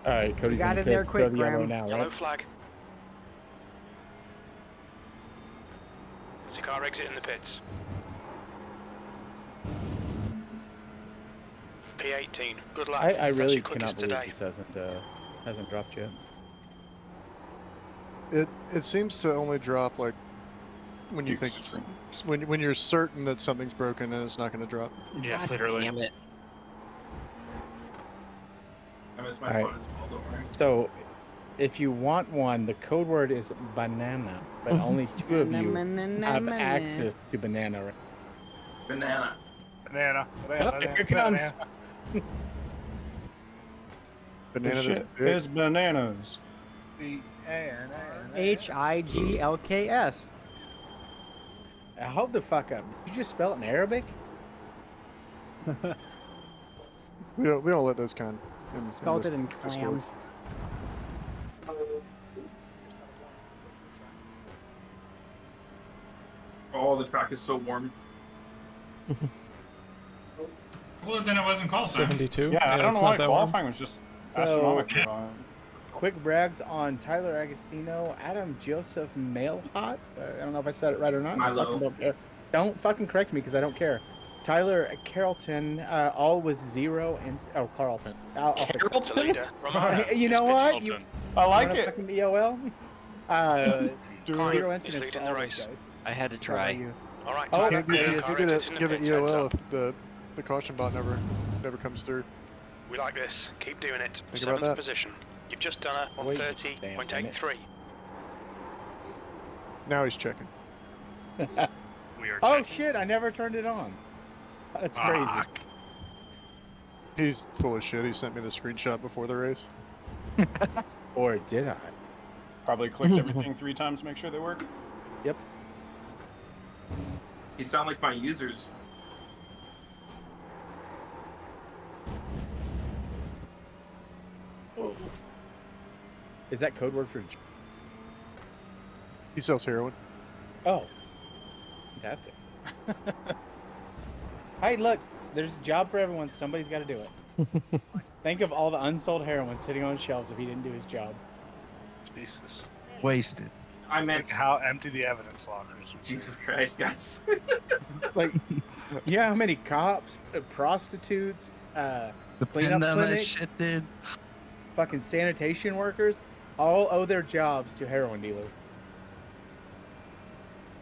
All right, Cody's got in the it there pit. quick, Throw the yellow Graham. now, Yellow right? flag. There's a car exit in the pits. P18. Good luck. I That's really your quickest cannot believe today. this hasn't dropped yet. It seems to only drop like when you think when you're certain that something's broken and it's not going to drop. Yeah, God literally. damn it. I missed my All spot right. as well, don't worry. So, if you want one, the code word is banana, but only two of you have access to banana. Right? Banana. Banana. Oh, here it comes. Banana The shit is bananas. HIGLKS. Hold the fuck up. Did you just spell it in Arabic? We don't let those kind. Spelled this it in Discord. clams. Oh, the track is so warm. Cooler than it was in qualifying. 72? Yeah, I don't it's know why not that warm. qualifying was just So- astronomically high. Quick brags on Tyler Agostino, Adam Joseph Mailhot. I don't know if I said it right or not. I Milo. fucking don't care. Don't fucking correct me because I don't care. Tyler Carrollton, all was 0 and Carlton. I'll fix it. That's the leader. Romano You is know pitting what? Holton. You I like wanna it. fucking EOL? Klein 0 is incidents leading for the all those race. guys. I had to How try. about you? All right, Oh, Tyler. Give Clear it, car give exits in it, the give it pits. Heads EOL up. if the caution bot never comes through. We like this. Keep doing it. Think about 7th that. position. You've just done a Wait, 130.83. Now he's checking. We are Oh checking. shit! I never turned it on. That's crazy. Fuck. He's full of shit. He sent me the screenshot before the race. Or did I? Probably clicked everything 3 times to make sure they work. Yep. You sound like my users. Is that code word for? He sells heroin. Oh, fantastic. Hey, look, there's a job for everyone. Somebody's got to do it. Think of all the unsold heroin sitting on shelves if he didn't do his job. Jesus. Wasted. I meant Like how empty the evidence lockers. Jesus Christ, guys. Like, yeah, how many cops, prostitutes, The cleanup pin down that clinic, shit, dude. fucking sanitation workers, all owe their jobs to heroin dealers.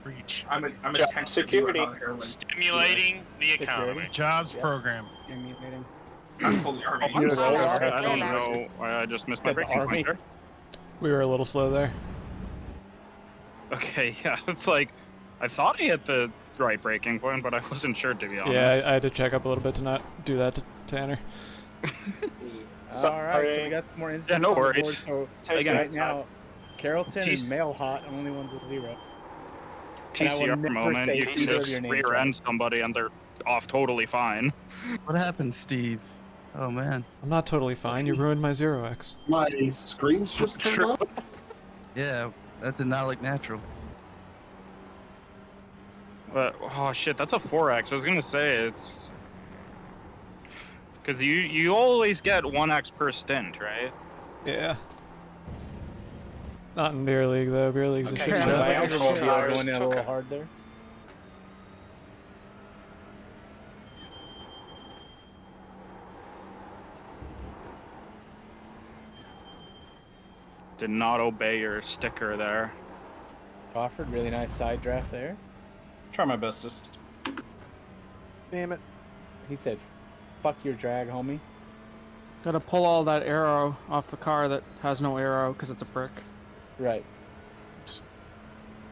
Reach. I'm a Job tech security. reviewer on heroin. Stimulating the economy. Jobs program. That's called the army. I don't know. I just missed my Said the braking army. pointer. We were a little slow there. Okay, yeah, it's like I thought I hit the right braking point, but I wasn't sure to be honest. Yeah, I had to check up a little bit to not do that to Tanner. All right, so we got more incidents Yeah, no on the board. worries. So Again, right it's now, Carrollton Jeez. and Mail Hot are only ones with 0. And I will TCR never moment, say you can either of just your names rear right. end somebody and they're off totally fine. What happened, Steve? Oh man. I'm not totally fine. You ruined my 0x. My screen's just turned up. Yeah, that did not look natural. But oh shit, that's a 4x. I was gonna say it's because you always get 1x per stint, right? Yeah. Not in Beer League though. Beer League's a Okay, shit so show. I understand you're going in a little hard there. Did not obey your sticker there. Crawford, really nice side draft there. Try my bestest. Damn it. He said, "Fuck your drag, homie." Gotta pull all that arrow off the car that has no arrow because it's a brick. Right.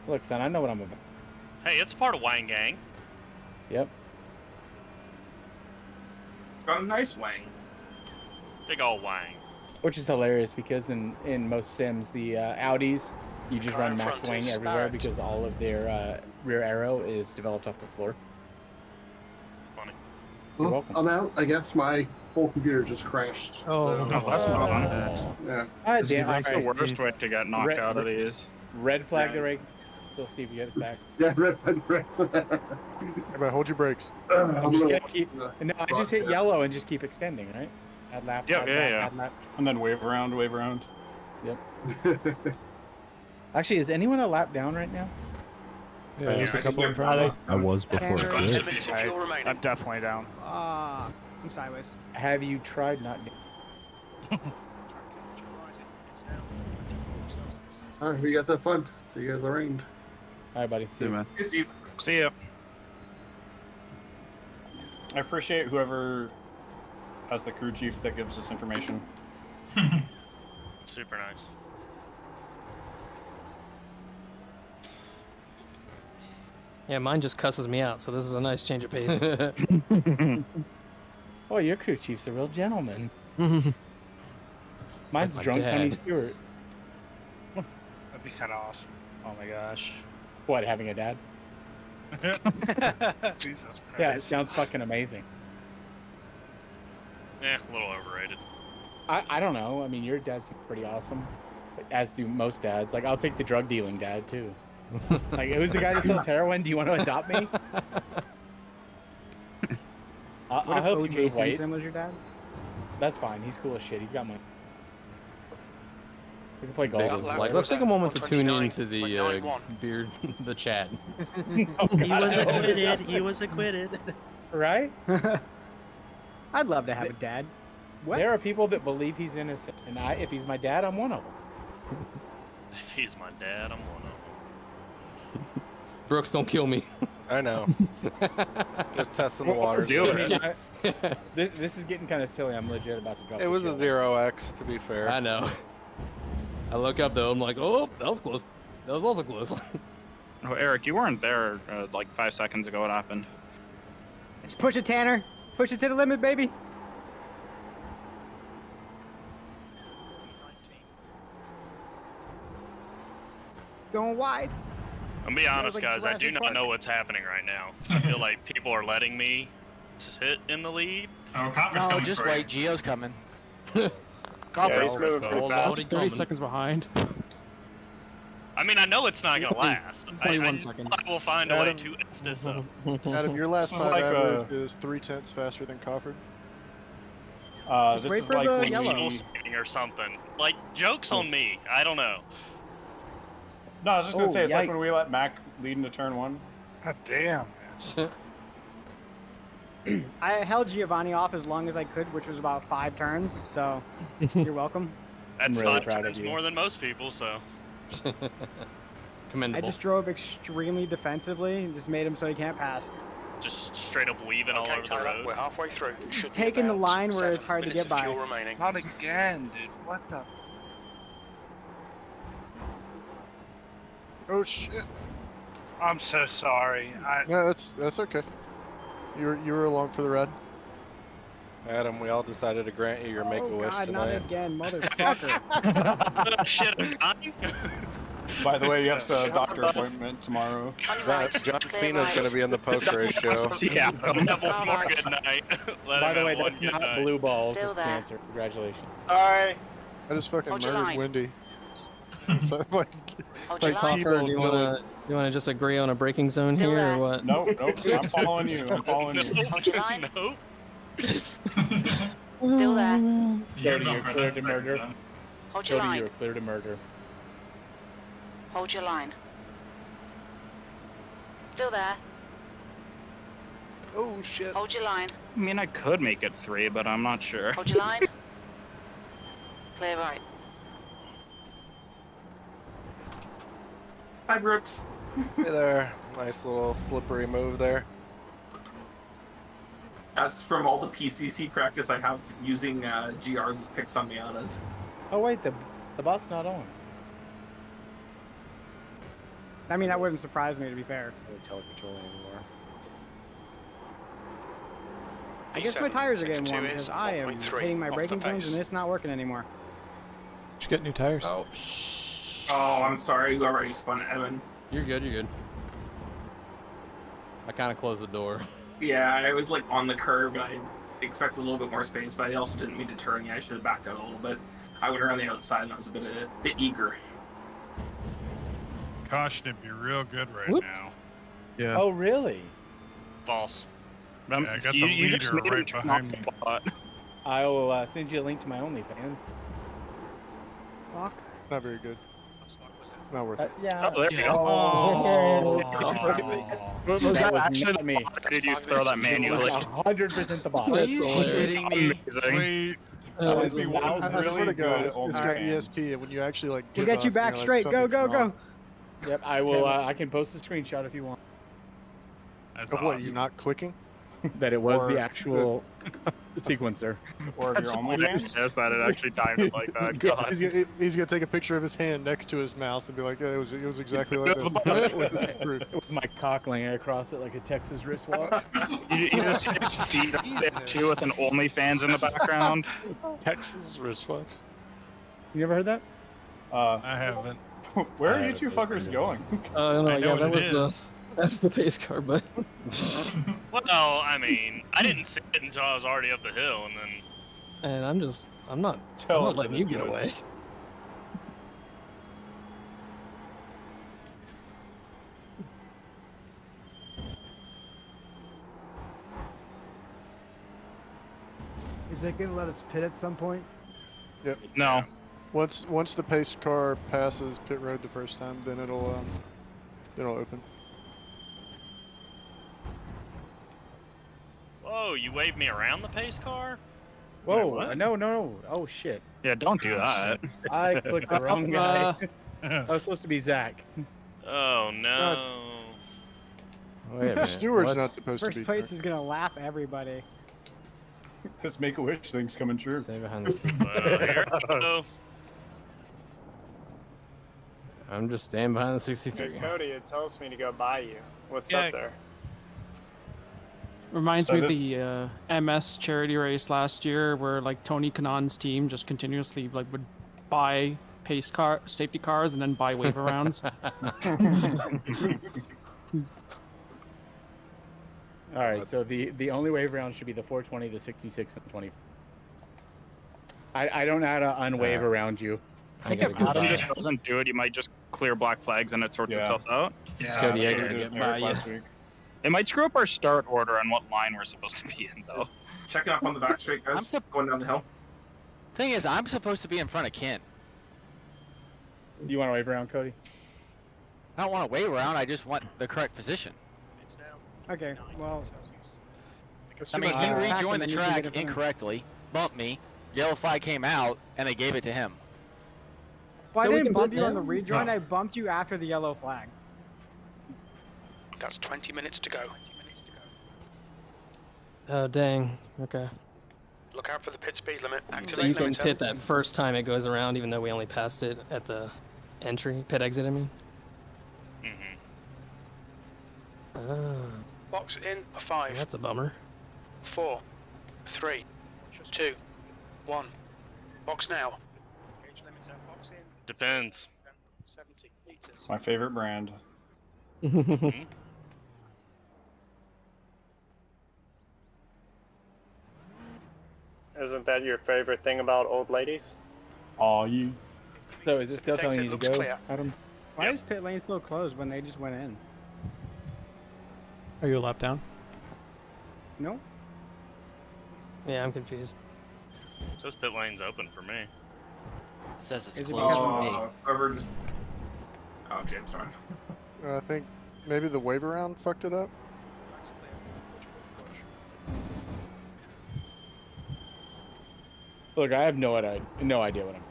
Look, son, I know what I'm about. Hey, it's part of Wang Gang. Yep. It's got a nice wang. Big ol' Wang. Which is hilarious because in most sims, the Audis, you just run max front wing is everywhere start. because all of their rear arrow is developed off the floor. Funny. You're Well, welcome. I'm out. I guess my whole computer just crashed. Oh, so, that's not fun. yeah. Ah, damn, That's alright. the worst way to get knocked Red- out of these. Red flag the rake. Still, Steve, you got his back. Yeah, red flag brakes. Everybody hold your brakes. I'm just gonna keep. No, I just hit yellow and just keep extending, right? Add lap. Yeah, add yeah, lap, yeah. Add lap. And then wave around, wave around. Yep. Actually, is anyone a lap down right now? Yeah, there's a couple in front of me. I was before it quit. I'm definitely down. Ah, I'm sideways. Have you tried not? All right, you guys have fun. See you guys around. All right, buddy. See you, man. Hey, Steve. See ya. I appreciate whoever has the crew chief that gives us information. Super nice. Yeah, mine just cusses me out, so this is a nice change of pace. Oh, your crew chief's a real gentleman. Mine's my drunk Tony dad. Stewart. That'd be kind of awesome. Oh my gosh. What, having a dad? Jesus Christ. Yeah, it sounds fucking amazing. Yeah, a little overrated. I don't know. I mean, your dad seems pretty awesome, as do most dads. Like, I'll take the drug dealing dad too. Like, who's the guy that sells heroin? Do you want to adopt me? I'll What if help you O.J. move weight. Simpson was your dad? That's fine. He's cool as shit. He's got money. We can play golf. Like, let's take a moment to tune 129, into the beard, the chat. Oh, He God. was acquitted. He was acquitted. Right? I'd love to have a dad. What? There are people that believe he's innocent, and if he's my dad, I'm one of them. If he's my dad, I'm one of them. Brooks, don't kill me. I know. Just testing the waters. Do I it. mean, this is getting kind of silly. I'm legit about to drop. It the was a kill. 0x, to be fair. I know. I look up though, I'm like, oh, that was close. That was also close. Oh, Eric, you weren't there like 5 seconds ago. What happened? Just push it, Tanner. Push it to the limit, baby. Going wide. I'm gonna be honest, like guys. I do Jurassic not Park. know what's happening right now. I feel like people are letting me sit in the lead. Oh, Copper's No, coming just for wait. Geo's coming. Copper. he's moving pretty fast. 30 seconds behind. I mean, I know it's not gonna last. 21 seconds. I will find a way to F this up. Adam, your last This is time like average is 3/10 faster than Coffered. This wait is for like the when yellow. we... Or something. Like, joke's on me. I don't know. No, I was just gonna Oh, say, it's like yikes. when we let Mac lead into turn 1. God damn. I held Giovanni off as long as I could, which was about 5 turns. So you're welcome. That's really 5 proud of turns you. more than most people, so. I Commendable. just drove extremely defensively and just made him so he can't pass. Just straight up weaving all Okay, over the Tyler, road. we're halfway through. Just Should be taking the about line where 7 it's hard to minutes get of by. fuel remaining. Not again, dude. What the? Oh shit. I'm so sorry. No, that's okay. You were along for the ride. Adam, we all decided to grant you your Make-A-Wish God, not tonight. again, motherfucker. Shit, I'm dying. By the way, you have a doctor appointment tomorrow. John Cena's going to be in the post-race show. Yeah, have one more good night. Let By him the have way, one that's good not night. blue balls. Still It's there. cancer. Congratulations. Sorry. I just fucking Hold your murdered line. Wendy. So like, Hold your like line. Coffer, T-Bone do you Dylan. wanna just agree on a braking zone Still here there. or what? Nope, I'm following you. I'm following you. Hold your line. No. Still there. You're Cody, not you're for clear this to thing, murder. son. Hold your Cody, line. you're clear to murder. Hold your line. Still there. Oh shit. Hold your line. I mean, I could make it 3, but I'm not sure. Hold your line. Clear right. Hi, Brooks. Hey there. Nice little slippery move there. That's from all the PCC practice I have using GRs as picks on Miatas. Oh wait, the bot's not on. I mean, that wouldn't surprise me, to be fair. Telecontrolling anymore. I guess my tires are getting X2 warm is because I am 1.3 hitting my off the braking zones pace. and it's not working anymore. Did you get new tires? Oh, Oh, I'm sorry. You already spun Evan. you're good. You're good. I kind of closed the door. Yeah, I was like on the curb and I expected a little bit more space, but I also didn't mean to turn. Yeah, I should have backed out a little bit. I went around the outside and I was a bit eager. Caution would be real good right Whoops. now. Yeah. Oh really? False. Yeah, I got the you just leader made him right turn behind off me. the bot. I will send you a link to my OnlyFans. Fuck. Not very good. Not worth it. Yeah. Oh, there we go. Oh. Was That that was actually not me. Or did you throw that manually? 100% the bot. That's hilarious. Kidding me? Amazing. Sweet. That must be I really swear to good God, at it's got OnlyFans. ESP, and when you actually like We'll give get you up, back you're like, straight. Go, something's go, wrong. go. Yep, I will. I can post a screenshot if you want. That's Of what, you awesome. not clicking? That it was Or- the actual sequencer. Or if That's you're hilarious OnlyFans. that it actually timed it like that. God. He's gonna take a picture of his hand next to his mouse and be like, yeah, it was exactly like this. With my cock laying across it like a Texas wristwatch. You just see his feet up there too with an OnlyFans in the background. Texas wristwatch. You ever heard that? I haven't. Where I are you haven't two heard fuckers that. going? No, I know yeah, what that it was is. that was the pace car, but Well, I mean, I didn't see it until I was already up the hill, and then and I'm not Tell it to letting the you get judge. away. Is that gonna let us pit at some point? Yep. No. Once the pace car passes pit road the first time, then it'll open. whoa, you waved me around the pace car? Whoa! what? No! Oh shit! Yeah, don't do that. I clicked the wrong guy. I was supposed to be Zach. Oh no. Wait a minute. Steward's what? not supposed First to be. place is gonna lap everybody. This Make-A-Wish thing's coming true. Stay behind the scenes. Well, here we go. I'm just staying behind the Hey, 63. Cody, it tells me to go buy you. What's Yeah. up there? Reminds So me of this- the MS charity race last year, where like Tony Kanan's team just continuously like would buy safety cars and then buy wave rounds. All right, so the only wave round should be the 420, the 66, and 20. I don't know how to unwave around you. I think if Adam just doesn't do it, you might just clear black flags and it sorts itself out. Yeah, Cody, that's I what we gotta did get by you. last week. It might screw up our start order on what line we're supposed to be in, though. Checking up on the back straight, guys. Going down the hill. Thing is, I'm supposed to be in front of Ken. You want to wave around, Cody? I don't want to wave around. I just want the correct position. Okay, well. I mean, he rejoined the then you can track get it from him. incorrectly, bumped me. Yellow flag came out, and they gave it to him. Well, So I we didn't can bump put you on the him? rejoin. Oh. I bumped you after the yellow flag. That's 20 minutes to go. Oh dang. Okay. Look out for the pit speed limit. So Activate you can limiter. pit that first time it goes around, even though we only passed it at the entry, pit exit. I mean. Ah, Box in a 5. that's a bummer. 4, 3, 2, 1. Box now. Depends. 70 meters. My favorite brand. Isn't that your favorite thing about old ladies? Oh, you. So is it still telling you to looks go, clear. Adam? Why is pit lane still closed when they just went in? Are you a lap down? No. Yeah, I'm confused. It says pit lane's open for me. Says it's closed for me. Whoever just. Oh, James, sorry. I think maybe the wave around fucked it up. Look, I have no idea what I'm.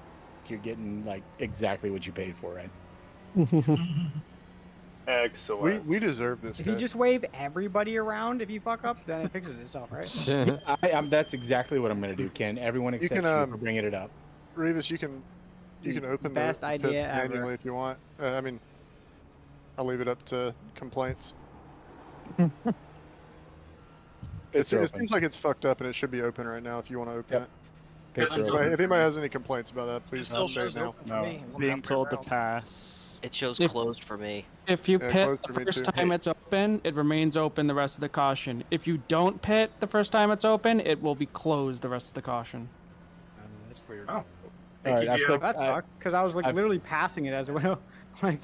You're getting like exactly what you paid for, right? Excellent. We deserve this. If you guys. just wave everybody around, if you fuck up, then it fixes itself, right? That's exactly what I'm gonna do, Ken. Everyone except you for bringing it up. Revis, you can open Best the idea pits ever. manually if you want. I mean, I'll leave it up to complaints. It's It open. seems like it's fucked up and it should be open right now if you want to open Yep. it. Pits are So open. if anybody has any complaints about that, please still update shows now. open for me. Being told to pass. It shows closed for me. If you Yeah, pit closed the for me first too. time it's open, it remains open the rest of the caution. If you don't pit the first time it's open, it will be closed the rest of the caution. That's weird. Oh. All right, I've clicked, That sucked because I was like I've- literally passing it as well. Like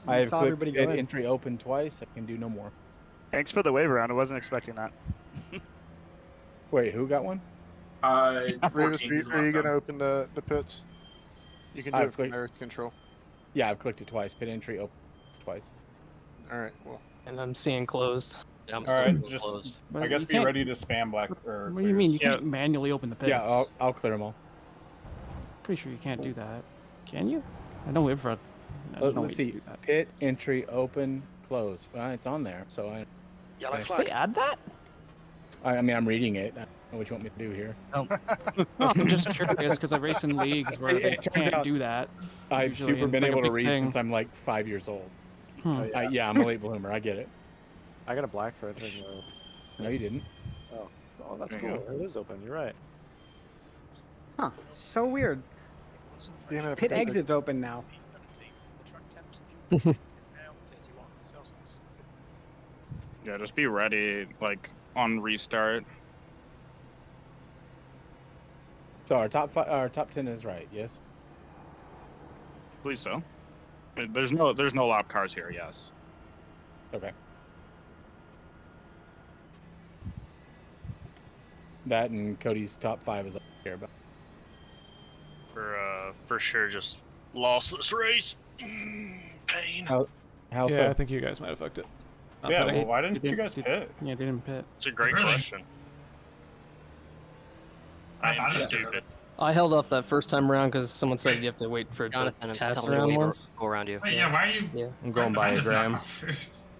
I have saw clicked everybody pit go in. entry open twice. I can do no more. Thanks for the wave around. I wasn't expecting that. Wait, who got one? Revis, 14 is are you locked gonna up. open the pits? You can do I've it from clicked- air control. Yeah, I've clicked it twice. Pit entry open twice. All right. Well, And I'm seeing closed. I'm All right, just But I guess you be can't- ready to spam black or. What do you mean? You clears. can't manually open the pits. Yeah, I'll clear them all. Pretty sure you can't do that. Can you? I don't live for. Let's see. Pit entry open close. Well, it's on there, so I. Yellow say- flag. They add that? I mean, I'm reading it. I don't know what you want me to do here. No, I'm just curious because I race in leagues where It they turns can't out do that. I've Usually, super and been it's like a able to big read thing. since I'm like 5 years old. Hmm. Yeah, I'm a late bloomer. I get it. I got a black for entering the. No, you didn't. Oh, that's There you cool. It is open. You're right. Huh? So weird. Pit exit's open now. Yeah, just be ready, like, on restart. So our top 10 is right. Yes. Please so. There's no lap cars here, yes. Okay. That and Cody's top 5 is up here, but For sure, just lossless race. Pain. how yeah, so? I think you guys might have fucked it. Not Yeah, pitting. well, why didn't you guys did- pit? Yeah, they didn't pit. It's a great Really? question. I am stupid. I held off that first time around because someone said you have to wait for it to Jonathan, I'm just test telling you to around wait or once. go around you. Wait, yeah, why are you? Yeah, I'm going by a gram.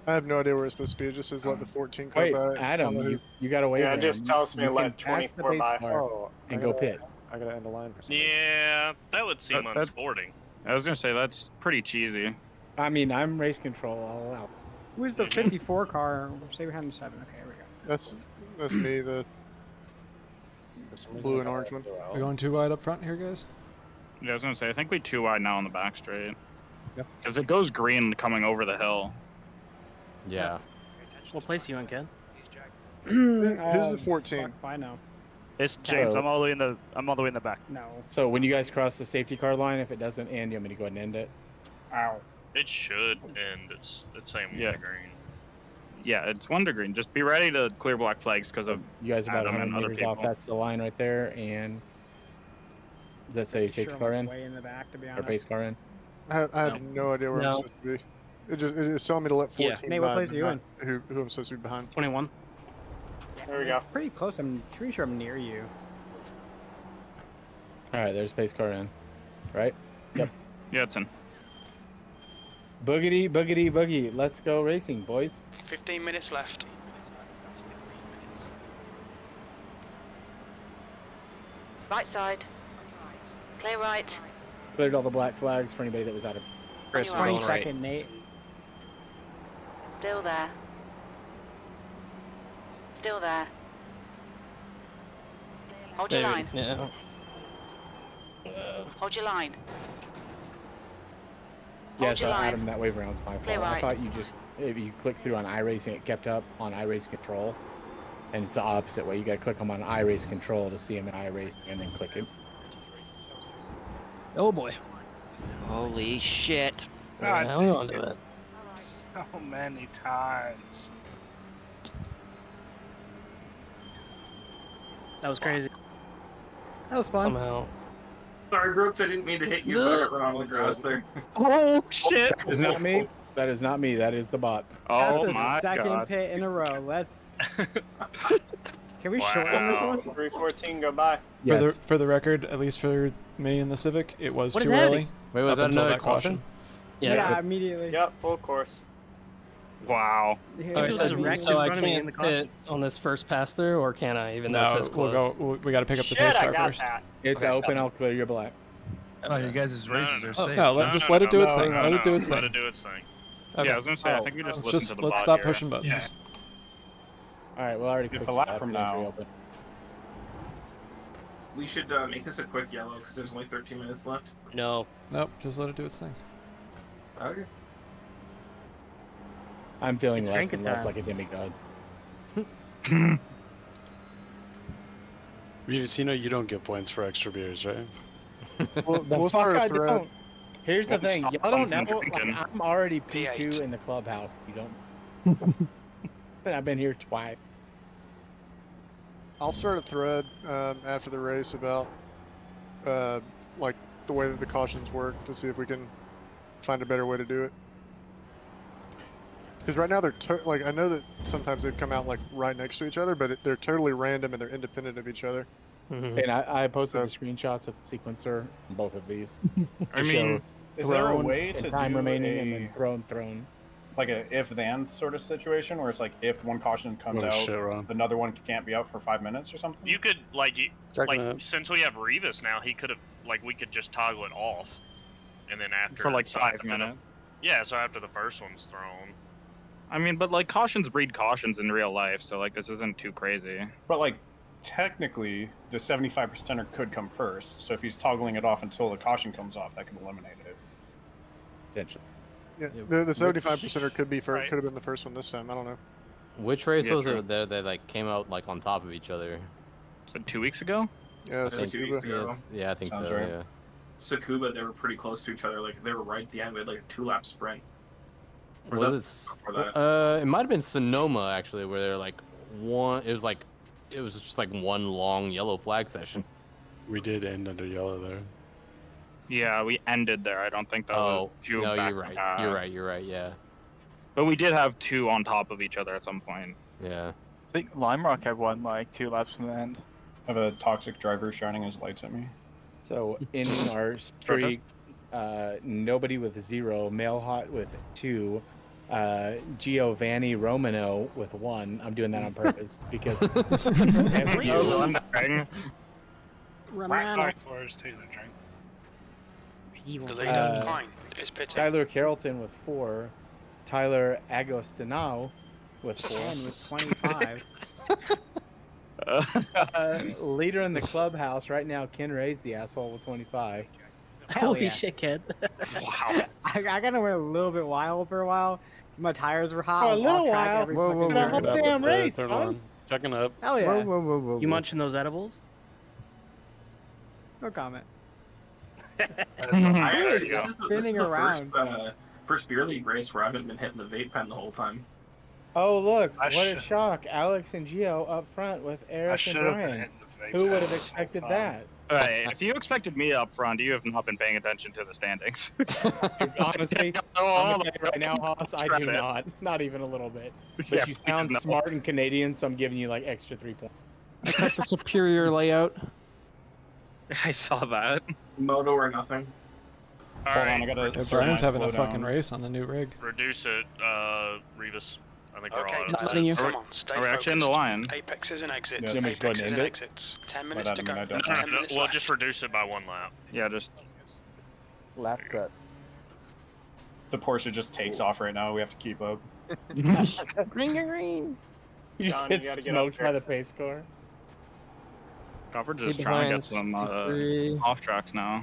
I have no idea where it's supposed to be. It just says let the 14 go Wait, by. Adam, you got to wait. Yeah, it just tells me you let can pass the 24 pace by. car Oh, and I go gotta- pit. I gotta end the line for something. Yeah, that would seem That- unsporting. I was gonna say that's pretty cheesy. I mean, I'm race control all out. Who's the 54 car? Say we're having 7. Okay, here we go. That's me, the For some reason, blue I and got orange it one. go out. We're going too wide up front here, guys. Yeah, I was gonna say I think we too wide now on the back straight. Yep. Because it goes green coming over the hill. Yeah. What place are you in, Ken? Who's the 14? Fuck, I know. It's James. So- I'm all the way in the back. No. So when you guys cross the safety car line, if it doesn't end, you want me to go ahead and end it? Ow. It should end. It's saying Yeah. green. Yeah, it's 1 to green. Just be ready to clear black flags because of You guys are about Adam 100 and other meters off. people. That's the line right there. And does that say safety Sure, car I'm in way in the back, to be or honest. base car in? I have no idea where I'm No. supposed to be. It's telling me to let Yeah. 14 Nate, what by, place are you not in? Who I'm supposed to be behind. 21. There we go. Pretty close. I'm pretty sure I'm near you. All right, there's base car in. Right? Yep. Yeah, it's in. Boogity, boogity, boogie. Let's go racing, boys. 15 minutes left. Right side. Clear right. Cleared all the black flags for anybody that was out of. Chris, we're 20 going right. second, Nate. Still there. Still there. Hold your line. Yeah. Hold your line. Yeah, Hold so your line. Adam, that wave around's my Clear fault. I right. thought you just, if you click through on iRacing, it kept up on iRace control. And it's the opposite way. You gotta click them on iRace control to see them in iRacing and then click it. Oh boy. Holy shit. God, Hang on to it. so many times. That was crazy. That was fun. Somehow. Sorry, Brooks. I didn't mean to hit you. But I got run on the grass there. Oh shit! That is not me. That is not me. That is the bot. Oh That's the my second god. pit in a row. Let's. Can we shorten this one? 314, go by. Yes. For the record, at least for me in the Civic, it was What too is early. Wait, was up that until another that caution? Yeah, immediately. Yep, full course. Wow. Yeah, Alright, There's a wreck in so I front of me in can't the caution. pit on this first pass through, or can I? Even though it No, says we'll closed. go. We got to pick up the Shit, pace I car got first. that. It's Okay. open. I'll clear your black. Oh, your guys' races are safe. No, just let it do its thing. Let it do its Let thing. it do its thing. Yeah, I was gonna say. I think we just listen to the Let's bot stop here. pushing buttons. All right, we'll already If clicked a lap that, from the entry now- open. We should make this a quick yellow because there's only 13 minutes left. No. Nope, just let it do its thing. Okay. I'm feeling It's less drinking and less time. like a demigod. Reeves, you know you don't get points for extra beers, right? We'll The start fuck a I thread. don't. Here's the Won't thing. stop Y'all don't them know. from Like, drinking. I'm already P2 P8. in the clubhouse. You don't. But I've been here twice. I'll start a thread after the race about like the way that the cautions work to see if we can find a better way to do it. Because right now they're like I know that sometimes they've come out like right next to each other, but they're totally random and they're independent of each other. And I posted the screenshots of the sequencer on both of these. I to mean, show Is there a thrown way and to time do remaining and then a thrown? like a if-then sort of situation where it's like if one caution comes Oh, out, shit, Ron. another one can't be out for 5 minutes or something? You could like Checking it. since we have Revis now, he could have we could just toggle it off, and then after for like so 5 after minutes. Yeah, so after the first one's thrown. I mean, but like cautions breed cautions in real life, so like this isn't too crazy. But like technically, the 75%er could come first. So if he's toggling it off until the caution comes off, that could eliminate it. Potentially. Yeah, the 75%er could be could have been the first one this time. I don't know. Which race Yeah, was true. it that like came out like on top of each other? So 2 weeks ago? Yeah, That was 2 weeks Tsukuba. ago. Yeah, I think Sounds so. right. Yeah. Sakuba, they were pretty close to each other. Like they were right at the end. We had like a 2-lap sprint. Or Was before that? it? It might have been Sonoma actually, where they're like one. It was just like one long yellow flag session. We did end under yellow there. Yeah, we ended there. I don't think that was due no, back you're right. to back. You're right. Yeah. But we did have 2 on top of each other at some point. Yeah. I think Lime Rock had one like 2 laps from the end. I have a toxic driver shining his lights at me. So in our streak, nobody with 0, Male Hot with 2, Giovanni Romano with 1. I'm doing that on purpose because every year- Sorry, Forrest, take the drink. The leader, Pine, is pitting. Tyler Carrollton with 4, Tyler Agostinau with 4. And with 25. Leader in the clubhouse right now, Ken Ray's the asshole with 25. Holy yeah. shit, kid. Wow. I got to went a little bit wild for a while. My tires were hot. For a I was little off track while? every Whoa, fucking whoa, turn. whoa, whoa. Damn race, Third son. one. Checking up. Hell yeah. You munching those edibles? No comment. This is the Spinning around. First beer league race where I haven't been hitting the vape pen the whole time. Oh look, I what a should- shock! Alex and Gio up front with Eric and should have been Brian. hitting the vape Who would have pen the expected whole that? Right, if you expected me up front, you have not been paying attention to the standings. Honestly, I'm gonna tell you right now, Haas, I do Credit. not even a little bit. But Yeah, you sound please no. smart and Canadian, so I'm giving you like extra 3 points. I got the superior layout. I saw that. Moto or nothing. Hold on, I gotta. Yeah, start Brian's my having a slowdown. fucking race on the new rig. Reduce it, Revis. I think we're Okay, all Tyler, letting you- come on, stay Are we actually in the focused. line? Apexes and exits. Yeah, somebody's going to Apexes end and it. exits. 10 But minutes I to mean, go. I don't 10 minutes We'll left. just reduce it by 1 lap. Yeah, just Lap cut. The Porsche just takes off right now. We have to keep up. Green, green, green. You just John, you get gotta get up smoked by the pace car. covered. Stay Just trying to behind get some 63. off tracks now.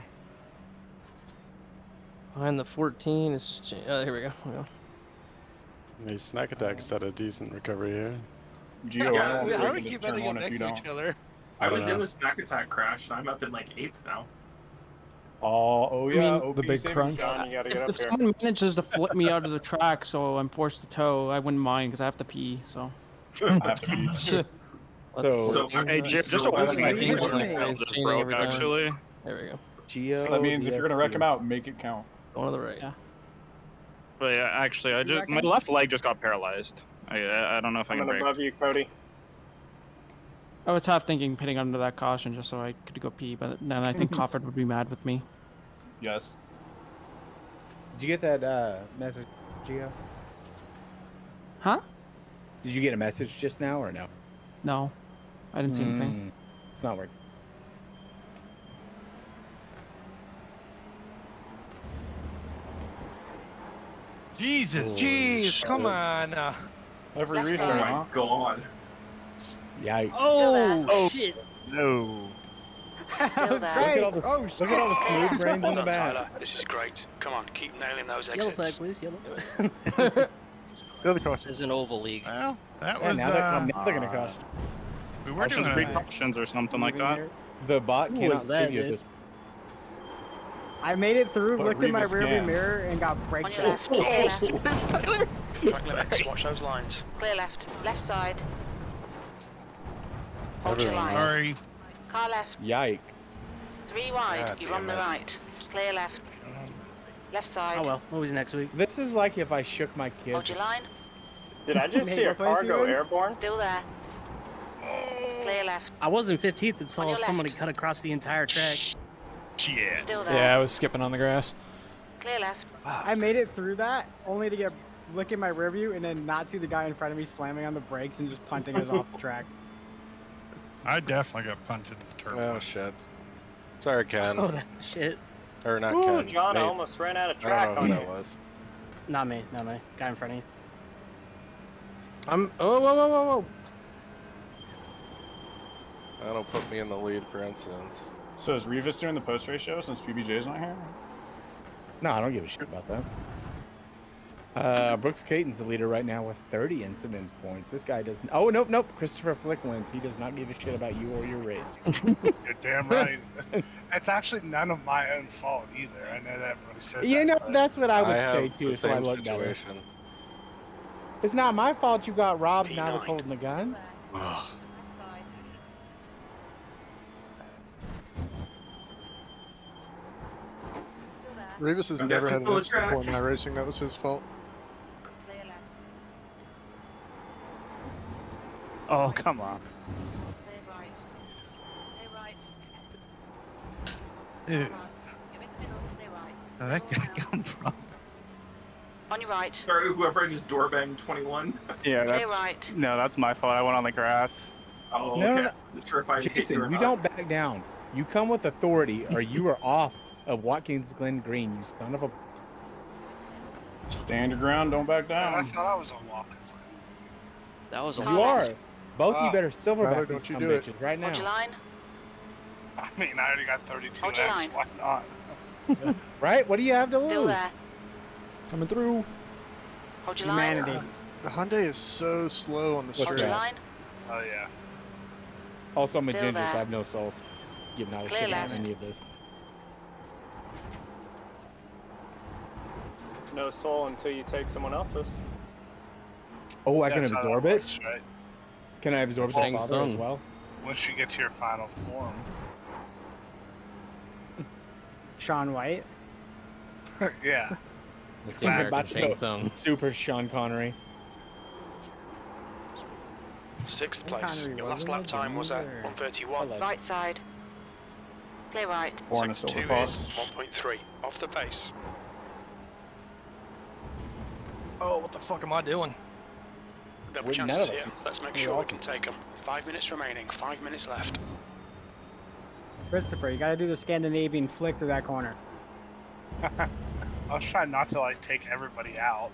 Behind the 14, it's just here we go. These snack attacks had a decent recovery here. Gio, Yeah, I won't how break do we into keep turn ending one up if you next to don't. each other? I was in the snack attack crash, and I'm up in like 8th now. Oh I yeah, mean, OP the big saving crunch. shots. John, you gotta get up If here. someone manages to flip me out of the track, so I'm forced to tow, I wouldn't mind because I have to pee. So. I have to be too. So, Hey, Jim, just a so warning. I I think think one it's of just changing broke every time. actually. There we go. Gio. So that means if you're gonna wreck DXP. them out, make it count. Going to the right. Yeah. But yeah, actually, I just my left leg just got paralyzed. I don't know if I can Coming break. above you, Cody. I was half thinking pitting under that caution just so I could go pee, but then I think Cofford would be mad with me. Yes. Did you get that message, Gio? Huh? Did you get a message just now or no? No, I didn't see anything. It's not working. Jesus. Jeez, come on. Every Left restart, side. huh? God. Yikes. Oh, shit. No. That was that. great. Look at all the, Oh, look at all the smooth brains in Well the done, back. Tyler. This is great. Come on, keep nailing those Yellow exits. flag, please. Yellow. The other caution. This is an oval league. Well, that Yeah, was. now they're gonna cost. We were doing Three a. cautions or something like that. The bot Who cannot was that, save you at dude? this. I made it through, But looked in my Revis rearview can. mirror, and got brake On your checked. left. Clear left. Track limits. Watch those lines. Clear left. Left side. Hold your Everyone. line. Sorry. Car left. Yike. 3 wide. God You're on the damn it. right. Clear left. Left side. Oh well, always next week. This is like if I shook my Hold kids. your line. Did I just Hey, see a what place car you go in? airborne? Still there. Clear left. I was in 15th and On saw your somebody left. cut across the entire track. Shit. Still there. Yeah, I was skipping on the grass. Clear left. I made it through that, only to get look in my rearview and then not see the guy in front of me slamming on the brakes and just punting us off the track. I definitely got punted in the turn. Oh shit. Sorry, Ken. Oh, that shit. Or not Ooh, Ken. John, I Nate. almost ran out of I track don't know on who you. that was. Not me, not me. Guy in front of you. I'm. Oh, whoa, whoa, whoa, whoa. That'll put me in the lead for incidents. So is Revis doing the post race show since PBJ's not here? No, I don't give a shit about that. Brooks Caton's the leader right now with 30 incidents points. This guy doesn't. Oh, nope, nope. Christopher Flick wins. He does not give a shit about you or your race. You're damn right. It's actually none of my own fault either. I know that everybody says You that, know, but- that's what I would have say the too. So I same look better. situation. It's not my fault you got robbed and I was P9. holding the gun. Ugh. Revis has Okay, never had an physical incident before in track. my racing. That was his fault. Clear left. Oh, come on. Clear right. Clear right. Dude, You're in the middle. Clear right. where'd that guy come from? On your right. Sorry, whoever I just door banged 21. Yeah, Clear that's right. no, that's my fault. I went on the grass. Oh, No, okay. no, no. Not sure if I hit Jason, you or you not. don't back down. You come with authority, or you are off of Watkins Glen Green. You son of a. Stand your ground, don't back Man, I down. thought I was on Watkins. That was You are. Both you better Brother, silverback don't these you some do it. bitches right Hold your now. line. I mean, I already got 32 Hold your laps. line. Why not? Right? What do you have to Still lose? there. Coming through. Hold your line. Humanity. The Hyundai is so slow on the What's Hold straight. your that? line. Oh yeah. Also, I'm a Still ginger, so there. I have no souls. give not a Clear shit about left. any of this. No soul until you take someone else's. Oh, I can That's how that absorb it? works, right? Can I absorb the Shang father as Tsung. well? Once you get to your final form. Sean White. Yeah. It's the I'm American about to Shang go Tsung. Super Sean Connery. 6th place. Connery Your last wasn't lap a time was at junior. 1:31. Right side. Clear right. Born a 6-2 silver is fox. 1.3. Off the pace. Oh, what the fuck am I doing? There'll be Wouldn't none chances of us- here. Let's make we sure all we can take them. 5 minutes remaining. 5 minutes left. Christopher, you gotta do the Scandinavian flick through that corner. I was trying not to like take everybody out.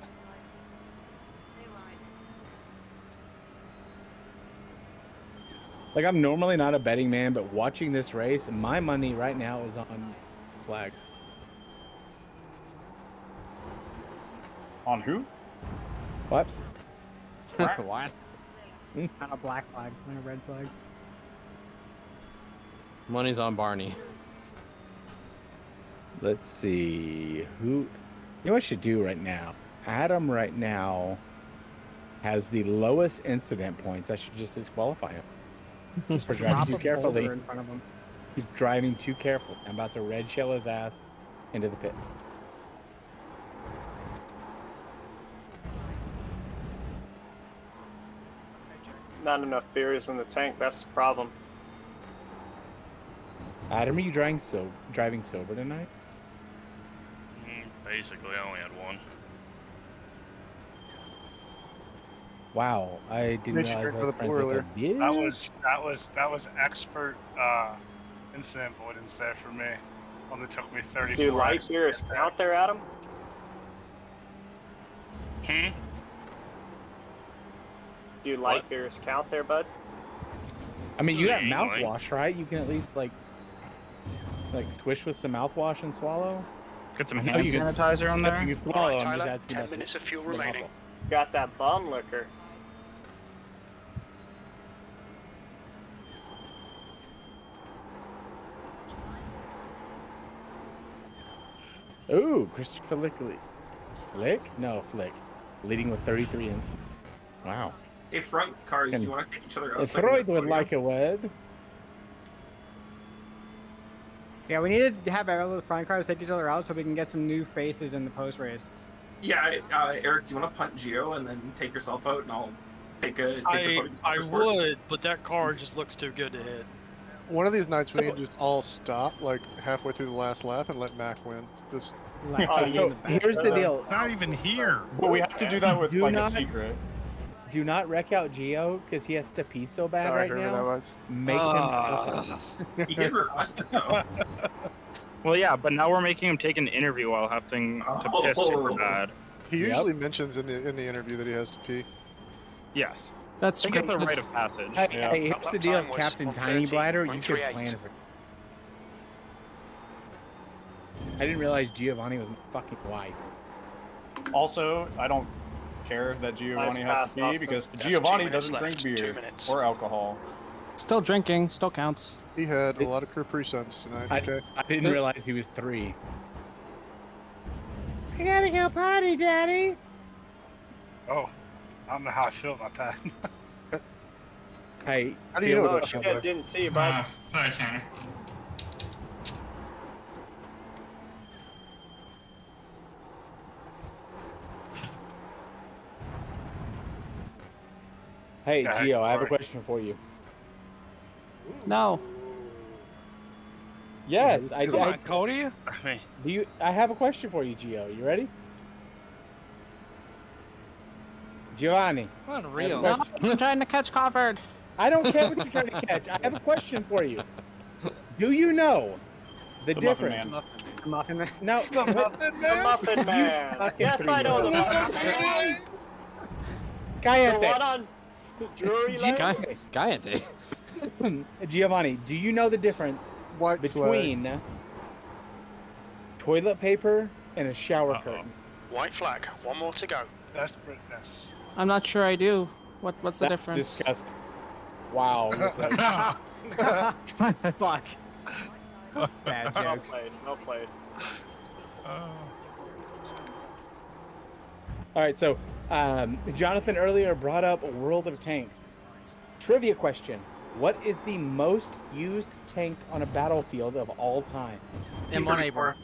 Like, I'm normally not a betting man, but watching this race, my money right now is on Flag. On who? What? What? Not a black flag, not a red flag. Money's on Barney. Let's see. Who. You know what I should do right now? Adam right now has the lowest incident points. I should just disqualify him. For Drop driving too a carefully. boulder in front of him. He's driving too careful. I'm about to red shell his ass into the pits. Not enough beers in the tank, that's the problem. Adam, are you driving sober tonight? Basically, I only had one. Wow, I didn't Made you realize drink I for was the friends with boiler. a bitch. That was expert incident avoidance there for me. Only took me 34 Do light hours. beers count there, Adam? Do light beers count there, bud? I mean, you got Yeah, like- mouthwash, right? You can at least like swish with some mouthwash and swallow. Get some I know hand you can- sanitizer on there. You can swallow. Alright, I'm just Tyler. asking 10 about minutes of fuel the remaining. mouthwash. Got that bum liquor. Ooh, Christopher Lickley. Flick? No, Flick. Leading with 33 ins. Wow. Hey, front cars, do Can- you want to take each other out? If so I can Freud get would audio? like a word. Yeah, we need to have all the front cars take each other out so we can get some new faces in the post race. Yeah, Eric, do you want to punt Geo and then take yourself out, and I'll take the podium spot I for sport? would, but that car just looks too good to hit. One of these nights we So- need to just all stop like halfway through the last lap and let Mac win. Just Last lap in the back. Here's the deal. It's not even here. But we have to do that with Do like not- a secret. Do not wreck out Geo because he has to pee so bad Sorry, right whoever that now. was. Make him. He did request it, though. Well, yeah, but now we're making him take an interview while having to piss super bad. he usually mentions in the interview that he has to pee. Yes. That's I think it's a scripted. rite of passage. Hey, Yeah. hey, here's Lap the deal, time was Captain Tiny 1:30, Bladder. You should 1:38. plan for. I didn't realize Giovanni was fucking white. Also, I don't care that Giovanni has pass, to pee Austin. because That's Giovanni 2 minutes doesn't drink left, beer 2 minutes. or alcohol. Still drinking, still counts. He had a lot of Capri Suns tonight. Okay. I didn't realize he was 3. I gotta go potty, Daddy. Oh, I don't know how I feel about that. Hey, How do you know Oh that? shit, By the way? didn't see you, bud. Sorry, Tanner. Hey, Yeah, Gio, I have a sorry. question for you. No. Yes, Come on, Cody. I mean, I have a question for you, Gio. You ready? Giovanni. Unreal. No, I'm trying to catch covered. I don't care what you're trying to catch. I have a question for you. Do you know the The Muffin difference? Man. Muffin Man. No, The Muffin Man. fucking Yes, I know the three-year-old. Muffin Man. The Cállate. one on Drury Lane. Cállate. Giovanni, do you know the difference White between toilet paper and a shower curtain? White flag. One more to go. desperateness. I'm not sure I do. What's the That's difference? disgusting. Wow. look like- Fuck. Bad Well jokes. played. Well played. All right, so Jonathan earlier brought up World of Tanks. Trivia question. What is the most used tank on a battlefield of all time? M1 Abrams.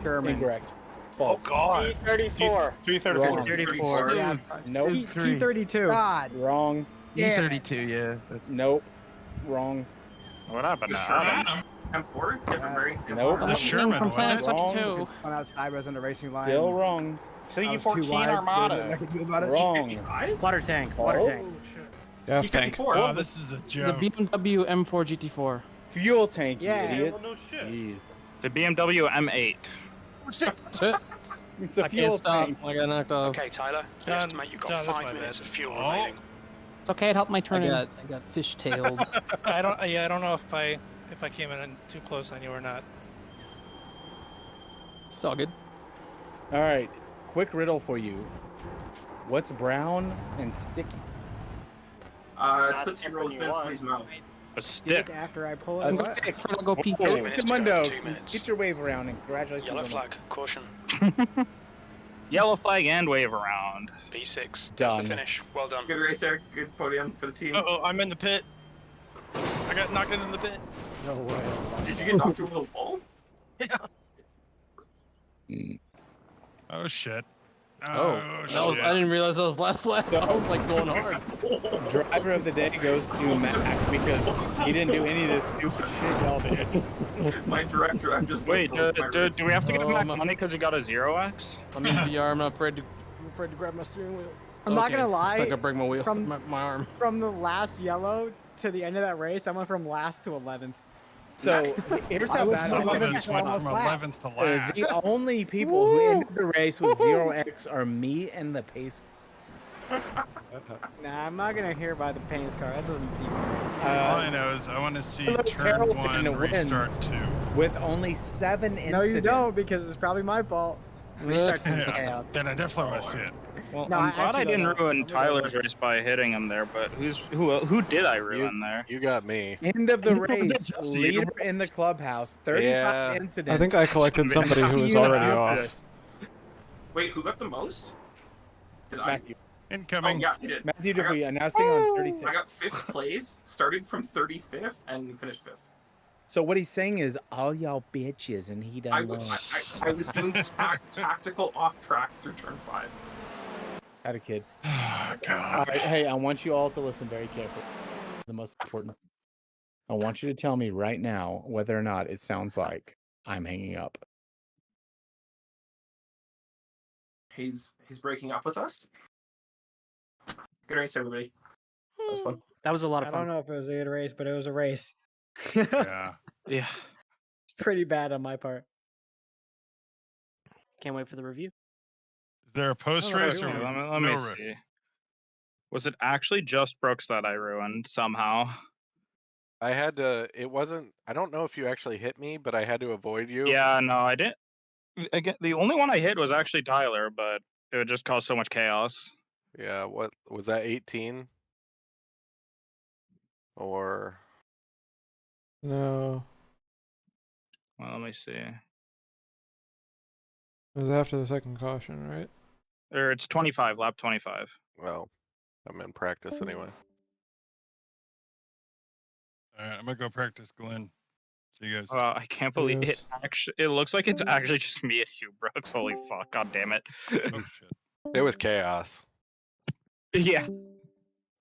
Sherman. Incorrect. False. God. T-34. Wrong. 34. Yeah. Nope. T-32. God. Wrong. E32, yeah. That's... Nope. Wrong. What happened The to Sherman Adam? M4, different variants. Nope. The Sherman from Planet Wrong. 72. One outside was on the racing line. Still wrong. I was too wide. Armada. I could do about it. Wrong. Water tank. Water False. tank. Gas tank. Oh, this is a The joke. BMW M4 GT4. Fuel tank, you Yeah. idiot. Well, no shit. Jeez. The BMW M8. It's a I fuel can't stop. tank. I got knocked off. Okay, Tyler. I John- estimate you've got John, that's 5 my minutes bad. of fuel Oh. remaining. It's okay. It helped my I turn. got I got fish-tailed. I don't know if I came in too close on you or not. It's all good. All right. Quick riddle for you. What's brown and sticky? Tootsie Rolls in somebody's mouth. A Stick stick. after I pull A it. stick. I'll go pee. 2 minutes to go, Mundo, 2 minutes. get your wave around and congratulations. Yellow on flag. Caution. Yellow flag and wave around. B6. That's Done. the finish. Well done. Good race there. Good podium for the team. Uh-oh, I'm in the pit. I got knocked into the pit. No way. Did you get knocked over the wall? Oh shit. Oh, that was, I didn't realize that was last lap. So- I was like going hard. Driver of the day goes to Mac because he didn't do any of this stupid shit y'all did. My director, I'm just Wait, do we have to give him Oh, back my- money because he got a 0x? I'm in VR. I'm not afraid to. I'm afraid to grab my steering wheel. I'm not Okay, gonna lie, It's like I break my wheel. from- My arm. From the last yellow to the end of that race, I went from last to 11th. So here's I how was bad Some it of is. us went from 11th to last. The only people who ended the race with 0x are me and the pace. Nah, I'm not gonna hear about the Payne's car. That doesn't seem All I know is I want to see Hello, turn Carrollton 1 restart wins. 2. With only 7 incidents. No, you don't, because it's probably my fault. Restart to Yeah, then I definitely want to see it. Well, No, I'm I glad I actually didn't don't know. ruin I'm gonna Tyler's race by hitting him there, but who did I ruin there? You got me. End of the race. Just you. Leader in the clubhouse. 35 Yeah. incidents. I think I collected somebody who was already off. Wait, who got the most? Did I? Matthew. Incoming. Oh, yeah, you did. Matthew I got- Dupuy announcing on 36. I got 5th place, started from 35th, and finished 5th. So what he's saying is all y'all bitches and he done I lost. was doing tactical off tracks through turn 5. Had a kid. Oh, All God. right, hey, I want you all to listen very carefully. The most important. I want you to tell me right now whether or not it sounds like I'm hanging up. He's breaking up with us. Good race, everybody. That was fun. That was a lot I of don't fun. know if it was a good race, but it was a race. Yeah. Yeah. It's pretty bad on my part. Can't wait for the review. Is there a post race or Let me no race? see. Was it actually just Brooks that I ruined somehow? I had to. It wasn't. I don't know if you actually hit me, but I had to avoid you. Yeah, no, I didn't. Again, the only one I hit was actually Tyler, but it would just cause so much chaos. Yeah. What was that? 18. Or No, Well, let me see. it was after the second caution, right? Or it's 25, lap 25. well, I'm in practice anyway. All right, I'm going to go practice Glenn. See you guys. I can't believe it. Yes. Actually, it looks like it's actually just me and you, Brooks. Holy fuck! God damn it. Oh, shit. It was chaos. Yeah.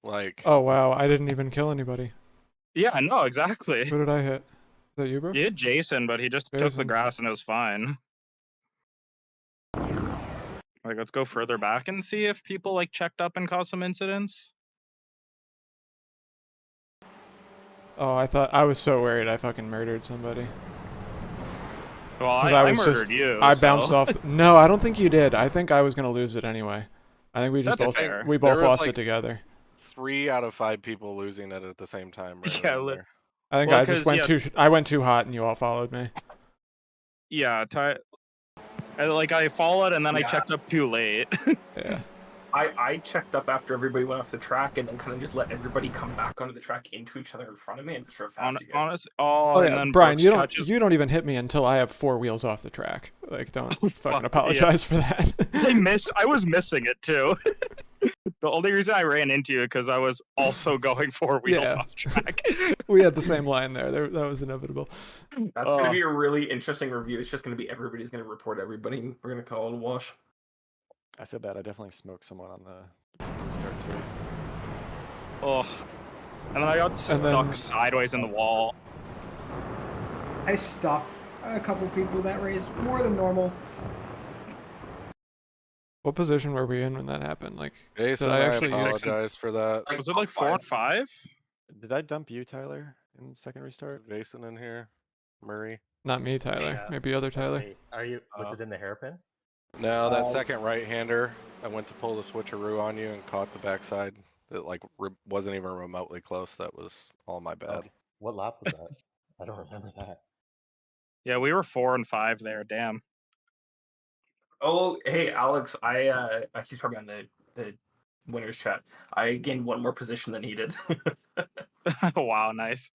Like. Oh wow, I didn't even kill anybody. Yeah. No. Exactly. Who did I hit? Is that you, bro? You hit Jason, but he just took the Jason. grass and it was fine. Like, let's go further back and see if people like checked up and caused some incidents. Oh, I was so worried I fucking murdered somebody. Well, 'Cause I was murdered just, you. I bounced so- off. No, I don't think you did. I think I was gonna lose it anyway. I think we just That's both fair. we There both was, lost like, it together. 3 out of 5 people losing it at the same time. Right Yeah, around li- there. I think Well, I just 'cause, went yeah. too. I went too hot, and you all followed me. Yeah. I followed and then I Yeah. checked up too late. Yeah. I checked up after everybody went off the track and then kind of just let everybody come back onto the track into each other in front of me and just drove past you guys. Honest. Oh and yeah, then Brian, Brooks you don't catches- you don't even hit me until I have 4 wheels off the track. Like, don't fucking apologize for that. I was missing it too. The only reason I ran into you because I was also going 4 wheels Yeah. off track. We had the same line there. That was inevitable. That's going to be a really interesting review. It's just going to be everybody's going to report everybody. And we're going to call it a wash. I feel bad. I definitely smoked someone on the restart too. Oh, and then I got stuck sideways in the wall. I stopped a couple people that race more than normal. What position were we in when that happened? Like, Jason, did I I actually use apologize for that. Was it like 4 and 5? Did I dump you, Tyler, in the second restart? Jason in here, Murray. Not me, Tyler. Yeah, Maybe other that's Tyler. me. Are you? Was it in the hairpin? No, that second right-hander, I went to pull the switcheroo on you and caught the backside. That like wasn't even remotely close. That was all my bad. What lap was that? I don't remember that. Yeah, we were 4 and 5 there. Damn. Oh, hey, Alex. He's probably on the winners chat. I gained 1 more position than he did. Wow, nice.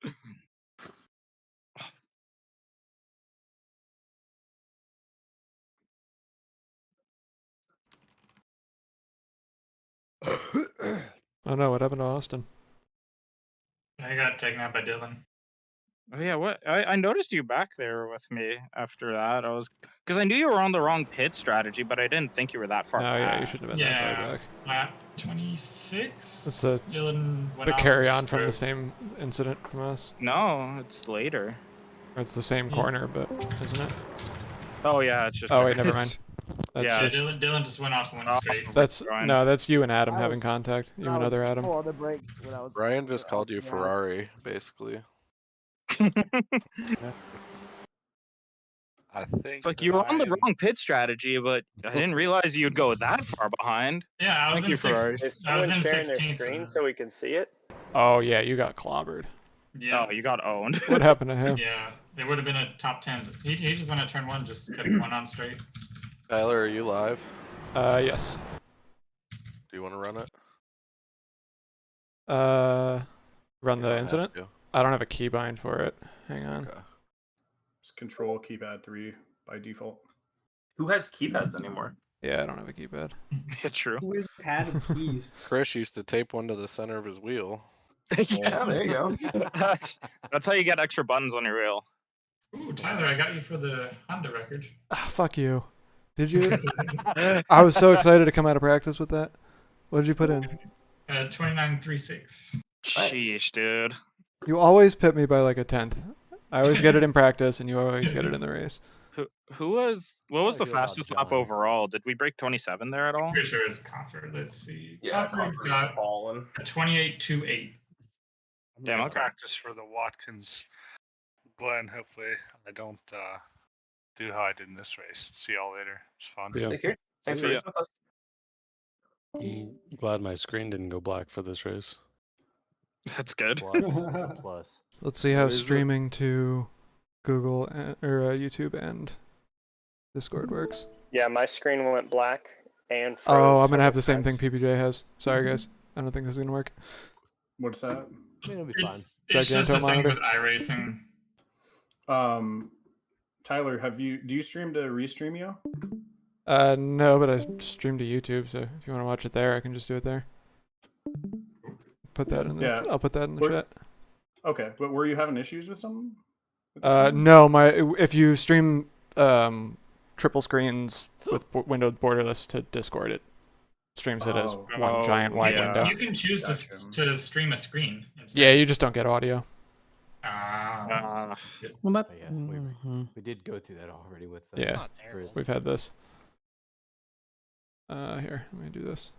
Oh no, what happened to Austin? I got taken out by Dylan. Oh yeah, what? I noticed you back there with me after that. I was because I knew you were on the wrong pit strategy, but I didn't think you were that far. Oh back. yeah, you shouldn't have been that far Yeah, back. lap 26. It's the Dylan went off carry the on from the strip. same incident from us. No, it's later. Or it's the same corner, but isn't it? Oh yeah, it's just. Oh wait, never mind. That's Yeah, just, Dylan just went off and went straight. that's Brian. no, that's you and Adam I having was- contact. You I and was other Adam. full on the brakes when I was. Brian just called you yeah. Ferrari, basically. I think It's like you were on the wrong pit strategy, but I didn't realize you'd go that far behind. Yeah, I was Thank in you, Ferrari. Is I was someone in sharing their 16th. screen so we can see it? Oh yeah, you got clobbered. Yeah. Oh, you got owned. What happened to him? Yeah, it would have been a top 10. He just went at turn 1, just kept going on straight. Tyler, are you live? Yes. Do you want to run it? Run the don't have incident. to. I don't have a keybind for it. Hang on. Just control keypad 3 by default. Who has keypads anymore? Yeah, I don't have a keypad. Yeah, true. Who is pad of keys? Chris used to tape one to the center of his wheel. Yeah, there you go. that's how you get extra buttons on your wheel. Ooh, Tyler, I got you for the Honda record. Ah, fuck you. Did you? I was so excited to come out of practice with that. What did you put in? 29.36. Sheesh, dude. You always pit me by like a 10th. I always get it in practice, and you always get it in the race. Who was? What was the I feel about fastest lap John. overall? Did we break 27 there at all? Pretty sure it's Coffer. Let's see. Yeah, Coffer Coffer's got fallen. a 28.28. Damn, okay. Practice for the Watkins Glen. Hopefully, I don't do how I did in this race. See y'all later. It's fun. Yeah. Take care. Thanks for Yeah. listening with us. I'm glad my screen didn't go black for this race. That's good. Plus. Let's see how What is it? streaming to Google or YouTube and Discord works. Yeah, my screen went black and froze. Oh, I'm gonna have the several same thing times. PPJ has. Sorry, guys. I don't think this is gonna work. What's that? I mean, it'll be fine. It's just a Giganto thing monitor? with iRacing. Tyler, do you stream to Restreamio? No, but I stream to YouTube, so if you want to watch it there, I can just do it there. Put that in the. Yeah. I'll put that in the Were- chat. Okay, but were you having issues with something? No, if you stream triple screens with windowed borderless to Discord, it streams it as Oh. one giant wide Yeah, window. you can choose to stream a screen. instead. Yeah, you just don't get audio. That's good. Well, that. Oh, yeah, Mhm. we did go through that already with. Yeah, Chris. we've had this. Here, let me do this.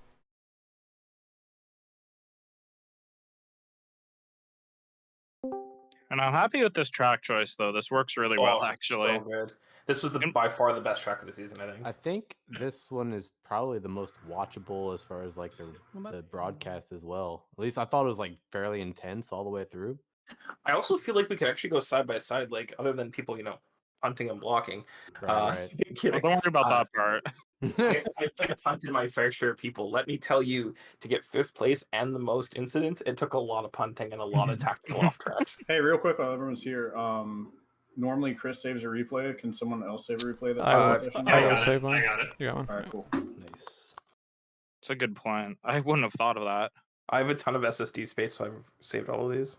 And I'm happy with this track choice, though. This works really well, actually. So good. This was by far the best track of the season, I think. I think this one is probably the most watchable as far as like the broadcast as well. At least I thought it was like fairly intense all the way through. I also feel like we could actually go side by side, like other than people, punting and blocking. Right. Kidding. Well, don't worry about that part. I punted my fair share of people. Let me tell you, to get 5th place and the most incidents, it took a lot of punting and a lot of tactical off tracks. Hey, real quick while everyone's here, normally Chris saves a replay. Can someone else save a replay? I will save one. I got it. You got one? All right, cool. Nice. It's a good plan. I wouldn't have thought of that. I have a ton of SSD space, so I've saved all of these.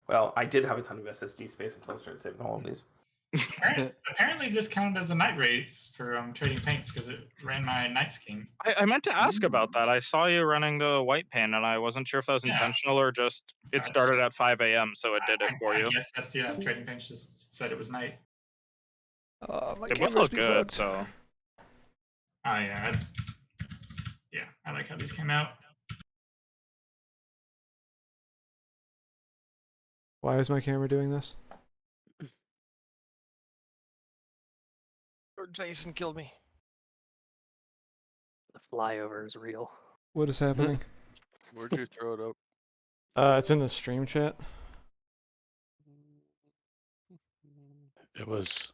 Well, I did have a ton of SSD space until I started saving all of these. Apparently, this counted as a night race for trading paints because it ran my night scheme. I meant to ask about that. I saw you running the white paint, and I wasn't sure if that was intentional or just it started at 5 a.m., so it did it for you. I guess that's trading paints just said it was night. My It would camera's look be good, fucked. so. Oh yeah, I like how these came out. Why is my camera doing this? Jason killed me. The flyover is real. What is happening? Where'd you throw it up? It's in the stream chat. It was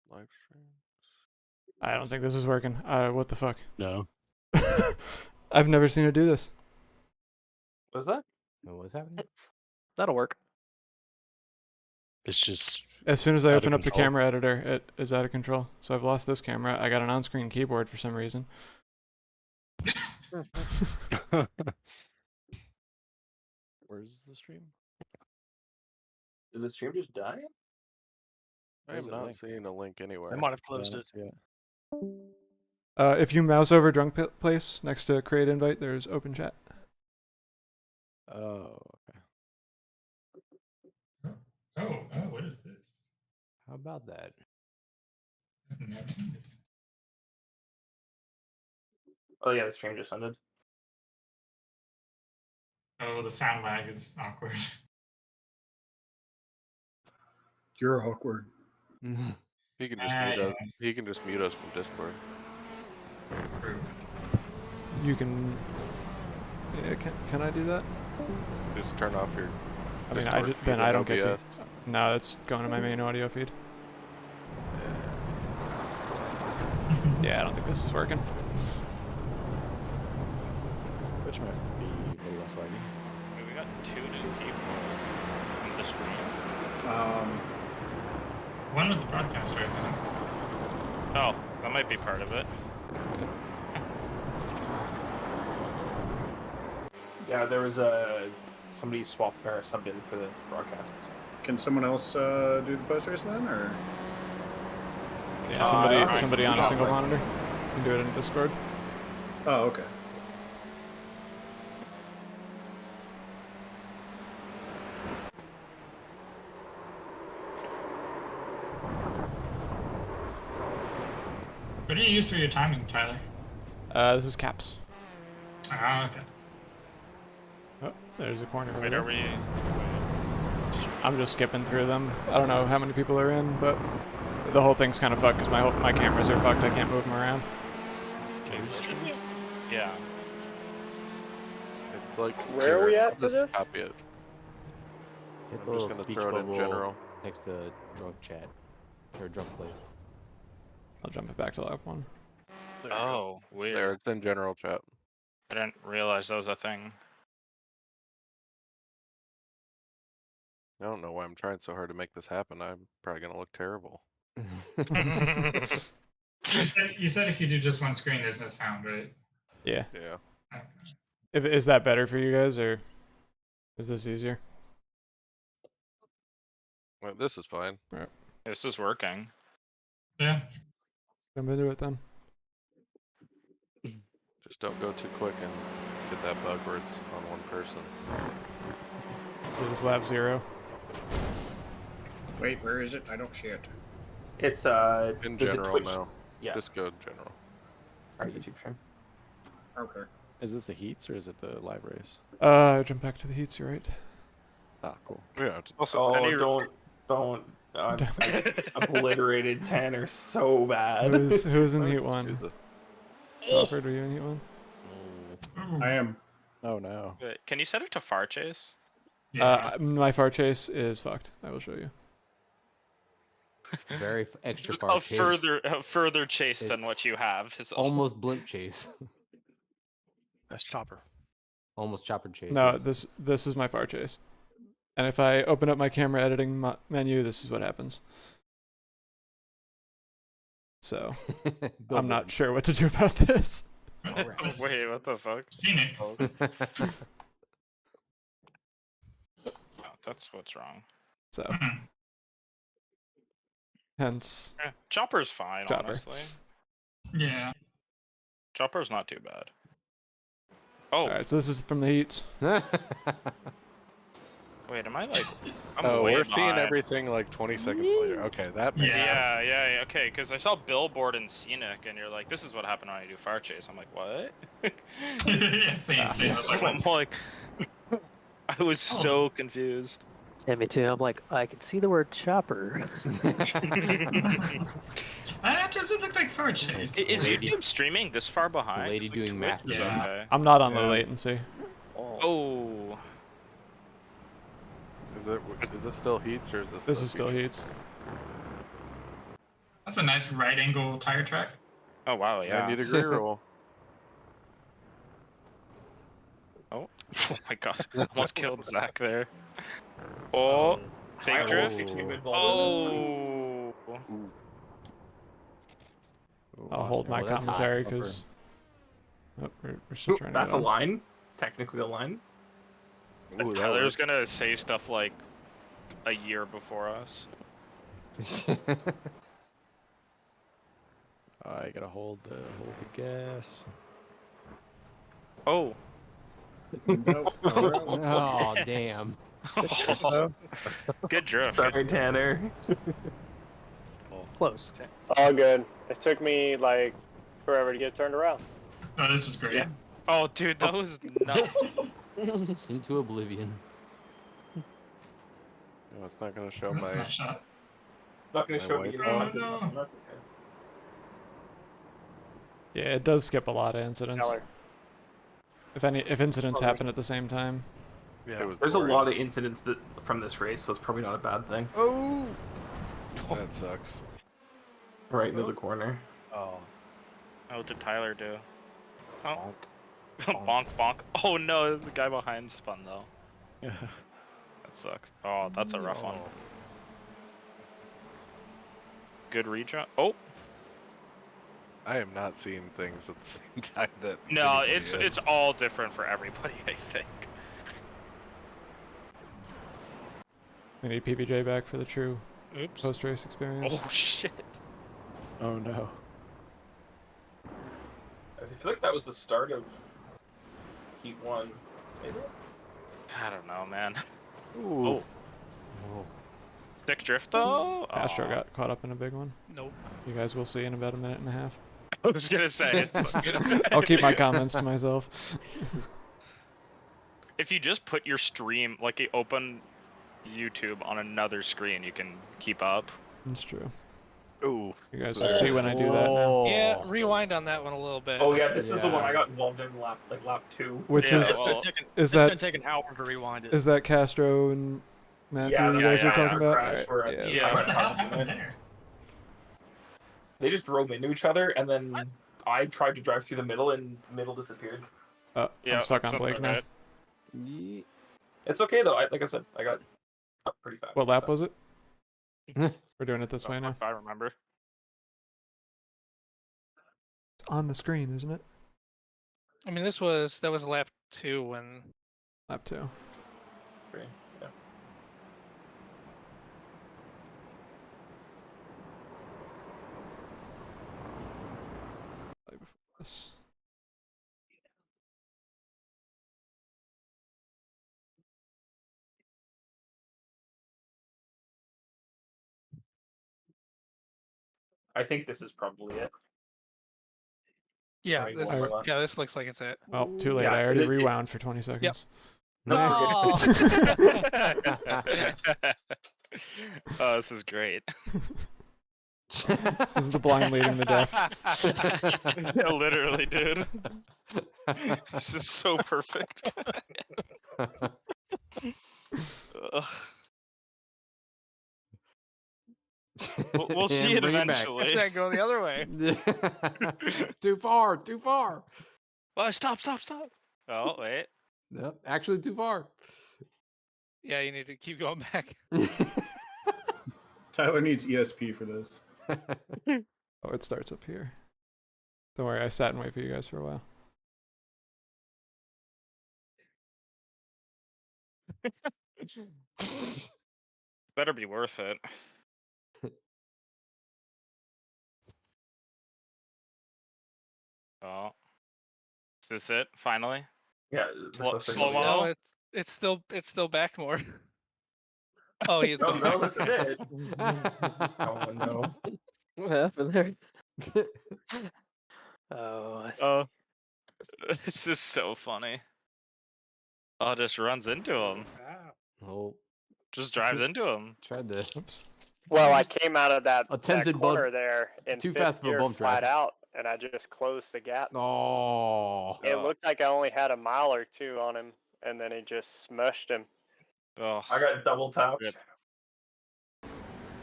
live stream. I don't think this is working. What the fuck? No. I've never seen it do this. What's that? What's happening? That'll work. It's just As soon as I out of open up the control. camera editor, it is out of control. So I've lost this camera. I got an on-screen keyboard for some reason. Where's the stream? Did the stream just die? I am not seeing a link anywhere. I might have closed it. If you mouse over Drunk Place next to create invite, there's open chat. Oh, okay. Oh, what is this? How about that? I've never seen this. Oh yeah, the stream just ended. Oh, the sound lag is awkward. You're awkward. He can just mute us. He can just mute us from Discord. You can. Yeah, can I do that? Just turn off your. I mean, Discord feed then in I don't get to. OBS. No, it's going to my main audio feed. Yeah, I don't think this is working. Which might be a little less laggy. We got 2 new people on the screen. One was the broadcaster, I think. Oh, that might be part of it. Yeah, there was somebody swapped or subbed in for the broadcasts. Can someone else do the post race then, or? Yeah, somebody on a single monitor can do it in Discord. Oh, okay. What do you use for your timing, Tyler? This is caps. Ah, okay. Oh, there's a corner. Wait, are we? I'm just skipping through them. I don't know how many people are in, but the whole thing's kind of fucked because my cameras are fucked. I can't move them around. Yeah. It's like. Where are we here, at for I'll just this? Copy it. Hit the I'm little just gonna speech throw it in bubble general. next to drunk chat or drunk place. I'll jump it back to live one. Oh, weird. There, it's in general chat. I didn't realize that was a thing. I don't know why I'm trying so hard to make this happen. I'm probably gonna look terrible. You said if you do just one screen, there's no sound, right? Yeah. Yeah. Is that better for you guys, or is this easier? Well, this is fine. Right. This is working. Yeah. Jump into it then. Just don't go too quick and get that bug where it's on one person. This is lab 0. Wait, where is it? I don't see it. It's in there's a general Twitch- now. Yeah. Just go general. Our YouTube stream. Okay. Is this the heats or is it the live race? Jump back to the heats, you're right. Ah, cool. Yeah. Also, don't. I obliterated Tanner so bad. Who's in heat 1? Crawford, are you in heat 1? I am. Oh no. Wait, can you set it to far chase? My far chase is fucked. I will show you. Very extra far A chase. further chase than what It's you have. Is almost blimp chase. That's chopper. Almost chopper chase. No, yeah. this is my far chase. And if I open up my camera editing menu, this is what happens. So, I'm not sure what to do about this. Wait, what the fuck? Seen it. Oh, that's what's wrong. So, hence, Chopper's fine, Chopper. honestly. Yeah. Chopper's not too bad. Oh. Alright, so this is from the heats. Wait, am I like? I'm Oh, way we're seeing behind. everything like 20 seconds later. Okay, that makes sense. Yeah, okay, because I saw Billboard and Scenic, and you're like, this is what happened when I do Fire Chase. I'm like, what? Yeah, same. I was like, I'm like, I was so confused. Yeah, me too. I'm like, I can see the word chopper. that doesn't look like far chase. Is YouTube streaming this far behind? Lady Like, doing Twitch math. is Yeah. okay. I'm not on the latency. Oh. Is it still heats or is this? This is still heats. That's a nice right angle tire track. Oh wow, yeah. 90-degree rule. Oh my gosh, almost killed Zach there. Oh, big drift. Oh. I'll hold my that's hot. commentary because we're still trying to. That's get a on. line. Technically a line. Ooh, that Tyler's works. gonna say stuff like a year before us. I gotta hold the gas. Oh. Oh damn. Good drift. Sorry, Tanner. Close. All good. It took me like forever to get turned around. Oh, this was great. Yeah. Oh, dude, that was nuts. Into oblivion. No, it's not gonna show That's my. not shot. It's not going to My show me. wife. You know, Oh, that's no. okay. Yeah, it does skip a lot of incidents. Stellar. If incidents happen at the same time. It was There's a boring. lot of incidents from this race, so it's probably not a bad thing. Oh, that sucks. Right into the corner. Oh. What did Tyler do? Oh. Bonk, bonk. Oh no, the guy behind spun though. Yeah. That sucks. Oh, that's a rough one. Good rejump. Oh. I am not seeing things at the same time that. No, anybody it's is. all different for everybody, I think. We need PBJ back for the true Oops. post-race experience. Oh shit. Oh no. I feel like that was the start of Heat 1. Maybe? I don't know, man. Ooh. Oh. Sick drift though? Astro Aw. got caught up in a big one. Nope. You guys will see in about a minute and a half. I was gonna say I'll keep my comments to myself. If you just put your stream, like you open YouTube on another screen, you can keep up. That's true. Ooh. You guys will see when I do that now. Yeah, rewind on that one a little bit. Oh yeah, this is the one I got involved in lap 2. Which Yeah, is well, is It's gonna that take an hour to rewind it. is that Castro and Matthew Yeah, you guys yeah, were talking our about? crash where Alright, I- yeah, Yeah. What the hell happened there? They just drove into each other, and then I tried to drive through the middle, and the middle disappeared. Yeah, I'm stuck on something Blake like now. that. It's okay though. Like I said, I got up pretty fast. What lap was it? We're doing it this way now. I remember. It's on the screen, isn't it? I mean, that was lap 2 when. Lap 2. Great, yeah. This. I think this is probably it. Yeah, Right, this, one more lap. yeah, this looks like it's it. Well, too late. Yeah, I already it- rewound for 20 seconds. No, Oh, this is great. This is the blind leading the deaf. Yeah, literally, dude. This is so perfect. Ugh. We'll see it bring it back. eventually. Then go the other way. Too far, too far. Oh, stop. Oh, wait. Yep, actually too far. Yeah, you need to keep going back. Tyler needs ESP for this. Oh, it starts up here. Don't worry, I sat and waited for you guys for a while. Better be worth it. Oh. Is this it? Finally? Yeah. Slow No, mo? it's still back more. Oh, he's No, going no, back. this is it. Oh no. What happened there? Oh, I see. Oh. This is so funny. Oh, just runs into him. Oh, Just drives into him. tried to. Oops. Well, I came out of that Attempted corner bump- there in too fifth fast of a gear bump flat drive. out, and I just closed the gap. Oh. It looked like I only had a mile or two on him, and then he just smushed him. Oh. I got double tapped. Good.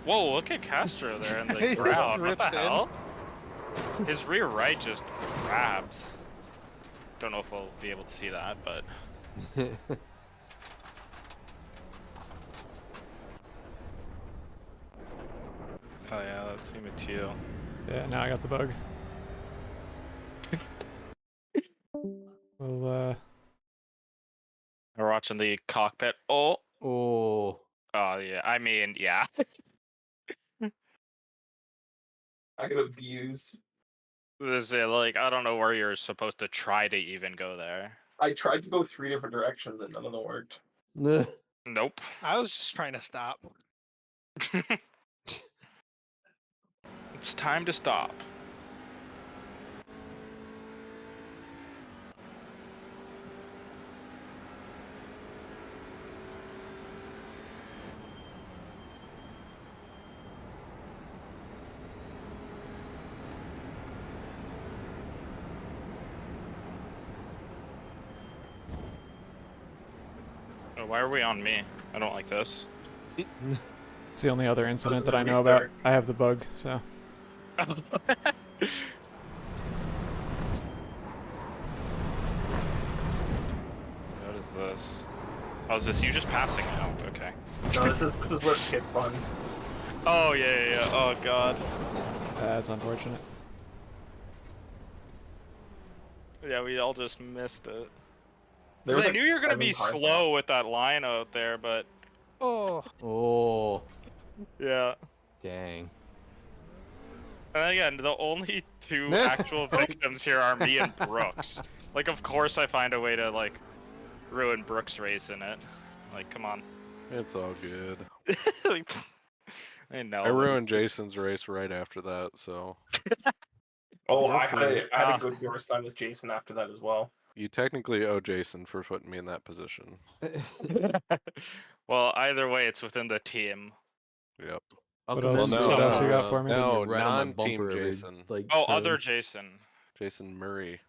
Whoa, look at Castro there in He the just ground. What rips the in. hell? His rear right just grabs. Don't know if we'll be able to see that, but oh yeah, that's him too. Yeah, now I got the bug. Well, We're watching the cockpit. Oh, Oh. oh yeah. I mean, yeah. I got abused. Like, I don't know where you're supposed to try to even go there. I tried to go 3 different directions and none of them worked. Nope. I was just trying to stop. It's time to stop. Oh, why are we on me? I don't like this. it's the only other incident is that a I know about. restart. I have the bug, so. What is this? Oh, is this you just passing out? Okay. No, this is where it gets fun. Oh, yeah. Oh, God. That's unfortunate. Yeah, we all just missed it. There was I like knew you were going to 7 be cars on slow with that line out there, but Oh, Oh. yeah. Dang. And again, the only two actual victims here are me and Brooks. Like, of course I find a way to, like, ruin Brooks' race in it. Like, come on. It's all good. Like, I know. I ruined Jason's race right after that, so Oh, Yeah, I had Ah. a good course time with Jason after that as well. you technically owe Jason for putting me in that position. Well, either way, it's within the team. Yep. What Welcome else- in, what else you got for me? putting No, it right on my non-team bumper every, Jason. like, Oh, turn. other Jason. Jason Murray.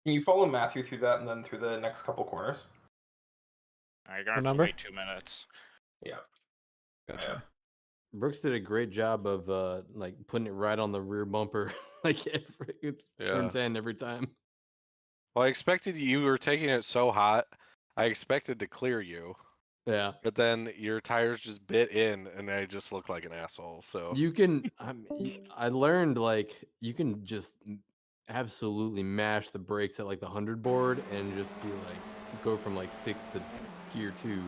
Can you follow Matthew through that and then through the next couple corners? You're gonna have number? to wait 2 minutes. Yeah. Gotcha. Brooks did a great job of like putting it right on the rear bumper, like turn 10 every time. Well, I expected you were taking it so hot. I expected to clear you, Yeah. but then your tires just bit in, and I just looked like an asshole. So You can. I learned like you can just absolutely mash the brakes at like the 100 board and just be like go from like 6 to gear 2,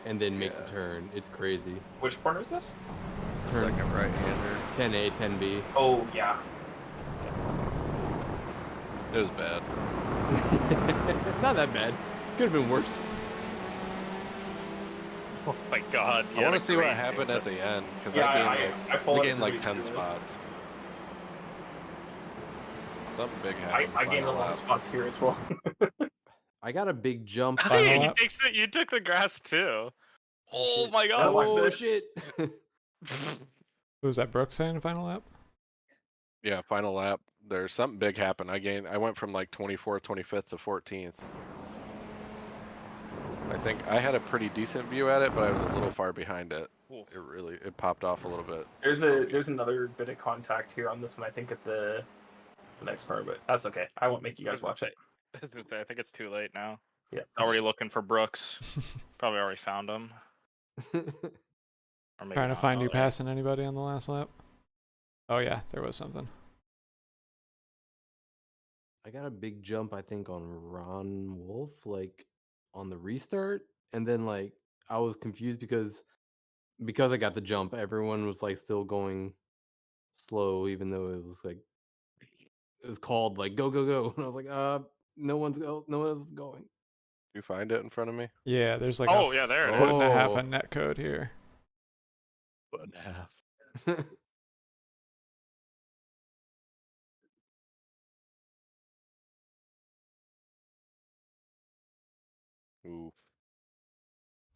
and then make the turn. It's crazy. Which corner is this? Turn second right-hander. 10A, 10B. Oh, yeah. It was bad. Not that bad. Could have been worse. Oh my god. I want to see what happened at the end because I gained like 10 spots. Something big happened. I gained a lot of spots here as well. I got a big jump. You took the grass too. Oh my god. Oh shit. Was that Brooks saying final lap? Yeah, final lap. There's something big happened. I went from like 24th, 25th to 14th. I I think I had a pretty decent view at it, but I was a little far behind it. Ooh. It popped off a little bit. There's another bit of contact here on this one. I think at the next part, but that's okay. I won't make you guys watch it. I think it's too late now. Yeah. Already looking for Brooks. Probably already found him. Or maybe Trying to not, find you oh, passing anybody on the last lap. Oh yeah, there was something. I got a big jump, I think, on Ron Wolf, like on the restart, and then like I was confused because I got the jump, everyone was like still going slow, even though it was like it was called like go go go, and I was like, no one else is going. You find it in front of me? Yeah, there's like Oh, a yeah, there it foot and a half is. of net code here. Foot and a half. Ooh.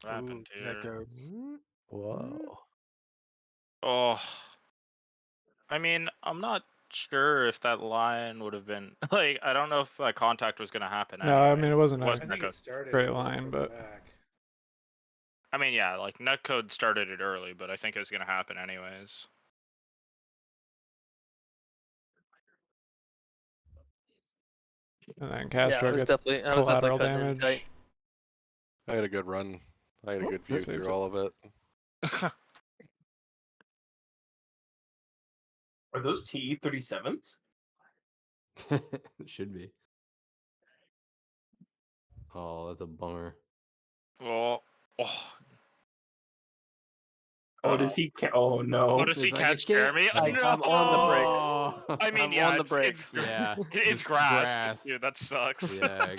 what happened Ooh, that here? go. Whoa. Oh, I mean, I'm not sure if that line would have been like. I don't know if that contact was gonna happen. No, I anyway. mean it wasn't a Wasn't that good. straight line, but I mean, yeah, like netcode started it early, but I think it was gonna happen anyways. and then Castro I was gets definitely collateral cutting in damage. tight. I had a good run. I had a good view that saves through it. all of it. Are those TE-37s? It should be. Oh, that's a bummer. Well, oh, Oh, does he? Oh no! oh, does he It's like, catch I can't- Jeremy? I'm on the brakes. I mean, I'm yeah, on the it's, brakes. Yeah, it's just grass. Dude, that sucks. Yeah.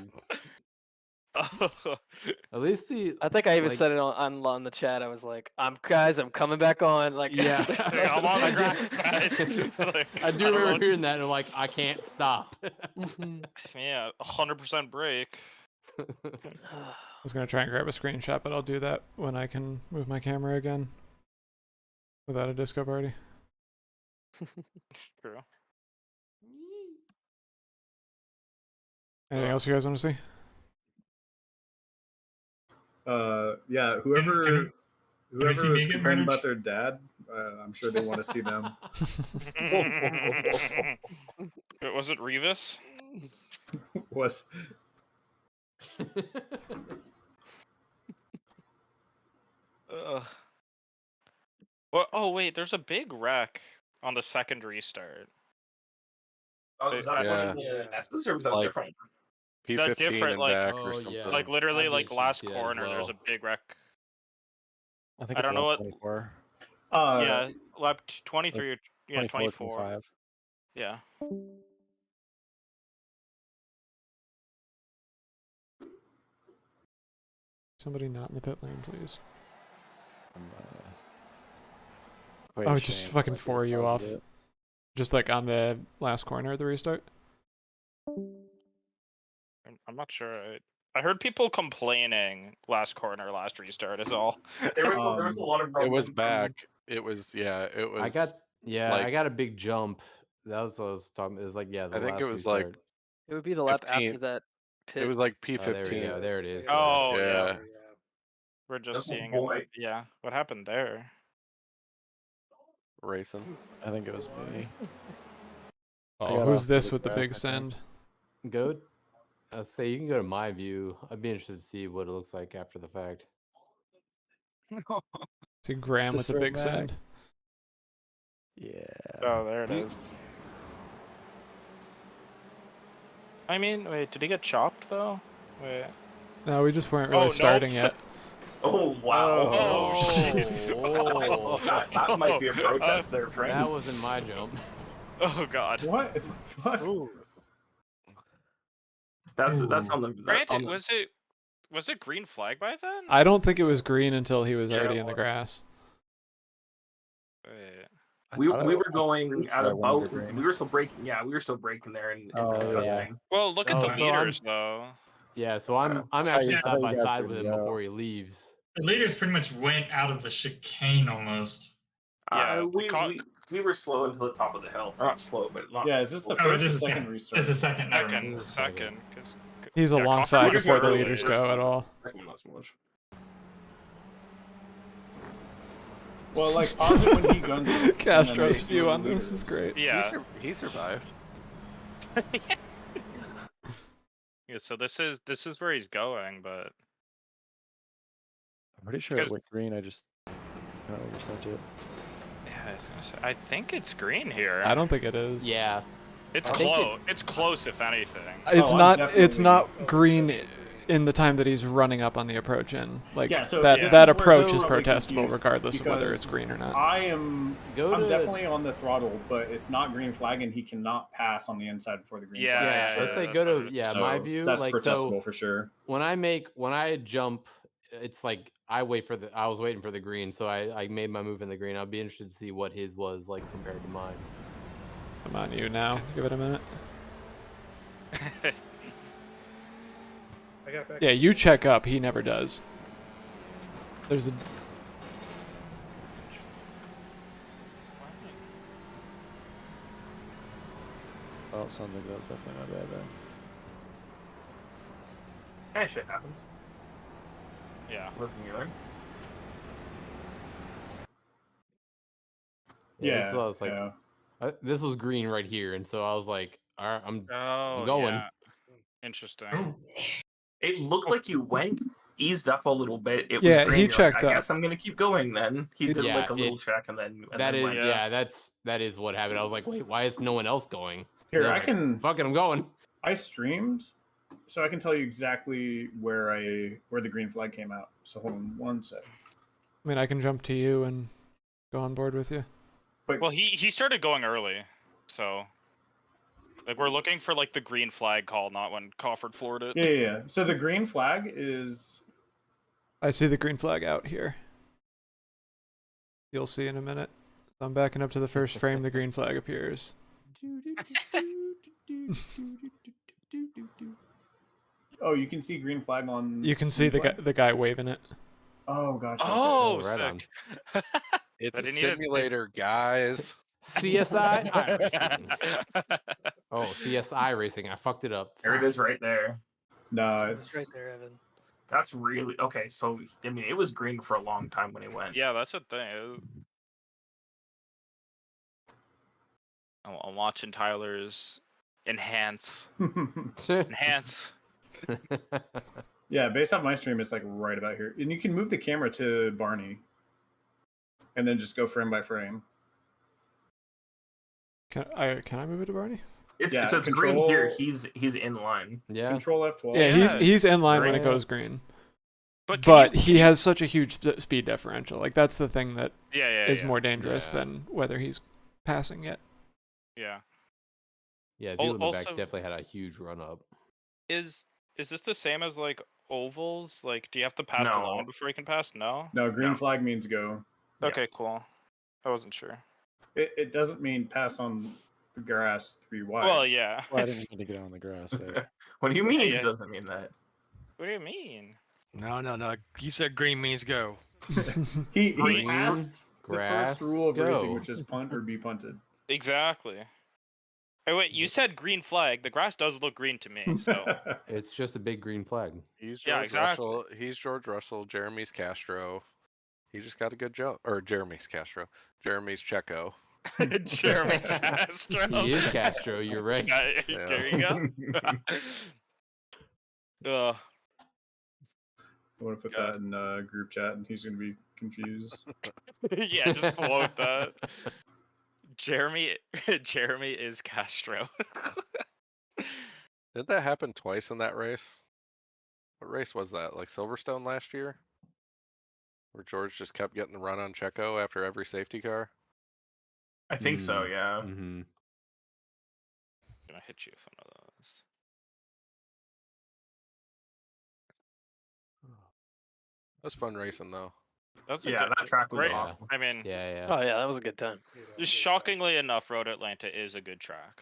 At least the I think I even like- said it on the chat. I was like, I'm coming back on." Like, Yeah. there's Like, I'm on the I do- grass, guys. Like, I do don't remember know. hearing that and like I can't stop. Yeah, 100% break. I was gonna try and grab a screenshot, but I'll do that when I can move my camera again without a disco party. True. Anything else you guys want to see? Yeah, Can whoever we see was Megan complaining Bridge? about their dad, I'm sure they want to see them. Was it Revis? Was Well, oh wait, there's a big wreck on the second restart. Oh, was that Yeah. one in the Estes or was that Like- different? P15 different, and like- back Oh, or something. yeah. Like literally, I like did last see that as corner, there's a well. big wreck. I think I it's don't know what- 24. Yeah, lap 23 or yeah, 24, 24. 25. Yeah. Somebody not in the pit lane, please. Quite Oh, a just shame, fucking might be for you off. positive. Just like on the last corner of the restart. I'm not sure. I heard people complaining last corner, last restart is all. There was a lot of. It was rumbling from- back. It was I like, got a big jump. That was what I was talking. It was like the I think last it was like restart. it would be the lap 15. after that pit. it was like Oh, there we P15. go. There it is. Oh, yeah. yeah. We're just Oh, seeing boy. it. Yeah. What happened there? Racing. I think it was me. I Oh, got who's off this really with the fast, big I think. send? Go. I'll say you can go to my view. I'd be interested to see what it looks like after the fact. See Graham with this the right big back? send. Yeah. Oh, there it is. I mean, wait, did he get chopped though? Wait. No, we just weren't Oh, really no. starting yet. Oh wow! Oh, shit. Oh. that might be a protest there, That friends. wasn't my jump. Oh god. what? The fuck? That's on the. Granted, on the- was it green flag by then? I don't think it was green until he was Yeah, already it in the was. grass. Wait. we thought we it were was going pretty at sure I wanted about. to green. We were still breaking. Yeah, we were still breaking there and Oh, yeah. adjusting. Well, look at the Oh, so I'm- meters though. Yeah, so I'm I actually thought side by you guys side were with him yellow. before he leaves. The leaders pretty much went out of the chicane almost. Yeah, We were slow until the top of the hill. Or not slow, but not. Yeah, is this the Oh, first this or is second second. restart? This is second. Never mind. Second, because He's Yeah, alongside Copper before the early leaders is go at all. Second not so much. Well, like pause it when he guns it, and then Castro's make view the on this is leaders. great. Yeah. He survived. Yeah, so this is where he's going, but I'm pretty sure it Because- went green. I just oversent it. yeah, I was gonna say, I think it's green here. I don't think it is. Yeah. It's I think close. It's close, if anything. It's I'm not. definitely It's not okay green with it. in the time that he's running up on the approach in. Like Yeah, so that. this That is where approach I'm is really protestable confused regardless of whether it's because green or not. I'm Go to- definitely on the throttle, but it's not green flag, and he cannot pass on the inside before the green Yeah, flag. Yeah, let's say go to So my view. that's like protestable so, for sure. when I jump, it's like I was waiting for the green, so I made my move in the green. I'd be interested to see what his was like compared to mine. I'm on you now. Give it a minute. I got back. Yeah, you check up. He never does. There's a. Oh, it sounds like that was definitely my bad then. That shit happens. Yeah. Working together. Yeah, so I was like, yeah. this was green right here, and so I was like, all right, I'm Oh, going. yeah. Interesting. It looked like you went eased up a little bit. It was Yeah, green. he You're like, checked I up. guess I'm gonna keep going then. He did Yeah, like a little check and then That is, went. yeah, that is what happened. I was like, wait, why is no one else going? Here, And I was like, can. fucking, I'm going. I streamed, so I can tell you exactly where the green flag came out. So hold on one sec. I mean, I can jump to you and go on board with you. Well, he started going early, so like we're looking for like the green flag call, not when Crawford floored it. Yeah. So the green flag is. I see the green flag out here. You'll see in a minute. I'm backing up to the first frame. The green flag appears. Oh, you can see green flag on. You can see green flag? the guy waving it. Oh, gotcha. Oh, right on. sick. It's I a didn't need it. simulator, guys. CSI iRacing. Oh, CSI racing. I fucked it up. There it is, right there. No, It's it's right there, Evan. That's really okay. So I mean, it was green for a long time when he went. Yeah, that's a thing. I'm watching Tyler's enhance. Yeah, based off my stream, it's like right about here, and you can move the camera to Barney, and then just go frame by frame. Can I move it to Barney? Yeah, So it's green here. control- He's in line. Yeah. Control F12. Yeah, he's in line when it Right. goes green. But But he has such a huge speed differential. Like that's the thing that is yeah. more dangerous Yeah. than whether he's passing it. Yeah. Yeah, people in the back Also- definitely had a huge run up. Is this the same as like ovals? Like, do you have to pass the No. line before you can pass? No. No, green No. flag means go. Yeah. Okay, cool. I wasn't sure. It doesn't mean pass on the grass 3 wide. Well, yeah. Well, I didn't mean to get on the grass there. What do you mean? Yeah. It doesn't mean that. What do you mean? No. You said green means go. he Green passed the grass, first rule of racing, go. which is punt or be punted. Exactly. Hey, wait, you said green flag. The grass does look green to me, so. It's just a big green flag. He's George Yeah, exactly. Russell. He's George Russell. Jeremy's Castro. He just got a good jump. Or Jeremy's Castro. Jeremy's Checo. Jeremy Castro. He is Castro, you're right. Yeah, there you go. I want to put that in group chat, and he's going to be confused. Yeah, just quote that. Jeremy is Castro. Did that happen twice in that race? What race was that? Like Silverstone last year? Where George just kept getting the run on Checo after every safety car? I think so. Yeah. Mm-hmm. Gonna hit you with one of those. That was fun racing though. That's a Yeah, good, that track was right? awesome. I mean, Yeah. Oh yeah, that was a good time. shockingly enough, Road Atlanta is a good track.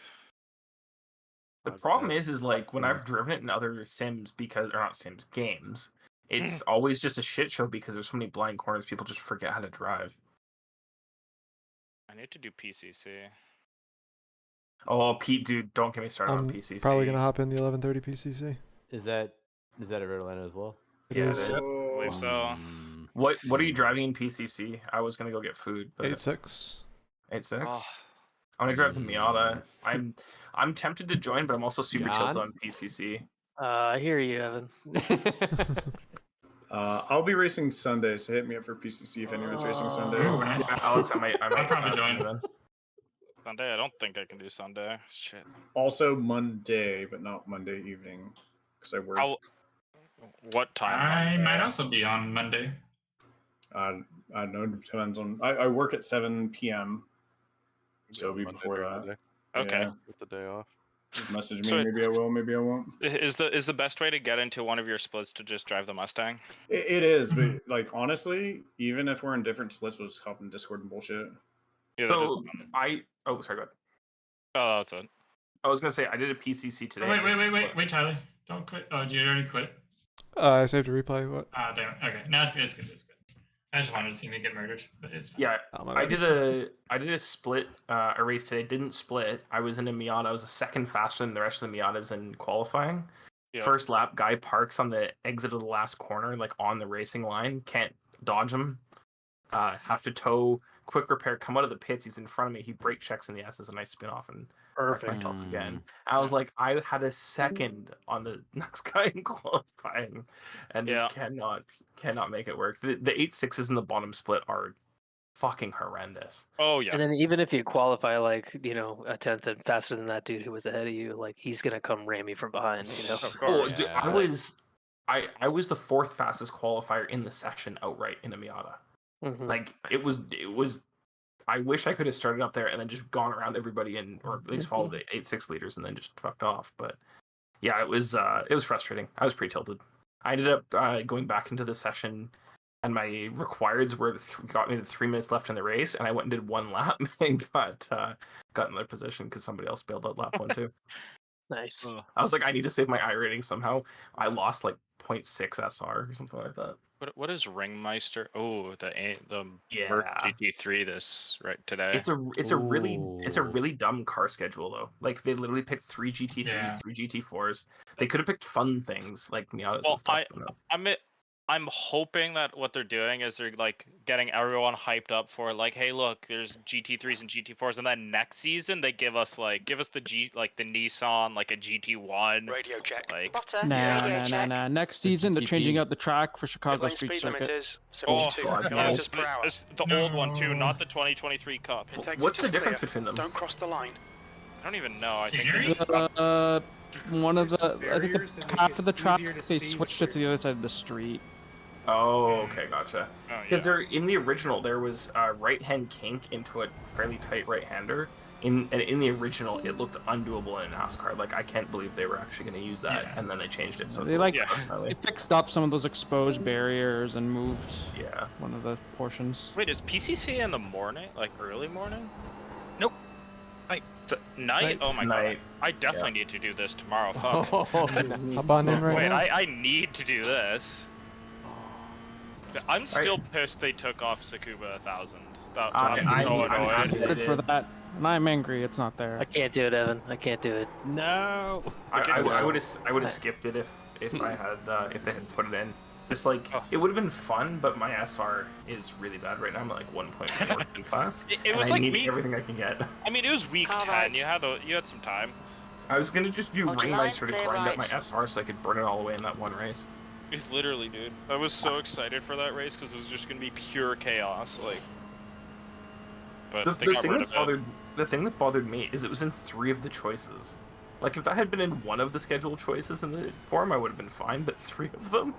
The problem is like when I've driven it in other sims or not sims games, it's always just a shit show because there's so many blind corners. People just forget how to drive. I need to do PCC. Oh, Pete, dude, don't get me started on I'm PCC. probably gonna hop in the 11:30 PCC. Is that at Red Atlanta as well? Yeah, it is. I believe so. What are you driving in PCC? I was gonna go get food. But 8-6. 8-6. Oh. I'm gonna drive the Miata. I'm tempted to join, but I'm also super John? tilted on PCC. I hear you, Evan. I'll be racing Sunday, so hit me up for PCC if anyone's racing Sunday. Yeah, Alex, I might I'll probably join. Sunday? I don't think I can do Sunday. Shit. Also Monday, but not Monday evening, because I work. What time? I might also be on Monday. I don't know. It depends on. I work at 7 p.m. So it'll be before that. Okay. Yeah. With the day off. Just message me. So Maybe I will. Maybe I won't. Is the best way to get into one of your splits to just drive the Mustang? It is, but like honestly, even if we're in different splits, we'll just hop in Discord and bullshit. Yeah, So oh, sorry, go ahead. Oh, that's it. I was gonna say I did a PCC today. Oh, wait, Tyler, don't quit. Oh, did you already quit? I saved a replay. What? Ah, damn it. Okay, no, it's good. It's good. I just wanted to see me get murdered, but it's fine. Yeah, I did a split a race today. Didn't split. I was in a Miata. I was a second faster than the rest of the Miatas in qualifying. Yep. First lap, guy parks on the exit of the last corner, like on the racing line. Can't dodge him. Have to tow. Quick repair. Come out of the pits. He's in front of me. He brake checks in the S's, and I spin off and wreck myself again. I was like, I had a second on the next guy in qualifying, and just cannot make it work. The 8-6s in the bottom split are fucking horrendous. Oh yeah. And then even if you qualify like, a tenth and faster than that dude who was ahead of you, like he's gonna come ram you from behind, Of Oh, course. dude, I was the fourth fastest qualifier in the section outright in a Miata. Mhm. Like it was. I wish I could have started up there and then just gone around everybody or at least followed the 8-6 leaders and then just fucked off. But yeah, it was frustrating. I was pretty tilted. I ended up going back into the session, and my requireds got me to 3 minutes left in the race, and I went and did one lap and got another position because somebody else bailed out lap 1 too. Nice. I was like, I need to save my I rating somehow. I lost like 0.6 SR or something like that. What is Ringmeister? Oh, the Yeah. Merc GT3 today. It's a really dumb car schedule though. Like they literally picked 3 GT3s, 3 GT4s. They could have picked fun things like Miatas and stuff. I'm hoping that what they're doing is they're like getting everyone hyped up for like, hey, look, there's GT3s and GT4s, and then next season they give us the Nissan like a GT1. Radio check. Like, Nah. Next season they're changing out the track for Chicago Inline Street speed limit Circuit. is 72 kilometers per hour. It's the old one too, not the 2023 Cup. What's the difference between them? Don't cross the line. I don't even know. I think One of the, I think barriers that make half it of the track easier to they see switched it to the other side of the street. Oh, okay, gotcha. Oh, Because in the original there was a right-hand kink into a fairly tight right-hander. In the original, it looked undoable in NASCAR. Like I can't believe they were actually going to use that, and then they changed it. So it's They fixed up some of those exposed barriers and moved one of the portions. Wait, is PCC in the morning, like early morning? Nope. Night. Night? Oh my Night. god. I definitely need to do this tomorrow. Fuck. Hop on in right Wait, now. I need to do this. I'm still pissed they took off Tsukuba 1000. I'm good for that. And I'm angry it's not there. I can't do it, Evan. I can't do it. No. I would have skipped it if I had if they had put it in. Just like it would have been fun, but my SR is really bad right now. I'm at like 1.4 in class. It was and I like need everything I can get. I mean, it was week 10. You had some time. I was gonna just do Hold your line, Ringmeister to clear grind up right. my SR so I could burn it all away in that one race. Literally, dude. I was so excited for that race because it was just gonna be pure chaos. Like, but they got rid of it. The thing that bothered me is it was in 3 of the choices. Like if that had been in 1 of the scheduled choices in the forum, I would have been fine. But 3 of them.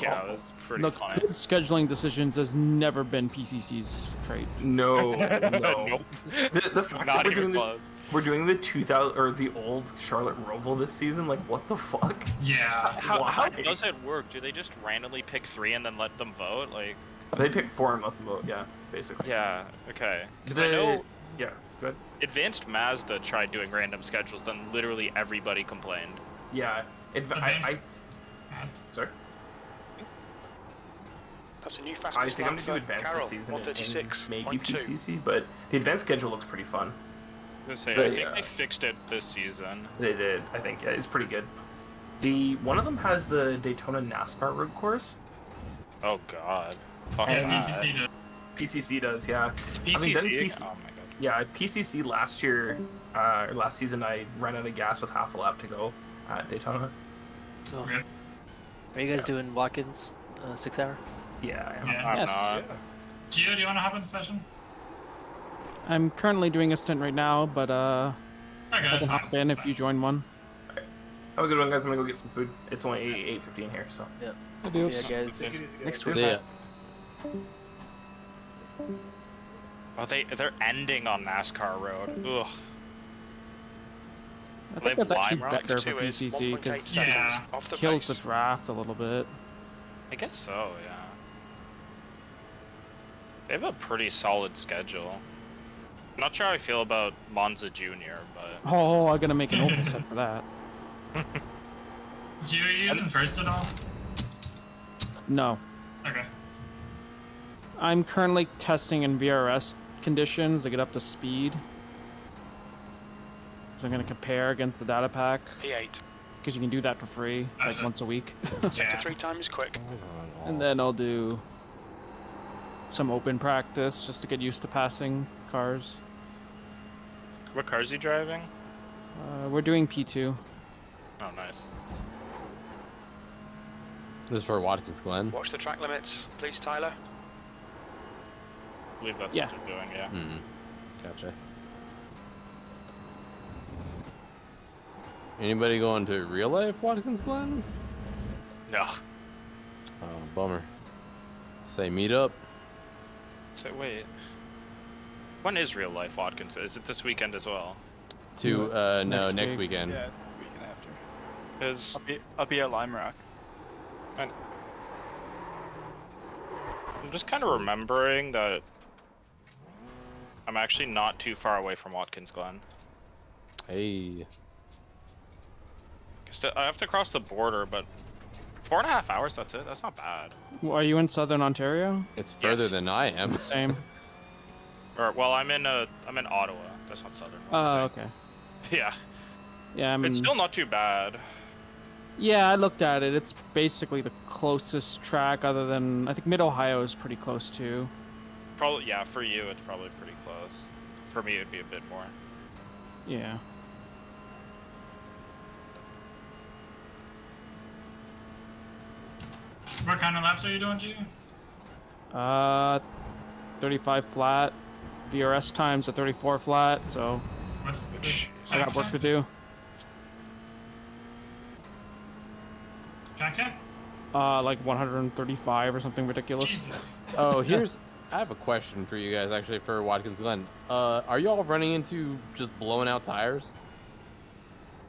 Yeah, it was pretty Look, funny. good scheduling decisions has never been PCC's trait. No, no. Nope. The fact Not that even close. we're doing the 2000 or the old Charlotte Roval this season, like what the fuck? Yeah. How does it work? Do they just randomly pick 3 and then let them vote? Like, They pick 4 and let them vote. Yeah, basically. yeah, okay. Because I know. Yeah, good. Advanced Mazda tried doing random schedules, then literally everybody complained. Yeah, sorry. That's a new I fastest think I'm lap gonna for do advanced Carol, this season and 136.2. maybe PCC, but the advanced schedule looks pretty fun. I think they fixed it this season. They did, I think. Yeah, it's pretty good. One of them has the Daytona NASCAR road course. Oh God. Fucking And PCC does. PCC does, yeah. It's I mean, PCC. doesn't Oh my God. Yeah, PCC last year, or last season, I ran out of gas with half a lap to go at Daytona. So, are you guys doing Watkins 6 hour? Yeah, I am. Yeah. I'm Yes. not. Gio, do you want to hop in the session? I'm currently doing a stint right now, but I Okay, can that's hop fine. in if you join one. Have a good one, guys. I'm gonna go get some food. It's only 8:15 here, so. Yeah. Adios. See ya, guys. Next week. See ya. Oh, they're ending on NASCAR Road. Ugh. I They think have that's actually lime better rock? for PCC because Yeah. Off the kills the pace. draft a little bit. I guess so, yeah. They have a pretty solid schedule. I'm not sure how I feel about Monza Junior, but Oh, I'm gonna make an oval set for that. Gio, are you using first at all? No, Okay. I'm currently testing in VRS conditions to get up to speed. So I'm gonna compare against the data pack P8. because you can do that for free, like Gotcha. once a week. Sector 3 times quick. And then I'll do some open practice just to get used to passing cars. what car's he driving? We're doing P2. Oh, nice. This is for Watkins Glen. Watch the track limits, please, Tyler. I believe that's Yeah. what they're doing, yeah. Hmm. Gotcha. Anybody going to real life Watkins Glen? No. Oh, bummer. Say meet up. So wait. When is real life Watkins? Is it this weekend as well? To no, Next next week. weekend. Yeah, the weekend after. Because I'll be at Lime Rock. I'm just kind of remembering that I'm actually not too far away from Watkins Glen. Hey. I have to cross the border, but 4.5 hours, that's it? That's not bad. Well, are you in Southern Ontario? It's further Yes. than I am. Same. Or, well, I'm in Ottawa. That's not Southern. Oh, okay. Yeah. Yeah, I mean, It's still not too bad. yeah, I looked at it. It's basically the closest track, other than I think Mid Ohio is pretty close too. Probably, yeah, for you, it's probably pretty close. For me, it'd be a bit more. Yeah. What kind of laps are you doing, Gio? 35 flat. VRS times at 34 flat, so What's the I got work to do. track check? Like 135 or something ridiculous. Jesus. Oh, I have a question for you guys actually for Watkins Glen. Are you all running into just blowing out tires?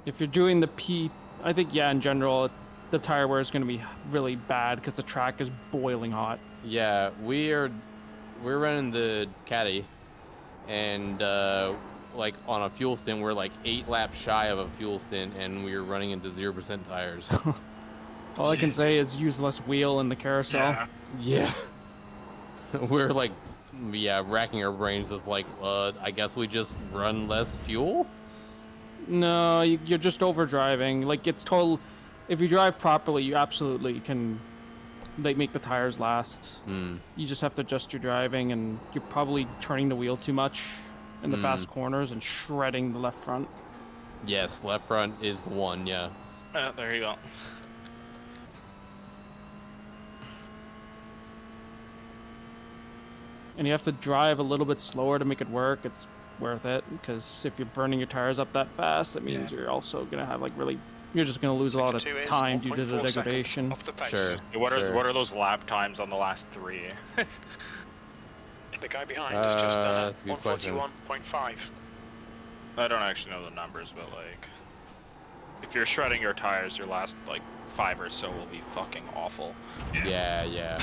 If you're doing the P, I think yeah, in general, the tire wear is going to be really bad because the track is boiling hot. Yeah, we're running the caddy, and like on a fuel stint, we're like 8 laps shy of a fuel stint, and we're running into 0% tires. All I can say is use less wheel in the carousel. Yeah. We're like, yeah, racking our brains. It's like, I guess we just run less fuel. No, you're just over driving. Like it's total. If you drive properly, you absolutely can. Like make the tires last. You just have to adjust your driving, and you're probably turning the wheel too much in the fast corners and shredding the left front. Yes, left front is the one. Yeah. There you go. And you have to drive a little bit slower to make it work. It's worth it because if you're burning your tires up that fast, that means you're also gonna have like really. You're just gonna lose a lot of time due to the degradation. Sure. What are those lap times on the last 3? The guy behind has just done That's a good question. 141.5. I don't actually know the numbers, but like, if you're shredding your tires, your last like 5 or so will be fucking awful. Yeah.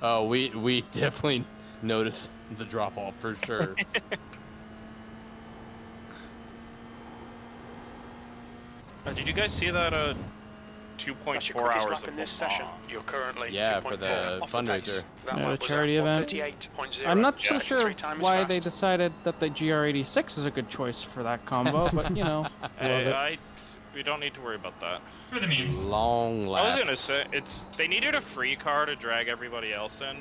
Oh, we definitely noticed the drop off for sure. Did you guys see that 2.4 hours of this session. You're currently Yeah, for the fundraiser. Yeah, the charity event. I'm not so sure why they decided that the GR86 is a good choice for that combo, but you know. We don't need to worry about that. For the memes. Long laps. I was gonna say they needed a free car to drag everybody else in.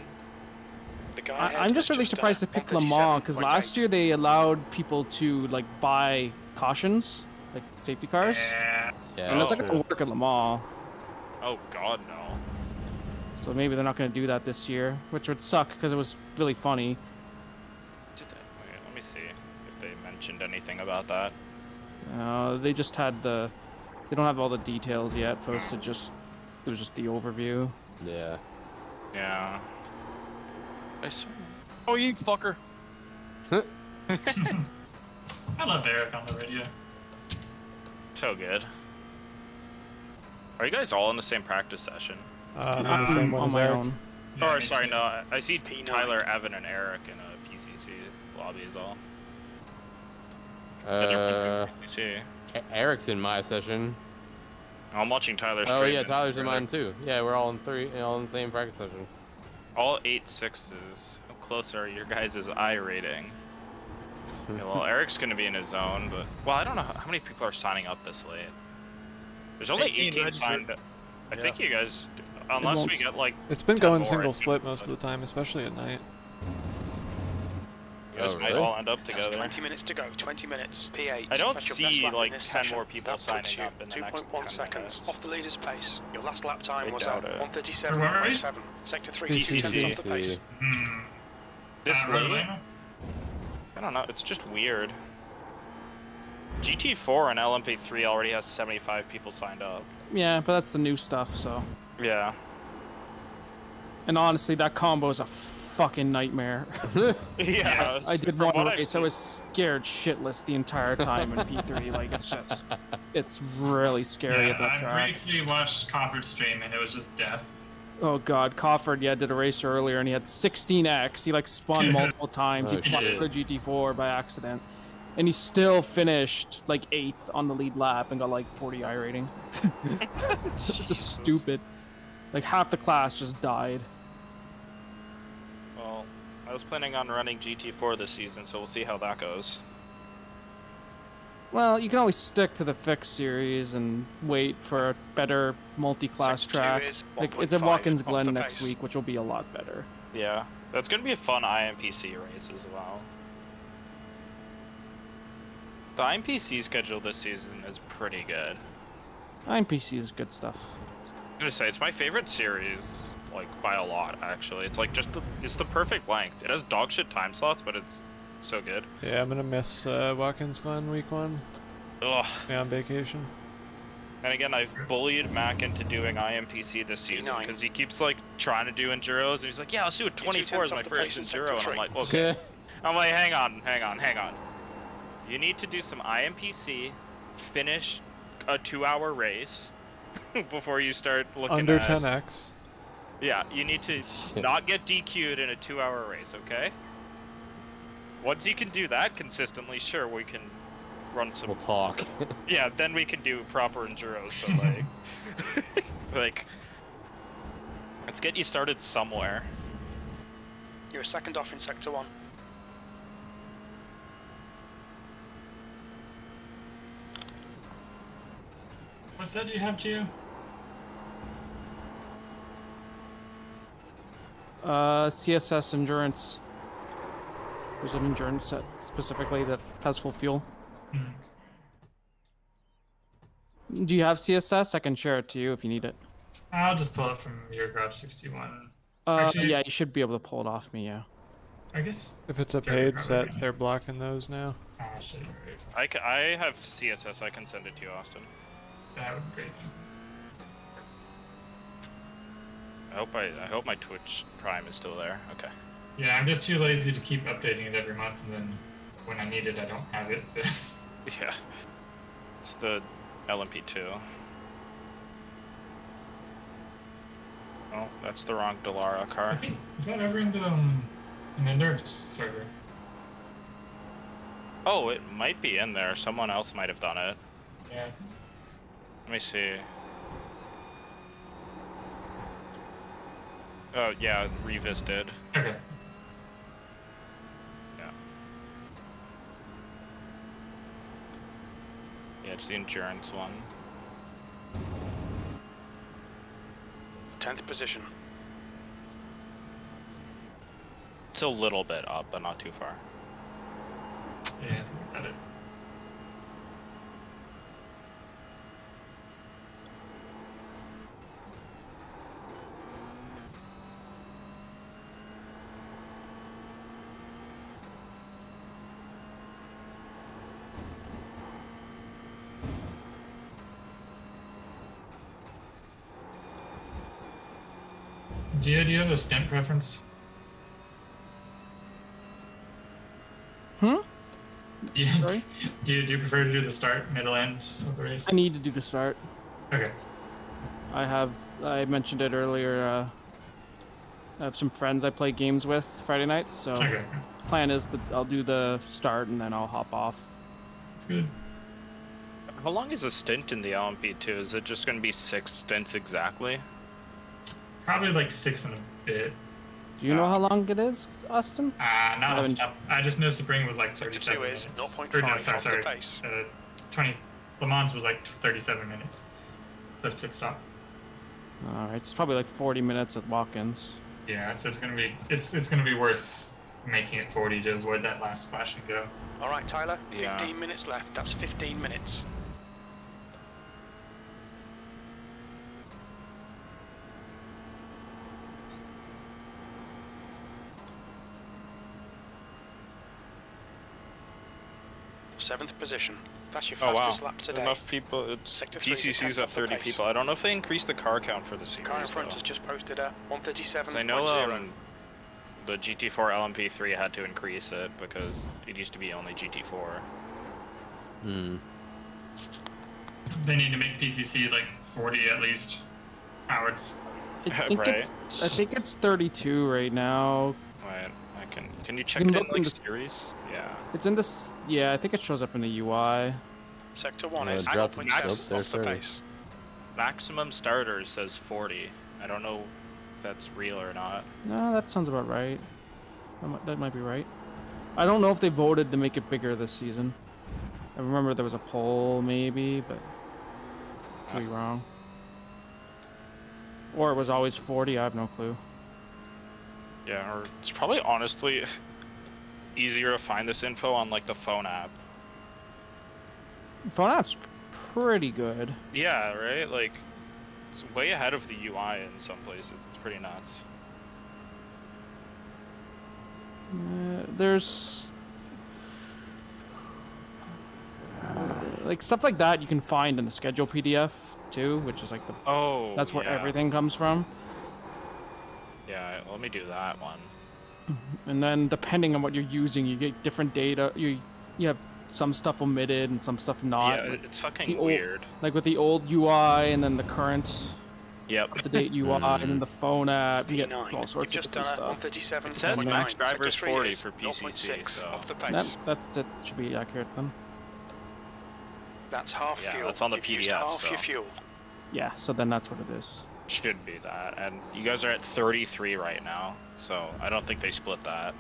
I'm just really surprised they picked Le Mans because last year they allowed people to like buy cautions, like safety cars. Yeah, and that's not gonna work at Le Mans. Oh God, no. So maybe they're not gonna do that this year, which would suck because it was really funny. Okay, let me see if they mentioned anything about that. They just had the. They don't have all the details yet. It was just the overview. Yeah. Yeah. Oh, you fucker. I love Eric on the radio. So good. Are you guys all in the same practice session? I'm in the same one on as my Eric. own. Or sorry, no. I see Tyler, Evan, and Eric in a PCC lobby as all. Eric's in my session. I'm watching Tyler's. Oh stream yeah, and Tyler's in really- mine too. Yeah, we're all in the same practice session. All 8.6s. How close are your guys' I rating? Yeah, well, Eric's gonna be in his zone, but well, I don't know how many people are signing up this late. There's only 18 signed. I think you guys, unless we get like. It's been 10 going more, single I think, split most of the time, especially at night. You guys Oh, might really? all end up That's together. 20 minutes to go. 20 minutes. P8. I don't That's your see best lap in like this 10 session. more people That puts signing you up in the next 2.1 10 seconds minutes. off the leader's pace. Your last lap time I was doubt at it. 1:37.7. Sector 3, DCC. 2 tenths off the pace. This Road late? Atlanta? I don't know. It's just weird. GT4 and LMP3 already has 75 people signed up. Yeah, but that's the new stuff. So. Yeah. And honestly, that combo is a fucking nightmare. Yeah. I did from one what I've race. I was scared shitless the entire time in P3. Like it's really scary at that I track. briefly watched Crawford's stream and it was just death. Oh god, Crawford, did a race earlier and he had 16x. He like spun multiple times. Oh, He plucked shit. the GT4 by accident. And he still finished like 8th on the lead lap and got like 40 I rating. Just stupid. Like half the class just died. Well, I was planning on running GT4 this season, so we'll see how that goes. Well, you can always stick to the fixed series and wait for a better multi-class Sector two track. is Like it's at 1.5 Watkins off Glen the next pace. week, which will be a lot better. Yeah. That's gonna be a fun IMPC race as well. The IMPC schedule this season is pretty good. IMPC is good stuff. I'm gonna say it's my favorite series, like by a lot actually. It's like it's the perfect length. It has dog shit time slots, but it's so good. Yeah, I'm gonna miss Watkins Glen week 1. Ugh. Yeah, on vacation. And again, I've bullied Mac into doing IMPC this season because he keeps like trying to do enduros, and he's like, "Yeah, let's do it. 24 is my first enduro," and I'm like, "Okay." I'm like, "Hang on. You need to do some IMPC, finish a 2-hour race before you start looking Under at 10x. Yeah, you need to not get DQ'd in a 2-hour race, okay? Once you can do that consistently, sure, we can run some. We'll talk. Yeah, then we can do proper enduros. So like, let's get you started somewhere. You're a second off in Sector 1. What set do you have, Gio? CSS Endurance. There's an endurance set specifically that has full fuel. Do you have CSS? I can share it to you if you need it. I'll just pull it from your Garage 61. Actually, Yeah, you should be able to pull it off me, yeah. I guess. If it's a Yeah, paid probably. set, they're blocking those now. Oh, shit, right. I have CSS. I can send it to you, Austin. That would be great. I hope my Twitch Prime is still there. Okay. Yeah, I'm just too lazy to keep updating it every month, and then when I need it, I don't have it. So. Yeah. It's the LMP2. Oh, that's the wrong Delara car. I think is that ever in the an endurance server? Oh, it might be in there. Someone else might have done it. Yeah. Let me see. Oh, yeah, Revis did. Okay. Yeah. Yeah, it's the endurance one. 10th position. It's a little bit up, but not too far. Yeah, I think I got it. Do you have a stint preference? Hmm? Do you, Sorry? do you prefer to do the start, middle, end of the race? I need to do the start. Okay. I mentioned it earlier. I have some friends I play games with Friday nights, so Okay. plan is that I'll do the start and then I'll hop off. That's good. How long is a stint in the LMP2? Is it just going to be 6 stints exactly? Probably like 6 and a bit. Do you know how long it is, Austin? Not off the top. I just know Spring was like Sector 37 2 is minutes. 0.5 Or no, off the sorry. pace. Le Mans was like 37 minutes. That's pit stop. Alright, it's probably like 40 minutes at walk-ins. Yeah, so it's gonna be worth making it 40 to avoid that last splash and go. All right, Tyler. Yeah. 15 minutes left. That's 15 minutes. Seventh position. That's your Oh wow, fastest lap today. enough people. It's Sector 3 is PCC's 10th at off the 30 pace. people. I don't know if they increased the car count for the series. Car in front though. has just posted a 137.0. 'Cause I know the GT4 LMP3 had to increase it because it used to be only GT4. Hmm. They need to make PCC like 40 at least hours. I think it's 32 right now. Wait, can you check can it in look in like the- series? Yeah. It's in this. Yeah, I think it shows up in the UI. Sector 1 Yeah, is drop the 0.7 jump there, off the sorry. pace. Maximum starters says 40. I don't know if that's real or not. No, that sounds about right. That might be right. I don't know if they voted to make it bigger this season. I remember there was a poll, maybe, but could be wrong. Or it was always 40. I have no clue. Yeah, or it's probably honestly easier to find this info on like the phone app. Phone app's pretty good. Yeah, right? Like, it's way ahead of the UI in some places. It's pretty nuts. There's like stuff like that you can find in the schedule PDF too, which is like the that's where yeah. everything comes from. Yeah, let me do that one. And then depending on what you're using, you get different data. You have some stuff omitted and some stuff not. Yeah, Like it's fucking the old- weird. Like with the old UI and then the current Yep. up-to-date UI and then the phone app, you get all sorts of Just done different at stuff. 137. It says max drivers Sector 3 40 is for PCC, 0.6 so off the That, pace. that should be accurate then. That's half Yeah, fuel. that's on the You've used PDF, half so your fuel. Yeah, so then that's what it is. should be that. And you guys are at 33 right now, so I don't think they split that.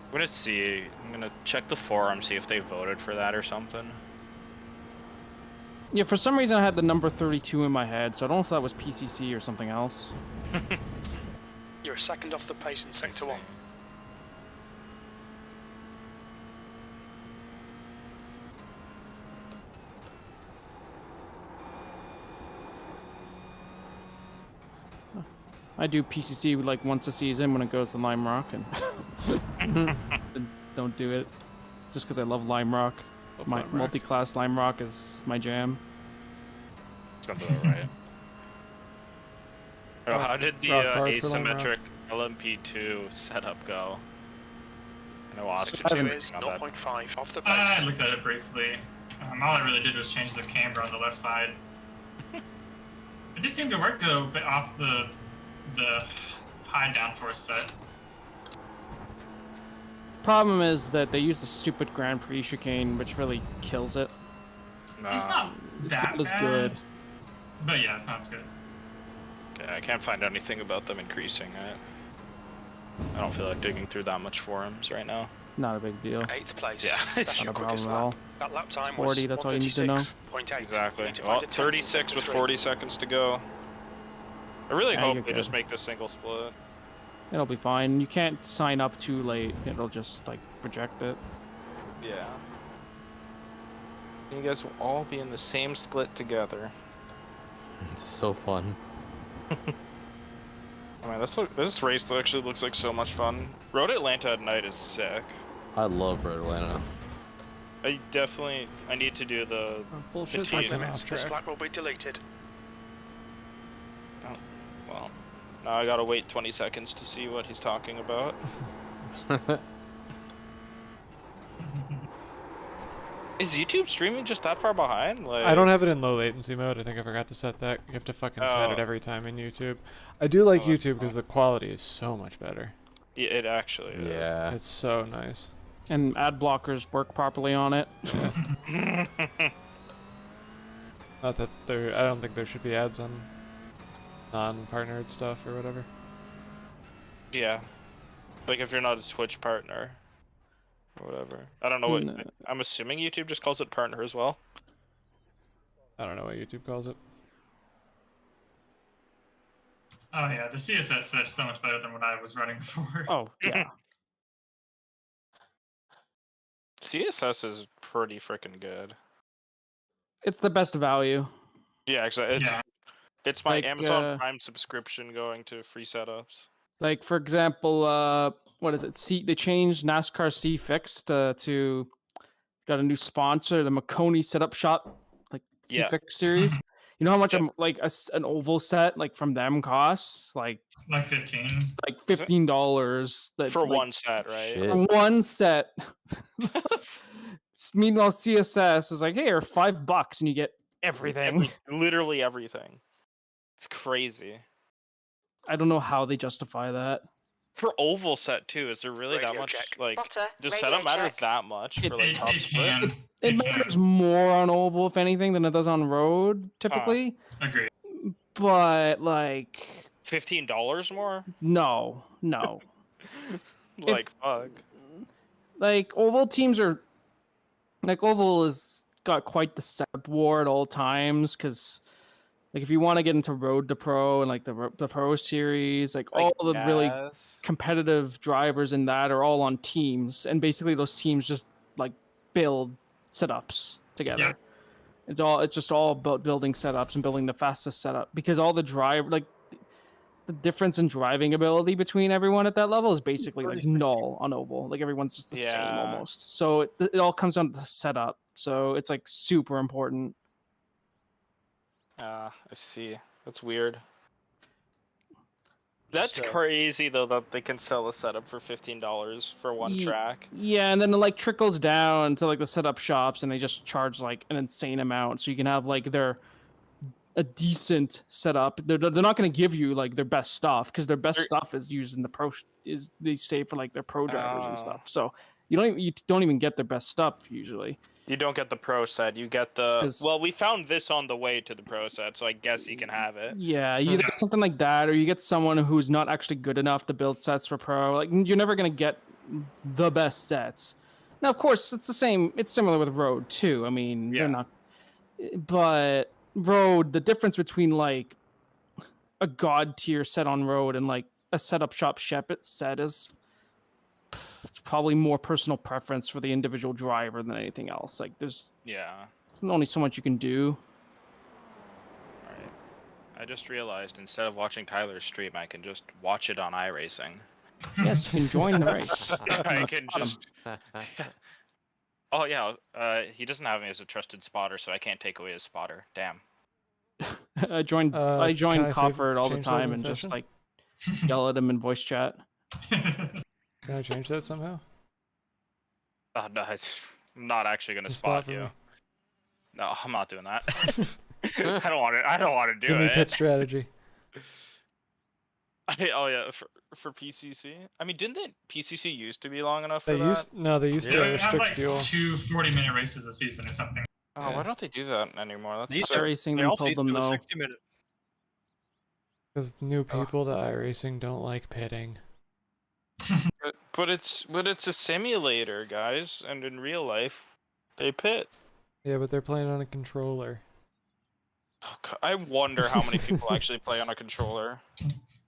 I'm gonna see. I'm gonna check the forum, see if they voted for that or something. Yeah, for some reason I had the number 32 in my head, so I don't know if that was PCC or something else. You're a second off the pace in Sector 1. I do PCC like once a season when it goes to Lime Rock, and and don't do it just because I love Lime Rock. Love My Lime Rock. multi-class Lime Rock is my jam. Sounds about right. Oh, how did the Rock hard for Lime Rock. asymmetric LMP2 setup go? I know Austin Sector 2 was is working on that. 0.5 off the pace. I looked at it briefly. All I really did was change the camber on the left side. It did seem to work though, but off the high downforce set. Problem is that they use the stupid Grand Prix chicane, which really kills it. It's not It's that not as bad, good. but yeah, it's not as good. Okay, I can't find anything about them increasing it. I don't feel like digging through that much forums right now. Not a big deal. 8th place. Yeah, That's Not your a quickest problem at all. lap. That lap time It's 40, was that's all you need to know. 136.8. Exactly. Need to Well, find a 10th in 36 Sector with 3. 40 seconds to go. really Yeah, hope you're we just good. make the single split. It'll be fine. You can't sign up too late. It'll just like reject it. Yeah. You guys will all be in the same split together. It's so fun. I mean, this race actually looks like so much fun. Road Atlanta at night is sick. I love Road Atlanta. I need to do the bullshit. fatigue. That's an off This track. lap will be deleted. Oh, well, now I gotta wait 20 seconds to see what he's talking about. Is YouTube streaming just that far behind? Like, I don't have it in low latency mode. I think I forgot to set that. You have to fucking set it Oh. every time in YouTube. I do like Oh, YouTube because the quality is so much better. Yeah, it actually is. Yeah. It's so nice. And ad blockers work properly on it. Not that I don't think there should be ads on non-partnered stuff or whatever. Yeah. Like if you're not a Twitch partner. Or whatever. I don't know what. No. I'm assuming YouTube just calls it partner as well. I don't know what YouTube calls it. Oh yeah, the CSS set's so much better than what I was running before. Oh yeah. CSS is pretty freaking good. It's the best value. Yeah, exactly. It's my Like, Amazon Prime subscription going to free setups. Like for example, what is it? They changed NASCAR C Fix to got a new sponsor, the Marconi Setup Shop, like C Yeah. Fix series. You know how much an oval set like from them costs? Like 15. Like $15 For one set, right? For one set. Meanwhile, CSS is like, hey, or $5 and you get everything. Literally everything. It's crazy. I don't know how they justify that. For oval set too, is there really that much like does setup matter that much for like top split? It matters more on oval, if anything, than it does on road, typically. Agreed. But like $15 more? no. Like fuck. Like oval teams are like oval has got quite the setup war at all times because like if you want to get into road to pro and like the pro series, like all the really competitive drivers in that are all on teams, and basically those teams just like build setups together. It's just all about building setups and building the fastest setup because all the the difference in driving ability between everyone at that level is basically like null on oval. Like everyone's just the same almost. So it all comes down to the setup. So it's like super important. I see. That's weird. That's crazy though that they can sell a setup for $15 for one track. Yeah, and then it like trickles down to like the setup shops and they just charge like an insane amount. So you can have like a decent setup. They're not going to give you like their best stuff because their best stuff is used in the pro they save for like their pro drivers and stuff. So you don't even get their best stuff usually. You don't get the pro set. You get the well. We found this on the way to the pro set, so I guess you can have it. Yeah, you get something like that, or you get someone who's not actually good enough to build sets for pro. Like you're never gonna get the best sets. Now, of course, it's the same. It's similar with road too. I mean, they're not. But road, the difference between like a god tier set on road and like a setup shop Shepard set is. It's probably more personal preference for the individual driver than anything else. Like there's only so much you can do. Alright. I just realized instead of watching Tyler's stream, I can just watch it on iRacing. Yes, you can join the race. I can just. Oh yeah, he doesn't have me as a trusted spotter, so I can't take away his spotter. Damn. I joined can I Cofford all the change that time in and just session? like yell at him in voice chat. Can I change that somehow? Oh no, I'm not actually gonna spot you. Me. No, I'm not doing that. I don't want to do Give me it. pit strategy. Oh yeah, for PCC. I mean, didn't PCC used to be long enough for They that? used to They have restrict like fuel. 2 40-minute races a season or something. Oh, why don't they do that anymore? That's iRacing them told them no. 60-minute. Because new people to iRacing don't like pitting. But it's a simulator, guys, and in real life, they pit. Yeah, but they're playing on a controller. I wonder how many people actually play on a controller.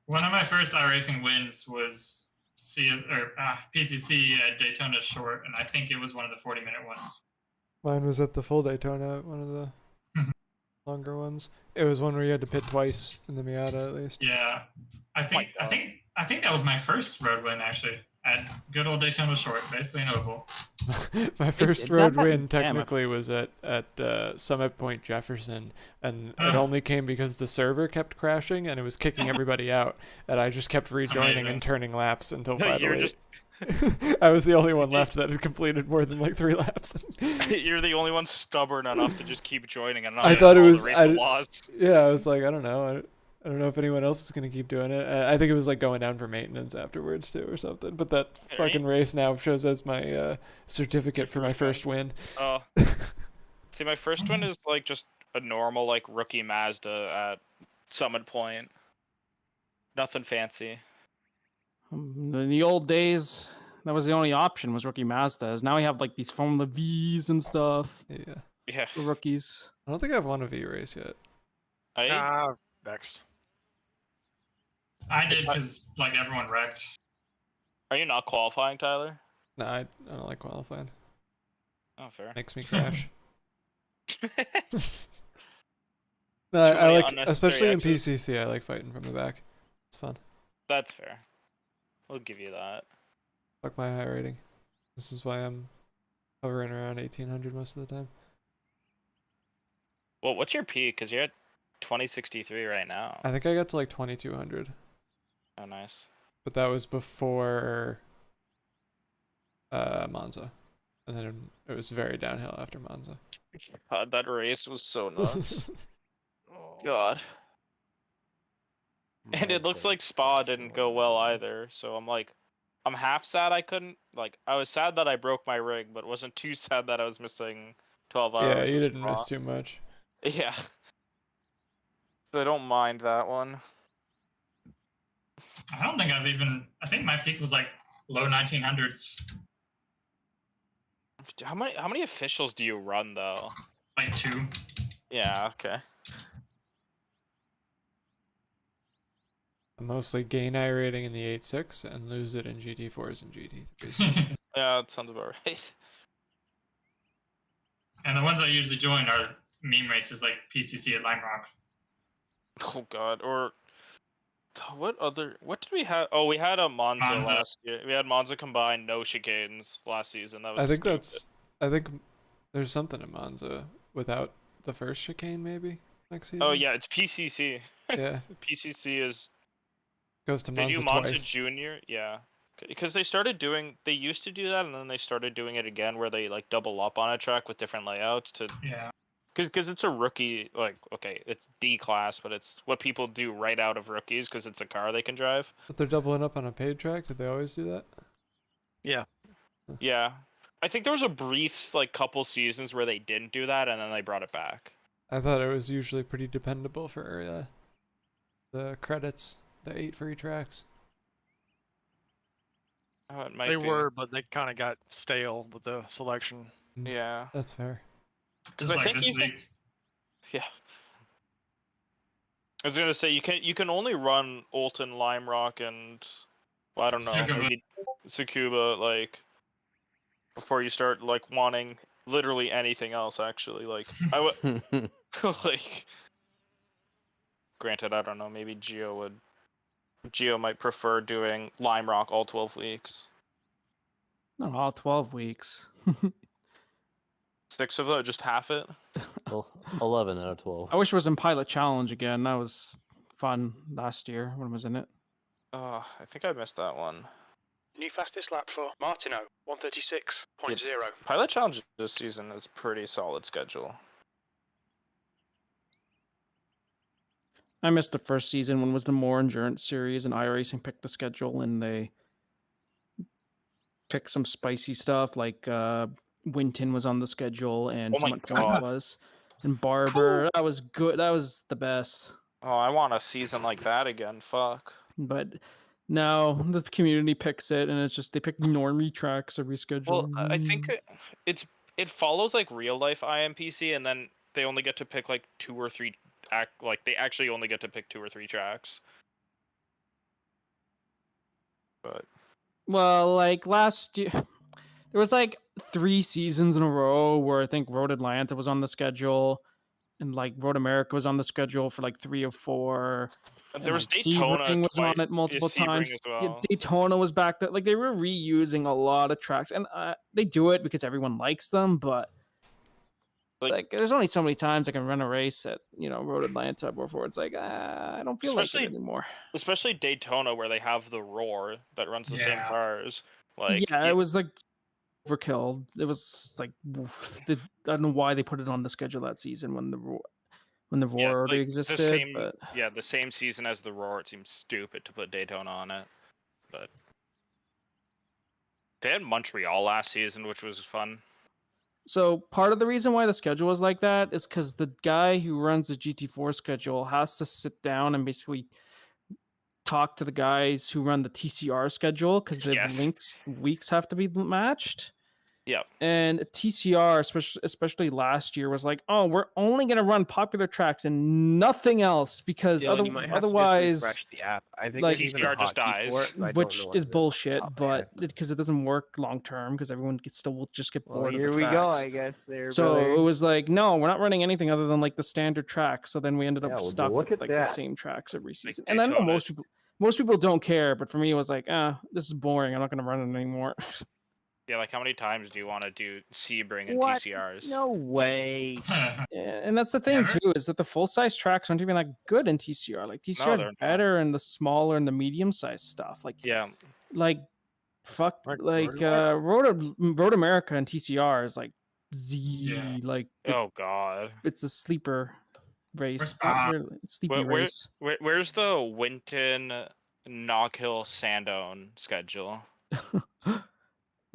One of my first iRacing wins was PCC at Daytona Short, and I think it was one of the 40-minute ones. Mine was at the full Daytona, one of the longer ones. It was one where you had to pit twice in the Miata, at least. Yeah, I think that was my first road win actually at good old Daytona Short, basically an oval. My first road win technically was at Summit Point Jefferson, and it only came because the server kept crashing and it was kicking everybody out, and I just kept rejoining and turning laps until 508. I was the only one left that had completed more than like 3 laps. You're the only one stubborn enough to just keep joining and not I thought it follow was the race laws. Yeah, I was like, I don't know. I don't know if anyone else is gonna keep doing it. I think it was like going down for maintenance afterwards too, or something. But that fucking race now shows as my certificate for my first win. Oh, see, my first one is like just a normal like rookie Mazda at Summit Point. Nothing fancy. In the old days, that was the only option was rookie Mazdas. Now we have like these Formula V's and stuff. Yeah. For rookies. I don't think I've won a V race yet. Next. I did because like everyone wrecked. Are you not qualifying, Tyler? No, I don't like qualifying. Oh, fair. Makes me crash. No, I like, especially in PCC, I like fighting from the back. It's fun. That's fair. We'll give you that. Fuck my high rating. This is why I'm hovering around 1800 most of the time. Well, what's your peak? Because you're at 2063 right now. I think I got to like 2200. Oh, nice. But that was before Monza. And then it was very downhill after Monza. God, that race was so nuts. God. And it looks like Spa didn't go well either, so I'm half sad I couldn't, I was sad that I broke my rig, but wasn't too sad that I was missing 12 hours. Yeah, you of didn't Spa. miss too much. Yeah. So I don't mind that one. I don't think I think my peak was like low 1900s. How many officials do you run though? Like 2. Yeah, okay. I mostly gain I rating in the 8.6 and lose it in GT4s and GT3s. Yeah, that sounds about right. And the ones I usually join are meme races like PCC at Lime Rock. Oh god, or what did we have? Oh, we had a Monza last year. We had Monza combined, no chicanes last season. That was I think there's something in Monza without the first chicane maybe next season. Oh yeah, it's PCC. Yeah. PCC is goes to they Monza do Monza twice. Junior, yeah. Because they used to do that, and then they started doing it again, where they like double up on a track with different layouts to. Yeah. Because it's a rookie, okay, it's D class, but it's what people do right out of rookies because it's a car they can drive. But they're doubling up on a paid track. Did they always do that? Yeah. Yeah. I think there was a brief couple seasons where they didn't do that, and then they brought it back. I thought it was usually pretty dependable for the credits, the 8 free tracks. Oh, it might They be. were, but they kind of got stale with the selection. Yeah. That's fair. Because I think yeah. I was gonna say you can only run Olton, Lime Rock, and I don't know, maybe Tsukuba before you start wanting literally anything else. Actually, I would Granted, I don't know. Maybe Geo might prefer doing Lime Rock all 12 weeks. Not all 12 weeks. 6 of them, just half it. Well, 11 out of 12. I wish it was in Pilot Challenge again. That was fun last year when it was in it. I think I missed that one. New fastest lap for Martino, 136.0. Pilot Challenge this season is pretty solid schedule. I missed the first season when it was the More Endurance Series, and iRacing picked the schedule, and they picked some spicy stuff like Winton was on the schedule, and Oh my Summit Point God. was, and Barber. That was good. That was the best. Oh, I want a season like that again. Fuck. But now the community picks it, and it's just they pick normie tracks every schedule. Well, I think it follows real life IMPC, and then they only get to pick 2 or 3 they actually only get to pick 2 or 3 tracks. But Well, like last year, there was like 3 seasons in a row where I think Road Atlanta was on the schedule, and like Road America was on the schedule for like 3 or 4. And there was like, Daytona Sebring was on it multiple times. as well. Yeah, Daytona was back there. Like they were reusing a lot of tracks, and they do it because everyone likes them. But it's like there's only so many times I can run a race at Road Atlanta before it's like I don't feel like it anymore. Especially Daytona, where they have the Roar that runs the same cars. Like Yeah, it was like overkill. It was like I don't know why they put it on the schedule that season when the Roar already existed. The same season as the Roar. It seems stupid to put Daytona on it, but they had Montreal last season, which was fun. So part of the reason why the schedule is like that is because the guy who runs the GT4 schedule has to sit down and basically talk to the guys who run the TCR schedule because the weeks have to be matched. Yeah. And TCR, especially last year, was like, "Oh, we're only going to run popular tracks and nothing else because otherwise, the app. I think like TCR just dies, which is bullshit. But because it doesn't work long term, because everyone will just get bored of the here we tracks. go, I guess. So brother. it was like, no, we're not running anything other than like the standard tracks. So then we ended up stuck look with at like the that. same tracks every season. And I know most people don't care, but for me, it was like, this is boring. I'm not going to run it anymore. Yeah, like how many times do you want to do Sebring and TCRs? No way. Yeah, and that's the thing too, is that the full size tracks aren't even that good in TCR. Like TCR is better in the smaller and the medium sized stuff. Like Road America and TCR is like like oh god, it's a sleeper race. Sleepy race. Where's the Winton Knockhill Sandown schedule?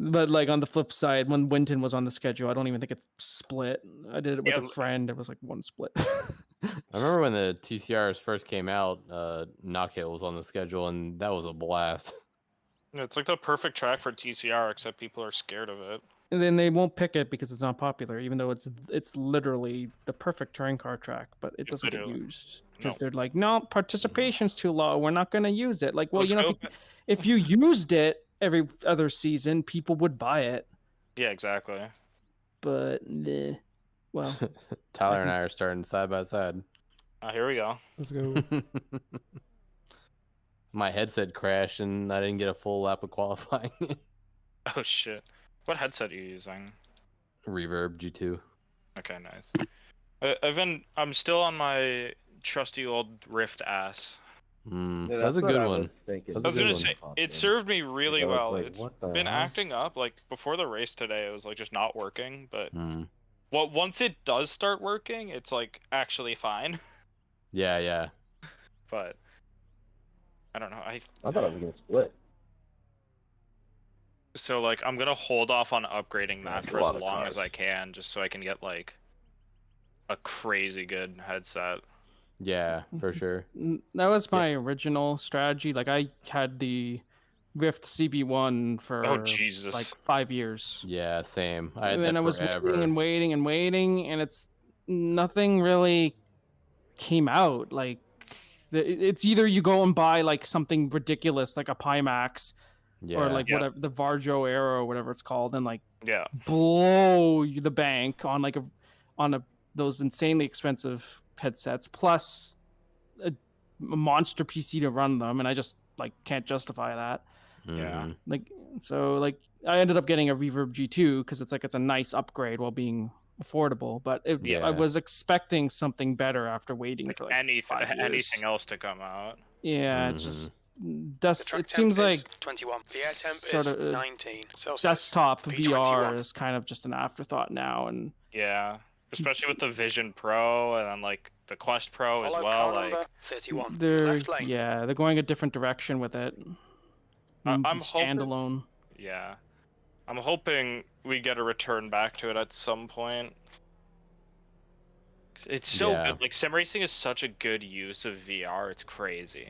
But like on the flip side, when Winton was on the schedule, I don't even think it's split. I did it with a friend. It was like one split. I remember when the TCRs first came out, Knockhill was on the schedule, and that was a blast. It's like the perfect track for TCR, except people are scared of it. And then they won't pick it because it's not popular, even though it's literally the perfect touring car track, but it doesn't get used because they're like, no, participation's too low. We're not going to use it. Like, well, if you used it every other season, people would buy it. Yeah, exactly. But well, Tyler and I are starting side by side. Here we go. Let's go. My headset crashed and I didn't get a full lap of qualifying. Oh shit! What headset are you using? Reverb G2. Okay, nice. I'm still on my trusty old Rift ass. That's a good one. I was gonna say it served me really well. It's been acting up. Like before the race today, it was like just not working. But once it does start working, it's like actually fine. Yeah. But I don't know. I thought I was gonna split. So like I'm gonna hold off on upgrading that for as long as I can, just so I can get like a crazy good headset. Yeah, for sure. That was my original strategy. Like I had the Rift CB1 for like 5 years. Yeah, same. I had and then I was waiting, and it's nothing really came out. Like it's either you go and buy like something ridiculous like a Pimax or like whatever the Varjo Aero or whatever it's called, and like blow the bank on like those insanely expensive headsets plus a monster PC to run them, and I just like can't justify that. Like so like I ended up getting a Reverb G2 because it's a nice upgrade while being affordable, but I was expecting something better after waiting for like anything else to come out. It's just it seems like 21. The air temp sort is of 19 Celsius. Desktop V21. VR is kind of just an afterthought now, and especially with the Vision Pro and then like the Quest Pro as well. Like 31. They're going a different direction with it. I'm standalone. I'm hoping we get a return back to it at some point. It's so good. Like sim racing is such a good use of VR. It's crazy.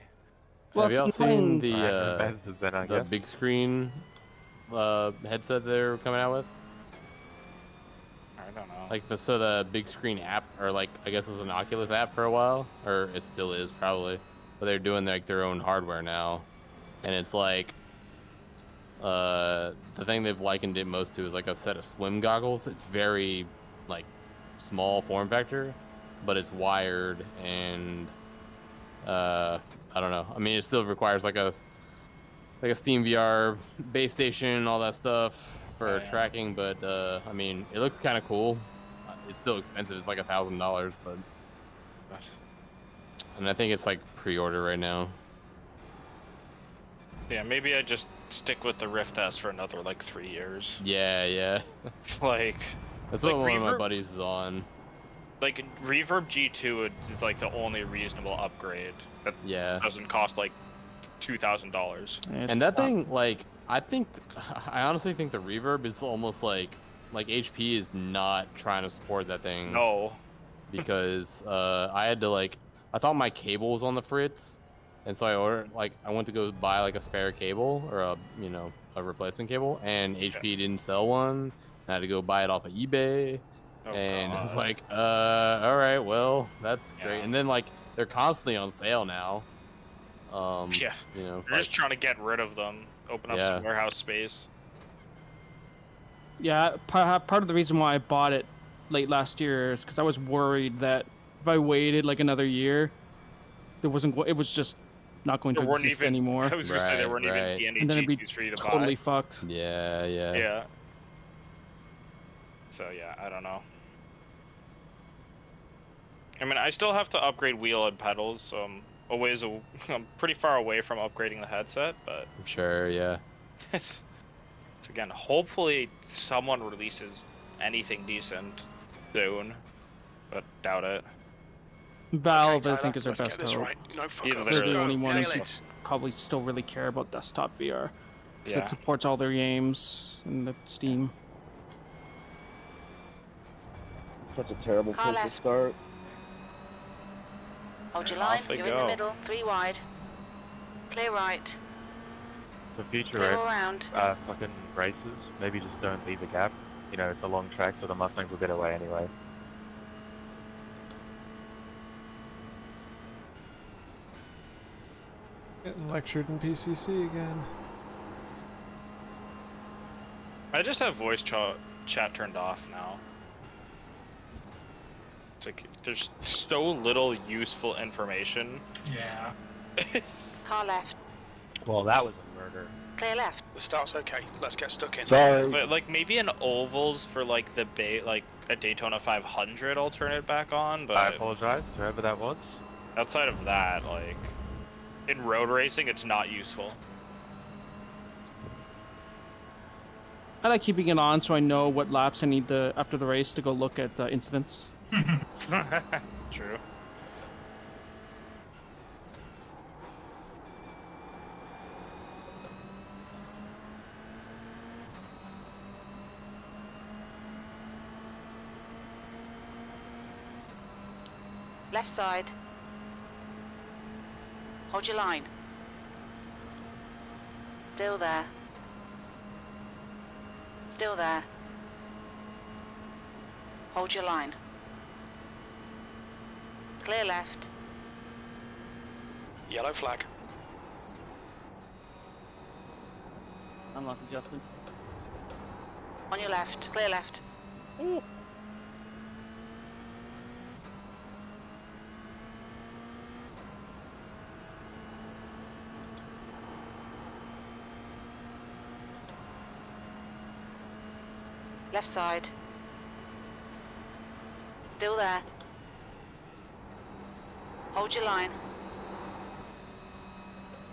Well, have y'all seen the big screen headset they're coming out with? don't know. Like the big screen app, or like I guess it was an Oculus app for a while, or it still is probably, but they're doing like their own hardware now, and it's like the thing they've likened it most to is like a set of swim goggles. It's very like small form factor, but it's wired, and I don't know. I mean, it still requires like a Steam VR base station, all that stuff for tracking, but I mean, it looks kind of cool. It's still expensive. It's like $1,000, but and I think it's like pre-order right now. Yeah, maybe I just stick with the Rift S for another like 3 years. Yeah. Like that's what one of my buddies is on. Like Reverb G2 is like the only reasonable upgrade that doesn't cost like $2,000. And that thing, like, I honestly think the Reverb is almost like HP is not trying to support that thing. No. Because I had to I thought my cable was on the fritz, and so I went to go buy like a spare cable or a replacement cable, and HP didn't sell one. I had to go buy it off of eBay. And I was like, all right, well, that's great. And then they're constantly on sale now. Yeah. They're just trying to get rid of them, open up some warehouse space. Yeah, part of the reason why I bought it late last year is because I was worried that if I waited like another year, it was just not going to exist anymore. I was gonna say there weren't even and then it'd be G2s for you to totally buy. fucked. Yeah. So yeah, I don't know. I mean, I still have to upgrade wheel and pedals, so I'm pretty far away from upgrading the headset, but I'm sure, yeah. It's again, hopefully someone releases anything decent soon, but doubt it. Valve, I think, is our best hope. Right. No, They're the only ones who probably still really care about desktop VR. Because it supports all their games in the Steam. Such a terrible place to start. Hold your line, you're in the middle, 3 wide. Clear right. For future Clear all round. fucking races, maybe just don't leave a gap. You know, it's a long track, so the Mustangs will get away anyway. Getting lectured in PCC again. I just have voice chat turned off now. It's like there's so little useful information. Yeah. Car left. Well, that was a murder. Clear left. The start's okay. Let's get stuck in. But like maybe an ovals for like the like a Daytona 500 I'll turn it back on, but I apologize to whoever that was. Outside of that, like in road racing it's not useful. I like keeping it on so I know what laps I need after the race to go look at incidents. True. Left side. Hold your line. Still there. Still there. Hold your line. Clear left. Yellow flag. Unlucky, Justin. On your left. Clear left. Ooh. Left side. Still there. Hold your line.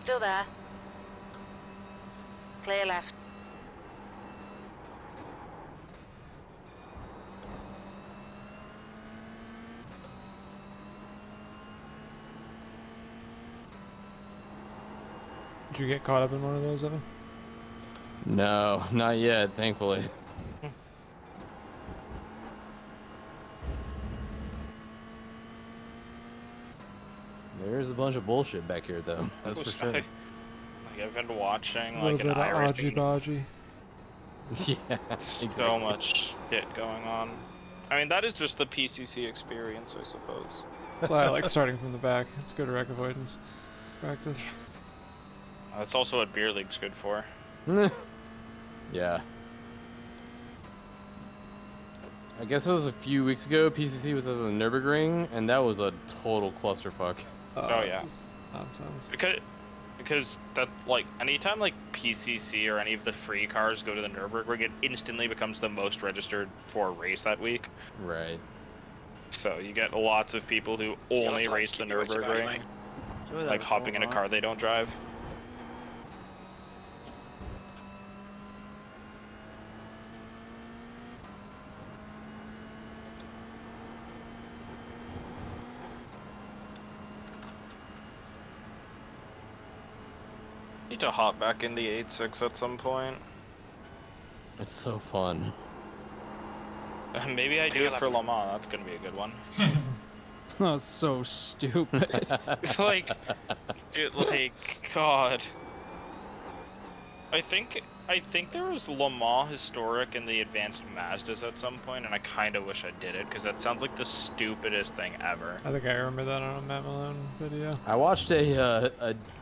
Still there. Clear left. Did you get caught up in one of those, Evan? No, not yet, thankfully. There's a bunch of bullshit back here, though. That's for sure. Like I've been watching A little like bit an of Irish Aji Baji. Yeah, exactly. So much shit going on. I mean, that is just the PCC experience, I suppose. That's why I like starting from the back. It's good wreck avoidance practice. That's also what beer league's good for. Yeah. I guess it was a few weeks ago. PCC was at the Nürburgring, and that was a total clusterfuck. Oh yeah. Nonsense. Because that, like, anytime like PCC or any of the free cars go to the Nürburgring, it instantly becomes the most registered for a race that week. Right. So you get lots of people who only race the Nürburgring, like hopping in a car they don't drive. Need to hop back in the 8.6 at some point. It's so fun. Maybe I do it for Le Mans. That's gonna be a good one. Oh, so stupid. like, dude, like, God. I think there was Le Mans Historic in the Advanced Mazdas at some point, and I kind of wish I did it because that sounds like the stupidest thing ever. I think I remember that on a Matt Malone video. I watched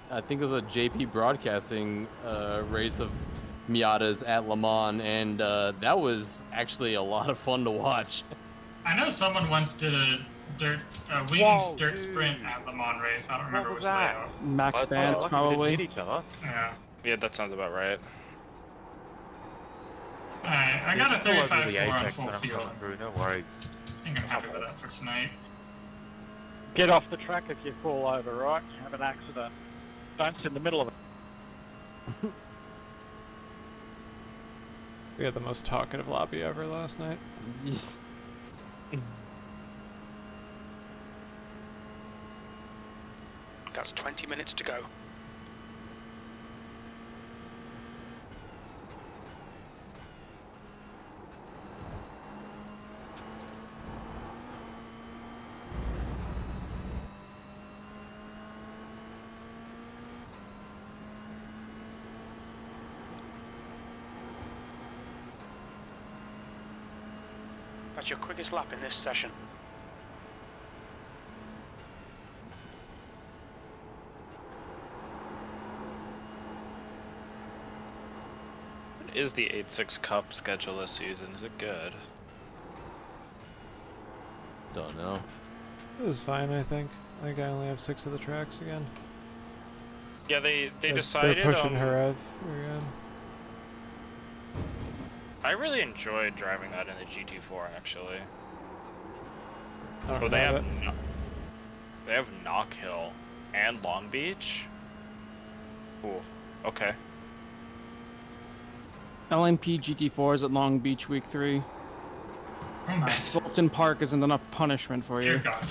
I think it was a JP Broadcasting race of Miatas at Le Mans, and that was actually a lot of fun to watch. I know someone once did a winged dirt sprint at Le Mans race. I don't remember which layout. Max Vance, probably. Yeah. Yeah, that sounds about right. Alright, I got a 35-4 on full field. No worries. I think I'm happy with that for tonight. Get off the track if you fall over, right? Have an accident. Don't sit in the middle of it. We had the most talkative lobby ever last night. Yes. That's 20 minutes to go. That's your quickest lap in this session. What is the 8.6 Cup schedule this season? Is it good? Don't know. It was fine, I think. I think I only have 6 of the tracks again. Yeah, they decided. They're pushing Harev again. I really enjoyed driving that in the GT4 actually. I don't Oh, they have have it. they have Knock Hill and Long Beach. Ooh, okay. LNP GT4 is at Long Beach week 3. Fulton Park isn't enough punishment for you. Dear God.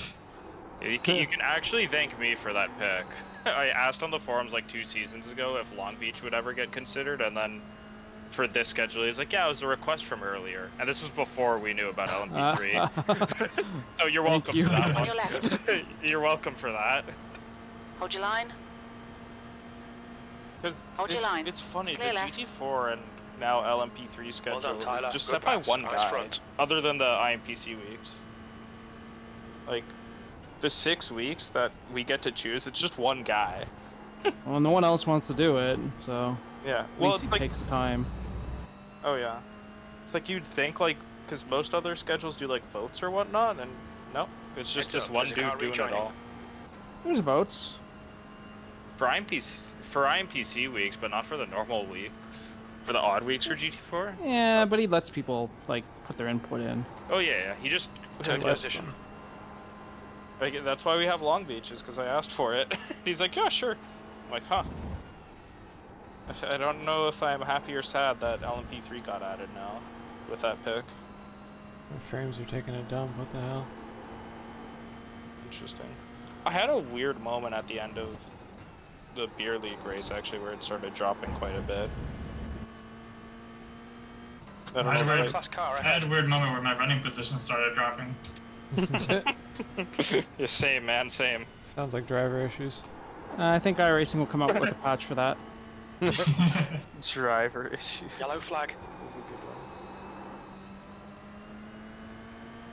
You can actually thank me for that pick. I asked on the forums like 2 seasons ago if Long Beach would ever get considered, and then for this schedule, he's like, yeah, it was a request from earlier. And this was before we knew about LMP3. So you're welcome for that one. Your left. You're welcome for that. Hold your line. Hold your line. It's funny, Clear the left. GT4 and now LMP3 schedule done, Tyler. is just Good set by pass. one Nice guy, front. other than the IMPC weeks. Like, the 6 weeks that we get to choose, it's just one guy. Well, no one else wants to do it, so Yeah, at well, least it's he like, takes the time. oh yeah. It's like you'd think, like, because most other schedules do, like, votes or whatnot, and no, it's just Next this up, one there's a dude car doing it rejoining. all. There's votes. For IMPC weeks, but not for the normal weeks. For the odd weeks for GT4? Yeah, but he lets people like put their input in. Oh yeah, he just Take lets position. them. Like, that's why we have Long Beach, is because I asked for it. He's like, yeah, sure. I'm like, huh. I don't know if I'm happy or sad that LMP3 got added now with that pick. My frames are taking a dump. What the hell? Interesting. I had a weird moment at the end of the beer league race actually where it started dropping quite a bit. I don't I had, know a if weird, Class car I had a weird moment where my running position started dropping. Yeah, same man, same. Sounds like driver issues. I think iRacing will come out with a patch for that. Driver issues. Yellow flag.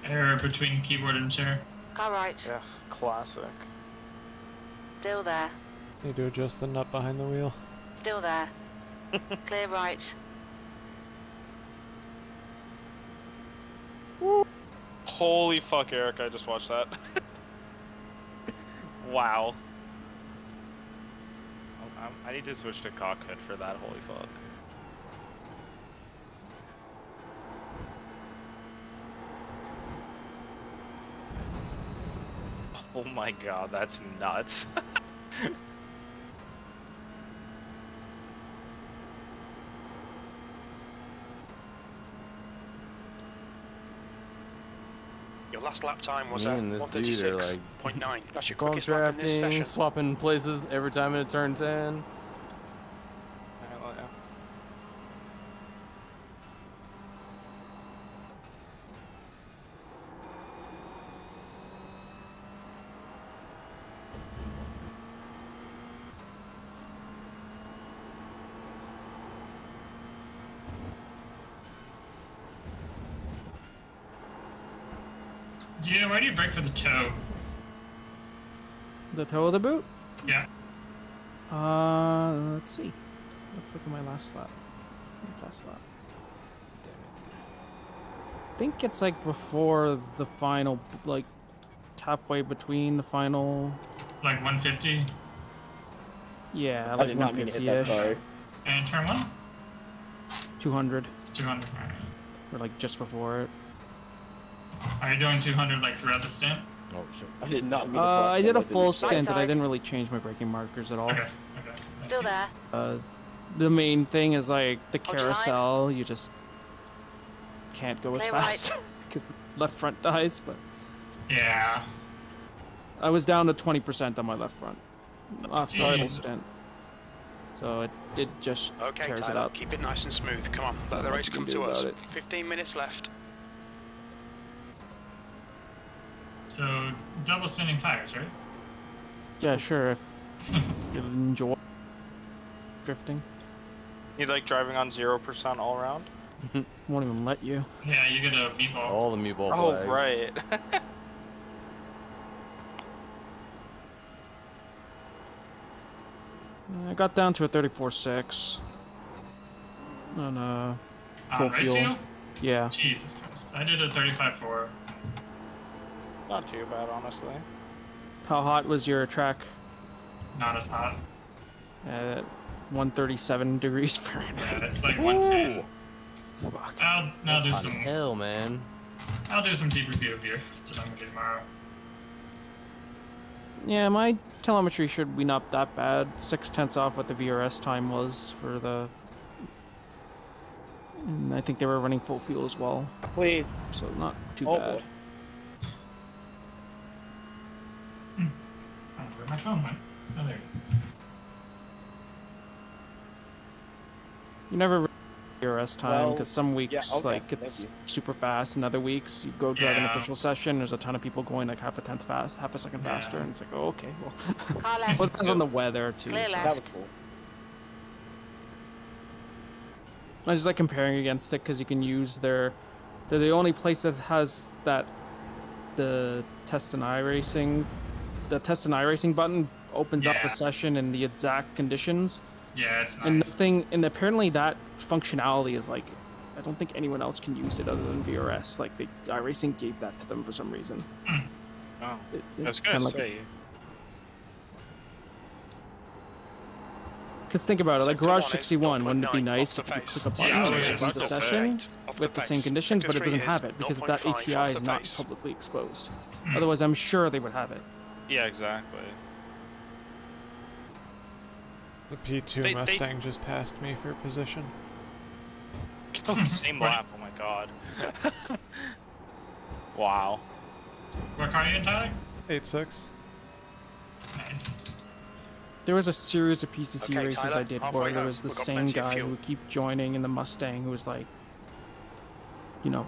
Error between keyboard and chair. Car right. Yeah, classic. Still there. Need to adjust the nut behind the wheel. Still there. Clear right. Holy fuck, Eric! I just watched that. Wow. I need to switch to cockpit for that. Holy fuck. Oh my god, that's nuts. Your last lap time was Me at and this dude are 136.9. That's your Going quickest lap in this drafting, session. swapping places every time it turns in. Gio, where do you brake for the toe? The toe of the boot? Yeah. Let's see. Let's look at my last lap. Last lap. I think it's like before the final, like halfway between the final. Like 150? Yeah, I like did not mean to hit that 150-ish. car. And turn 1? 200. 200. Alright. Or like just before it. Are you doing 200 like throughout the stint? Oh shit. I did not mean to I did a full Right stint, but I side. didn't really change my braking markers at all. Okay. Still there. The main thing is like the Hold your line. carousel, you just can't go as Clear fast right. because left front dies, but Yeah. I was down to 20% on my left front after the full Jeez. stint. So it just Okay, tears it Tyler, up. keep it nice and smooth. Come on, let the Nothing race you come can to do us. about it. 15 minutes left. So, double standing tires, right? Yeah, sure, if you enjoy drifting. You like driving on 0% all around? Won't even let you. Yeah, you get a meatball. All the meatball Oh, flags. right. I got down to a 34.6 on full race fuel. fuel? Yeah. Jesus Christ. I did a 35.4. Not too bad, honestly. How hot was your track? Not as hot. 137 degrees Fahrenheit. Yeah, it's like 110. Fuck. I'll That's do hot as some. hell, man. I'll do some deep review of your telemetry tomorrow. Yeah, my telemetry should be not that bad. 6/10 off what the VRS time was for the. And I think they were running full fuel as well. Please. So not too Oh, bad. boy. I don't know where my phone went. Oh, there it is. You never VRS time Well, because some weeks yeah, okay, like thank it's you. super fast, and other weeks you go drive an Yeah. official session. There's a ton of people going like half a second Yeah. faster, and it's like, oh, okay, well, Car left. well, it depends on the weather too. Clear so. left. That was cool. I just like comparing against it because you can use they're the only place that has that the test and iRacing button opens up Yeah. the session in the exact conditions, Yeah, it's and nice. nothing, and apparently that functionality is like, I don't think anyone else can use it other than VRS. Like iRacing gave that to them for some reason. Oh. It- I was it's gonna kinda like- say. Because think about it, like Sector Garage one is 61, wouldn't it be 0.9 nice off if the you pace. click a button Yeah, and oh, it yeah, runs a that's session off the with the same pace. conditions, but it Sector doesn't three have is it because that 0.5 API off is the not pace. publicly exposed. Hmm. Otherwise, I'm sure they would have it. Yeah, exactly. The P2 They- Mustang just passed me for position. Oh, same lap. Oh my god. Wow. What car are you in, Tyler? 8.6. Nice. There was a series of PCC Okay, races Tyler, I did halfway where there home. was the We've got same plenty of guy fuel. who would keep joining in the Mustang who was like, you know,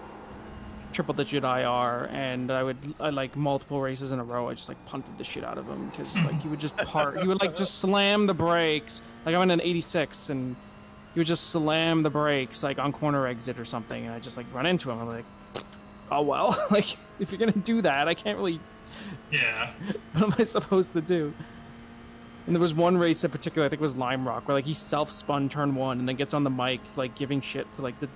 triple digit IR, and I like multiple races in a row, I just like punted the shit out of him because like he would just he would like just slam the brakes. Like I went in 86 and he would just slam the brakes like on corner exit or something, and I just like run into him. I'm like, oh well, like if you're gonna do that, I can't really. Yeah. What am I supposed to do? And there was one race in particular, I think it was Lime Rock, where like he self-spun turn 1 and then gets on the mic like giving shit to like the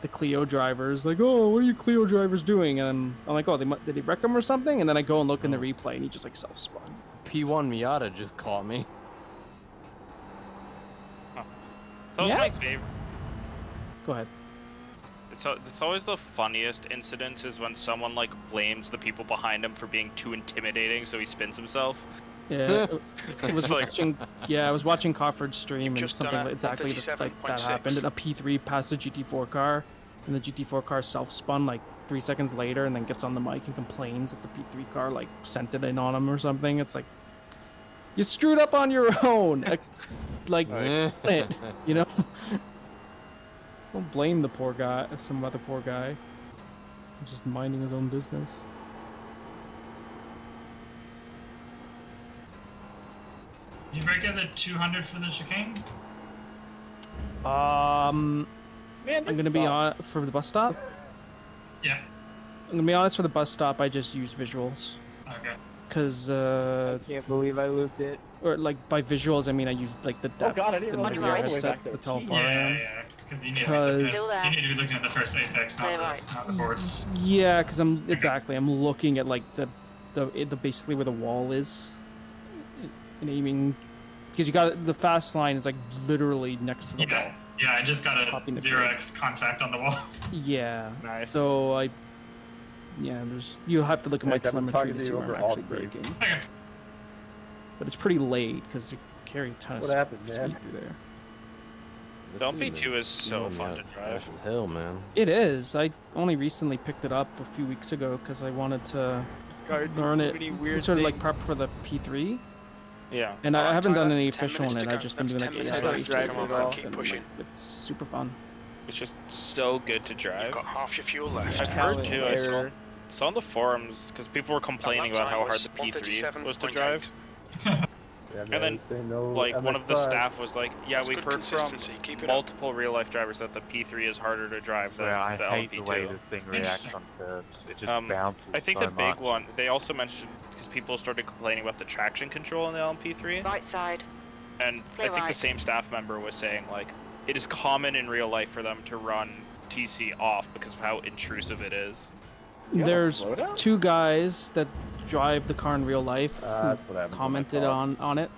Clio drivers, like, oh, what are you Clio drivers doing? And I'm like, oh, did they wreck him or something? And then I go and look in the replay, and he just like self-spun. P1 Miata just caught me. So Yeah, my it's- favorite. Go ahead. It's always the funniest incidents is when someone like blames the people behind him for being too intimidating, so he spins himself. Yeah, I was like- watching. Yeah, I was watching Crawford's stream, and just something done a exactly like that 137.6. happened. And a P3 passed a GT4 car, and the GT4 car self-spun like 3 seconds later, and then gets on the mic and complains that the P3 car like sent it in on him or something. It's like, you screwed up on your own. Like, you know. Don't blame the poor guy, some other poor guy. He's just minding his own business. Did you break out the 200 for the chicane? I'm gonna be on for the bus stop. Yeah. I'm gonna be honest, for the bus stop, I just use visuals. Okay. Cause I can't believe I looped it. or like by visuals, I mean I use like the depth, God, I didn't the realize video you were all the way headset, back there. the how far I Yeah, am. yeah. Because you need to be looking Because at, you need to be looking at the first apex, not the boards. yeah, because I'm looking at like the basically where the wall is, and aiming, because you got the fast line is like literally next to the wall. Yeah. Yeah, I just got a Popping the 0x contact on the wall. Yeah. Nice. So you'll have to look at my Nick, I've been telemetry talking to to see you where I'm over all actually three. braking. Okay. But it's pretty late because you carry a ton of What happened, speed man? through there. The LP2 is so fun to drive. Fast as hell, man. It is. I only recently picked it up a few weeks ago because I wanted to learn it. many weird Sort of like things. prep for the P3. Yeah. And I haven't done any 10 official minutes in to it. I've go. just been That's doing like 10 minutes AI left. races Drive and it stuff. off. Keep And pushing. like, it's super fun. It's just so good to drive. You've got half your fuel left. I've heard too. I saw on the forums because people were complaining about how hard the P3 was to drive. Yeah, And then, they know like, one of the MX5. staff was like, "Yeah, That's we've good heard from consistency. Keep it up. multiple real-life drivers that the P3 is harder to drive than Yeah, I the hate the way LP2." this thing reacts on curves. It just bounces I think so the big much. one, they also mentioned, because people started complaining about the traction control in the LMP3, Right side. and Clear I think the right. same staff member was saying, like, it is common in real life for them to run TC off because of how intrusive it is. Yeah, There's slow down. 2 guys that drive the car in real life That's who what happened to my commented car. on it.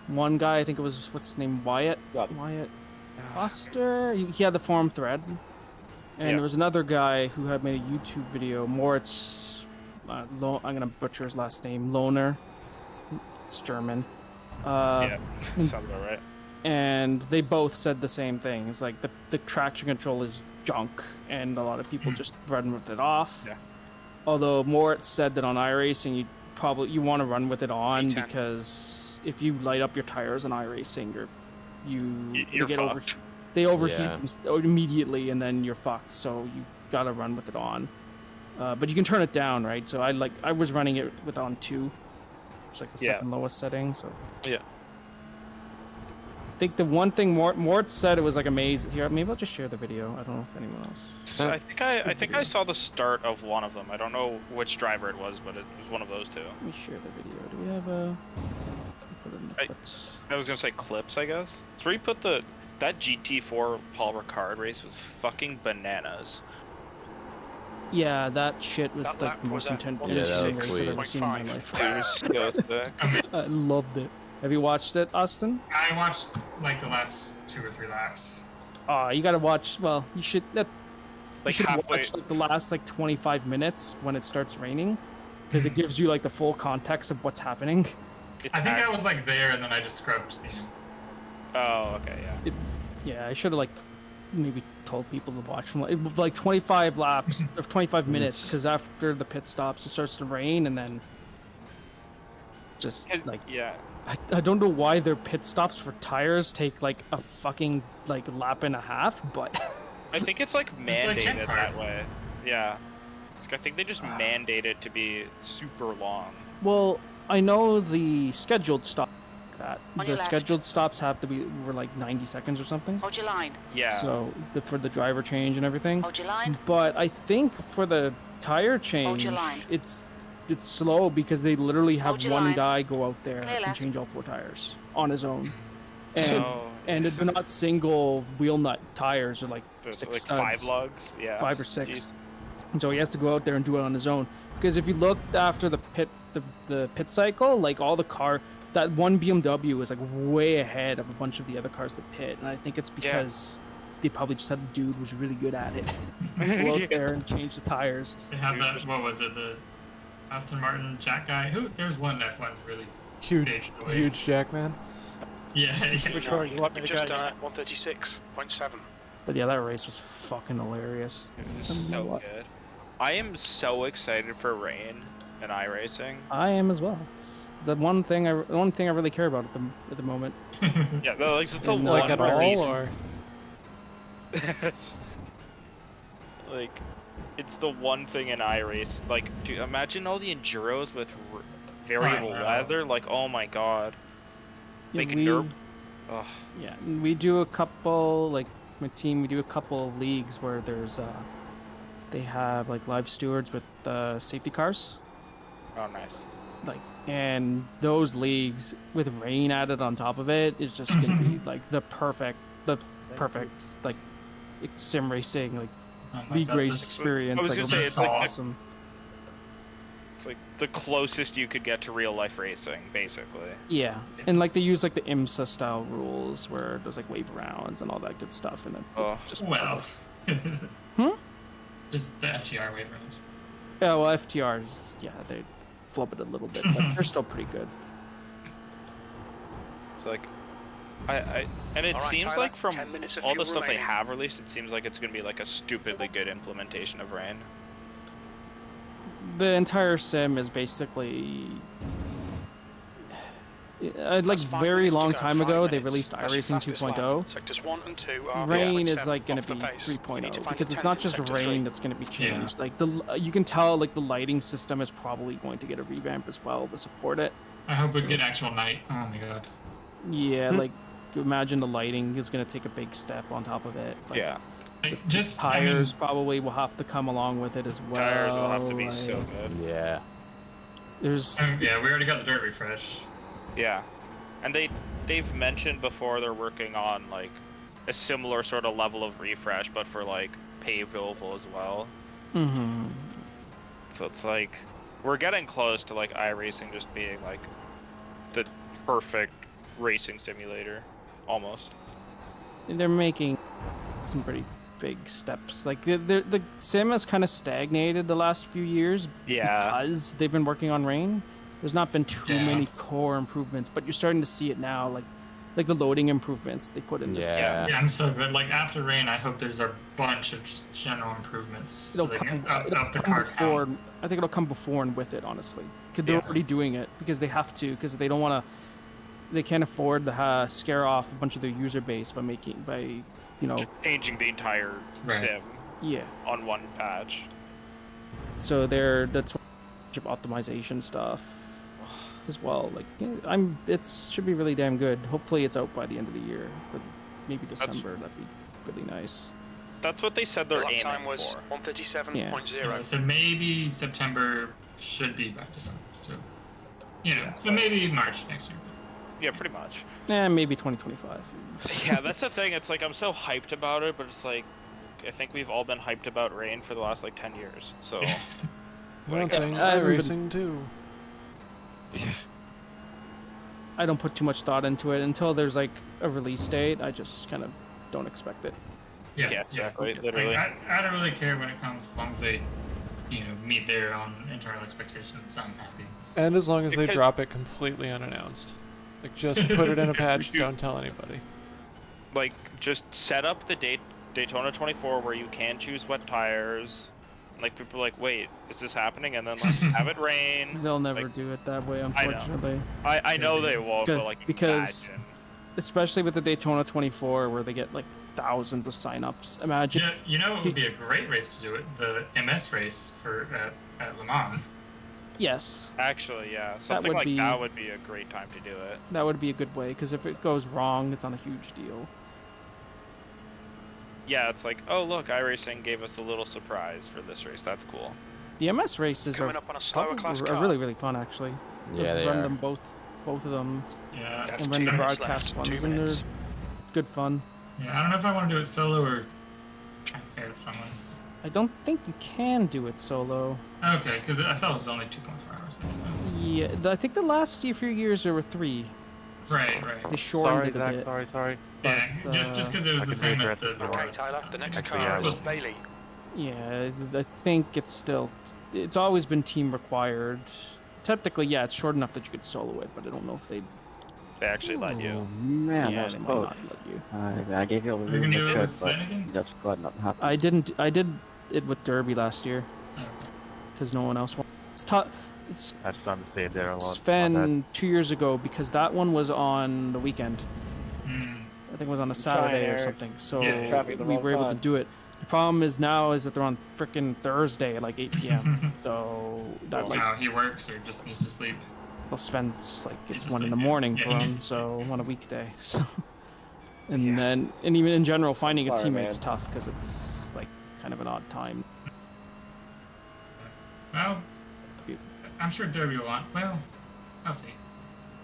One guy, I think it was, what's his name, Wyatt Got it. Foster. He had the forum thread, and Yeah. there was another guy who had made a YouTube video. Moritz, I'm gonna butcher his last name. Lohner. It's German. Yeah, sounds about right. And they both said the same thing. It's like the traction control is junk, and a lot of people just run with it off. Yeah. Although Moritz said that on iRacing, you want to run with it on E10. because if you light up your tires on iRacing, You're fucked. they overheat Yeah. immediately, and then you're fucked. So you gotta run with it on. But you can turn it down, right? So I was running it with on 2. It's like the Yeah. second lowest setting. So Yeah. I think the one thing Mort said, it was like amazing. Here, maybe I'll just share the video. I don't know if anyone else. So I think I saw the start of one of them. I don't know which driver it was, but it was one of those two. Let me share the video. Do we have a? Put it in the clips. I was gonna say clips, I guess. So we put that GT4 Paul Ricard race was fucking bananas. Yeah, that shit was That like lap the was most at intense race I've ever 137.5. seen in my life. It was so sick. I loved it. Have you watched it, Austin? I watched like the last 2 or 3 laps. You gotta watch. Well, you should. You Like should halfway. watch like the last like 25 minutes when it starts raining, because it gives you like the full context of what's happening. It's I think act- I was like there and then I just scrubbed the end. Oh, okay, yeah. Yeah, I should have like maybe told people to watch from like 25 laps of 25 minutes, because after the pit stops it starts to rain, and then just like Yeah. I don't know why their pit stops for tires take like a fucking like lap and a half, but I think it's like like Jet mandated Car. that way. Yeah. I think they just mandate it to be super long. well, I know the scheduled stop that. On The your left. scheduled stops were like 90 seconds or something. Hold your line. Yeah. So for the driver change and everything. Hold your line. But I think for the tire change, your line. it's slow because they literally have Hold your one line. guy go out there Clear and left. change all 4 tires on his own. And, Oh. and they're not single wheel nut tires, or like There's 6 like studs. 5 lugs. Yeah. 5 or 6. Jeez. And so he has to go out there and do it on his own. Because if you looked after the pit cycle, like all the that one BMW is like way ahead of a bunch of the other cars that pit, and I think it's because they probably just had a dude who was really good at it. Go out there and change the tires. They have that. What was it? The Aston Martin Jack guy. There's one F1 really Huge Jack man. Yeah. Which one you want me to Just go? done at 136.7. But yeah, that race was fucking hilarious. It was so good. I am so excited for rain and iRacing. I am as well. It's the one thing I really care about at the moment. Yeah, no, like, it's the And, one Like at all, reason- or like, it's the one thing in iRace. Like, dude, imagine all the enduros with variable I know. weather. Like, oh my god. Yeah, Making we- derp. Ugh. Yeah, and we do a couple, like my team, we do a couple of leagues where there's they have like live stewards with safety cars. Oh, nice. Like, and those leagues with rain added on top of it is just gonna be like the perfect like sim racing, like Oh my league God, race this- experience. I was Like, gonna it'll say, be it's like the- awesome. It's like the closest you could get to real life racing, basically. Yeah, and like they use like the IMSA style rules where there's like wave rounds and all that good stuff, and then just Well. Hmm? Just the FTR wave runs. Yeah, well, FTRs, yeah, they flub it a little bit, but they're still pretty good. It's like, and it All right, seems Tyler, like from 10 minutes of all the fuel stuff they remaining. have released, it seems like it's gonna be like a stupidly good implementation of rain. The entire sim is basically like That's 5 very minutes to long go, time 5 ago they minutes. released That's your iRacing fastest lap. 2.0. Sectors 1 and 2 are Rain is 0.7 like going off to the be pace. You need to 3.0 find because your it's not 10th in just sector rain 3. that's going to be changed. Like you can tell like the lighting system is probably going to get a revamp as well to support it. I hope we get actual night. Oh my god. Yeah, like imagine the lighting is going to take a big step on top of it. Like, Yeah. Like, just tires probably will have to come along with it as well. Tires will have to be like, so good. Yeah. There's yeah, we already got the dirt refresh. Yeah, and they've mentioned before they're working on like a similar sort of level of refresh, but for like paved oval as well. Mhm. So it's like we're getting close to like iRacing just being like the perfect racing simulator, almost. They're making some pretty big steps. Like the sim has kind of stagnated the last few years Yeah. because they've been working on rain. There's not been too many core improvements, but you're starting to see it now, like the loading improvements they put in this. Yeah, I'm so good. Like after rain, I hope there's a bunch of just general improvements. So they can up the car before. count. I think it'll come before and with it, honestly, because they're Yeah. already doing it because they have to, because they don't want to. They can't afford to scare off a bunch of their user base by Just changing the entire Right. sim. Yeah. On one patch. So that's a bunch of optimization stuff as well. Like it should be really damn good. Hopefully it's out by the end of the year, for maybe December. That'd be really nice. That's what they said they're Lap aiming time was for. 137.0. Yeah, so maybe September should be by December. So, so maybe March next year. Yeah, pretty much. Maybe 2025. Yeah, that's the thing. It's like I'm so hyped about it, but it's like I think we've all been hyped about rain for the last like 10 years. So Well, I'm saying I haven't been- iRacing too. I don't put too much thought into it until there's like a release date. I just kind of don't expect it. Yeah, exactly. Like, Literally. I don't really care when it comes, as long as they, meet their own internal expectations. I'm happy. And as long as they Because- drop it completely unannounced. Like, just put it in a patch, don't tell anybody. like just set up the Daytona 24 where you can choose wet tires. Like people are like, wait, is this happening? And then like have it rain. They'll never do it that way, unfortunately. I know they won't, but like because imagine. especially with the Daytona 24 where they get like thousands of signups. Imagine. It would be a great race to do it? The MS race for at Le Mans. Yes. Actually, yeah, something would like be- that would be a great time to do it. That would be a good way, because if it goes wrong, it's not a huge deal. Yeah, it's like, oh look, iRacing gave us a little surprise for this race. That's cool. The MS races Coming are, up on a slower probably- class are car. really, really fun, actually. Yeah, I've they run are. them both of them. Yeah. That's And 2 run the minutes broadcast left. 2 ones, and minutes. they're good fun. Yeah, I don't know if I want to do it solo or try and pair with someone. I don't think you can do it solo. Okay, because I saw it was only 2.4 hours. Yeah, I think the last few years there were 3. Right, right. They shortened Sorry, it a Zach. bit. Sorry. Yeah, just because it was I the can same as regret the. it. Okay, Tyler, the next Actually, car yeah, is Bailey. Yeah, I think it's always been team required. Technically, yeah, it's short enough that you could solo it, but I don't know if They actually let you. Oh, man, yeah, that they was might close. not let you. I gave you all the You're room gonna you do it could, with but Sven again? that's glad nothing happened. I did it with Derby last year Okay. because no one else wanted. It's I just understand there a lot. Sven 2 years ago because that one was on the weekend. Mm. I think it was on a trying, Saturday or Eric. something. So Yeah. Traffic the we wrong were able to time. do it. The problem is now is that they're on frickin' Thursday at like 8 p.m. So that like How he works or just needs to sleep. well, Sven's like He's it's just 1 in the like, yeah. morning Yeah, for he him. needs to So on a weekday. So and then and even in general finding a Sorry, teammate's man. tough because it's like kind of an odd time. Well, I'm sure Derby will want. Well, I'll see.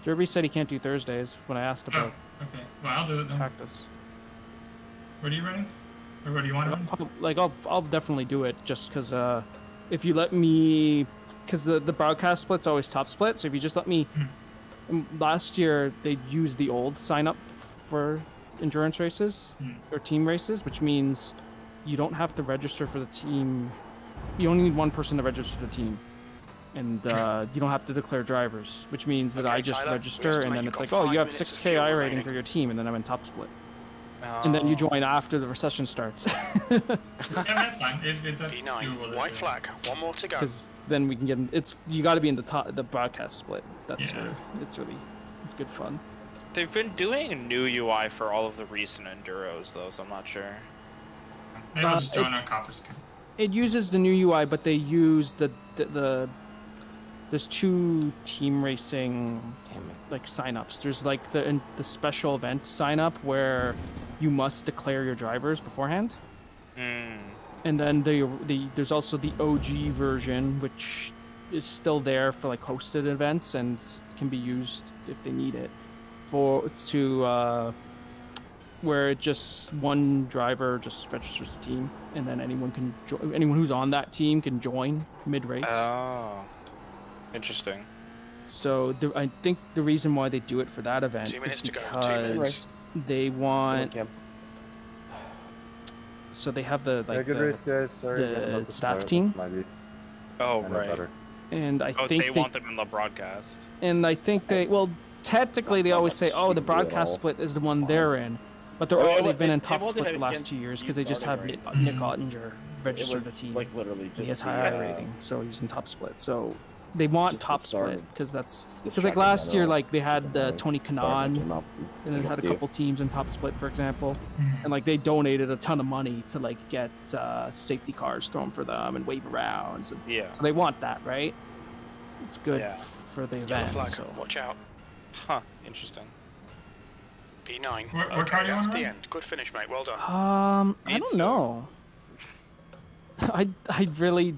Derby said he can't do Thursdays when I asked Oh, about okay. Well, I'll do it then. practice. What are you running? Or what do you want to run? I'll definitely do it just because if you let me, because the broadcast split's always top split. So if you just let me, last year they used the old sign up for endurance races or team races, which means you don't have to register for the team. You only need one person to register the team, and you don't have to declare drivers, which means that Okay, I just Tyler, we register, estimate and then you've it's got like, oh, 5 you have minutes of 6K fuel I rating remaining. for your team, and then I'm in top split. And then you join after the recession starts. Yeah, that's fine. If that's P9, doable. white flag, 1 more to go. Because then we can get you got to be in the broadcast split. That's Yeah. where it's good fun. They've been doing a new UI for all of the recent enduros, though, so I'm not sure. Maybe I'll just join on Coffer's. It uses the new UI, but they use the there's 2 team racing like signups. There's like the special event sign up where you must declare your drivers beforehand. And then there's also the OG version, which is still there for like hosted events and can be used if they need it where it just one driver just registers the team, and then anyone who's on that team can join mid race. Oh, interesting. So I think the reason why they do it for that event 2 minutes is to go, 2 because minutes. they want. So they have the Yeah, good race, guys. Sorry, the staff team, Oh, I know right. better. and I Oh, think they want them in the broadcast. and I think technically they always say, oh, the broadcast split is the one they're in, but they've been in top split the last 2 years because they just have Nick Ottinger registered the team. Like literally just He has the, high rating, so he's in top split. So they want top started. split because that's Just because like checking last that year out. like they had Tony Started Kanaan came up. and they had a Yeah. couple teams in top split, for example, and like they donated a ton of money to like get safety cars thrown for them and wave arounds. And, Yeah. So they want that, right? It's good Yeah. for the Yellow event. flag, So. watch out. Huh, interesting. P9. What Okay, car do you that's wanna the run? end. Good finish, mate. Well done. I don't know. I really.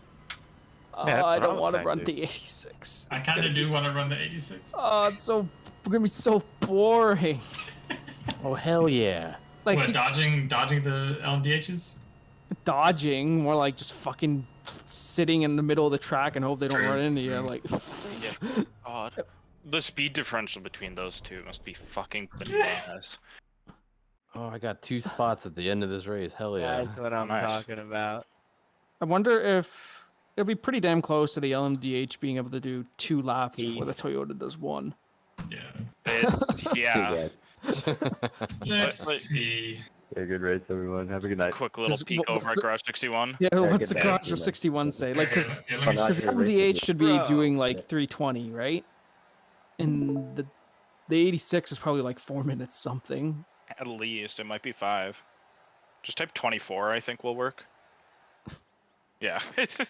Yeah, I that's what I don't was want to saying, run dude. the 86. I It's kind gonna of be do want to run the 86. Oh, it's gonna be so boring. Oh hell yeah! Like What, dodging the LMDHs? dodging, more like just fucking sitting in the middle of the track and hope they don't True. run into you. Like, God. The speed differential between those two must be fucking bananas. Oh, I got 2 spots at the end of this race. Hell yeah! That's what I'm Nice. talking about. I wonder if it'll be pretty damn close to the LMDH being able to do 2 laps before the Toyota does 1. Yeah. Yeah. Let's Like- see. Yeah, good race, everyone. Have a good night. Quick little peek over at Garage 61. Yeah, what's get the that, Garage you know. 61 say? Like, because Yeah, let me Not see. your race LMDH is should be pro. doing like 320, right? And the 86 is probably like 4 minutes something. At least. It might be 5. Just type 24, I think will work. Yeah. DJ,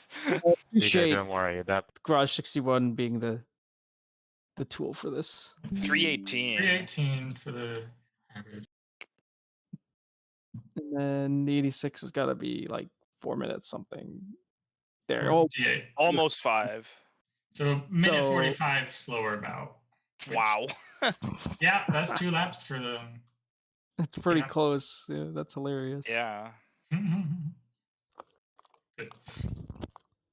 Appreciate don't worry. That Garage 61 being the tool for this. 318. 318 for the average. And then the 86 has got to be like 4 minutes something. There. Or Oh, G8. Almost 5. So minute So- 45 slower about. Wow. Yeah, that's 2 laps for the. it's pretty Yeah. close. Yeah, that's hilarious. Yeah. Goodness.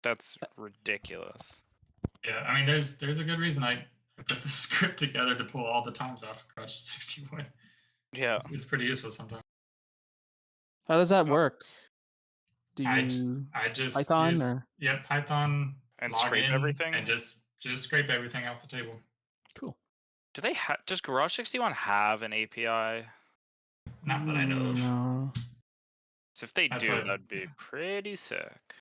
That's ridiculous. Yeah, I mean, there's a good reason I put the script together to pull all the times off Garage 61. Yeah. It's pretty useful sometimes. How does that work? Do I you just Python use, or yeah, Python And log scrape in everything? and just scrape everything off the table. Cool. Do they does Garage 61 have an API? Not that I know of. No. So if they That's do, what- that'd be pretty sick.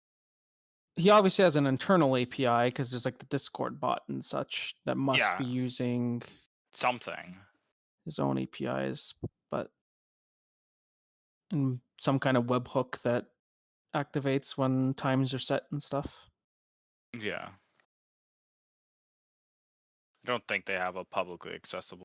He obviously has an internal API because there's like the Discord bot and such that must Yeah. be using Something. his own APIs, but and some kind of webhook that activates when times are set and stuff. Yeah. I don't think they have a publicly accessible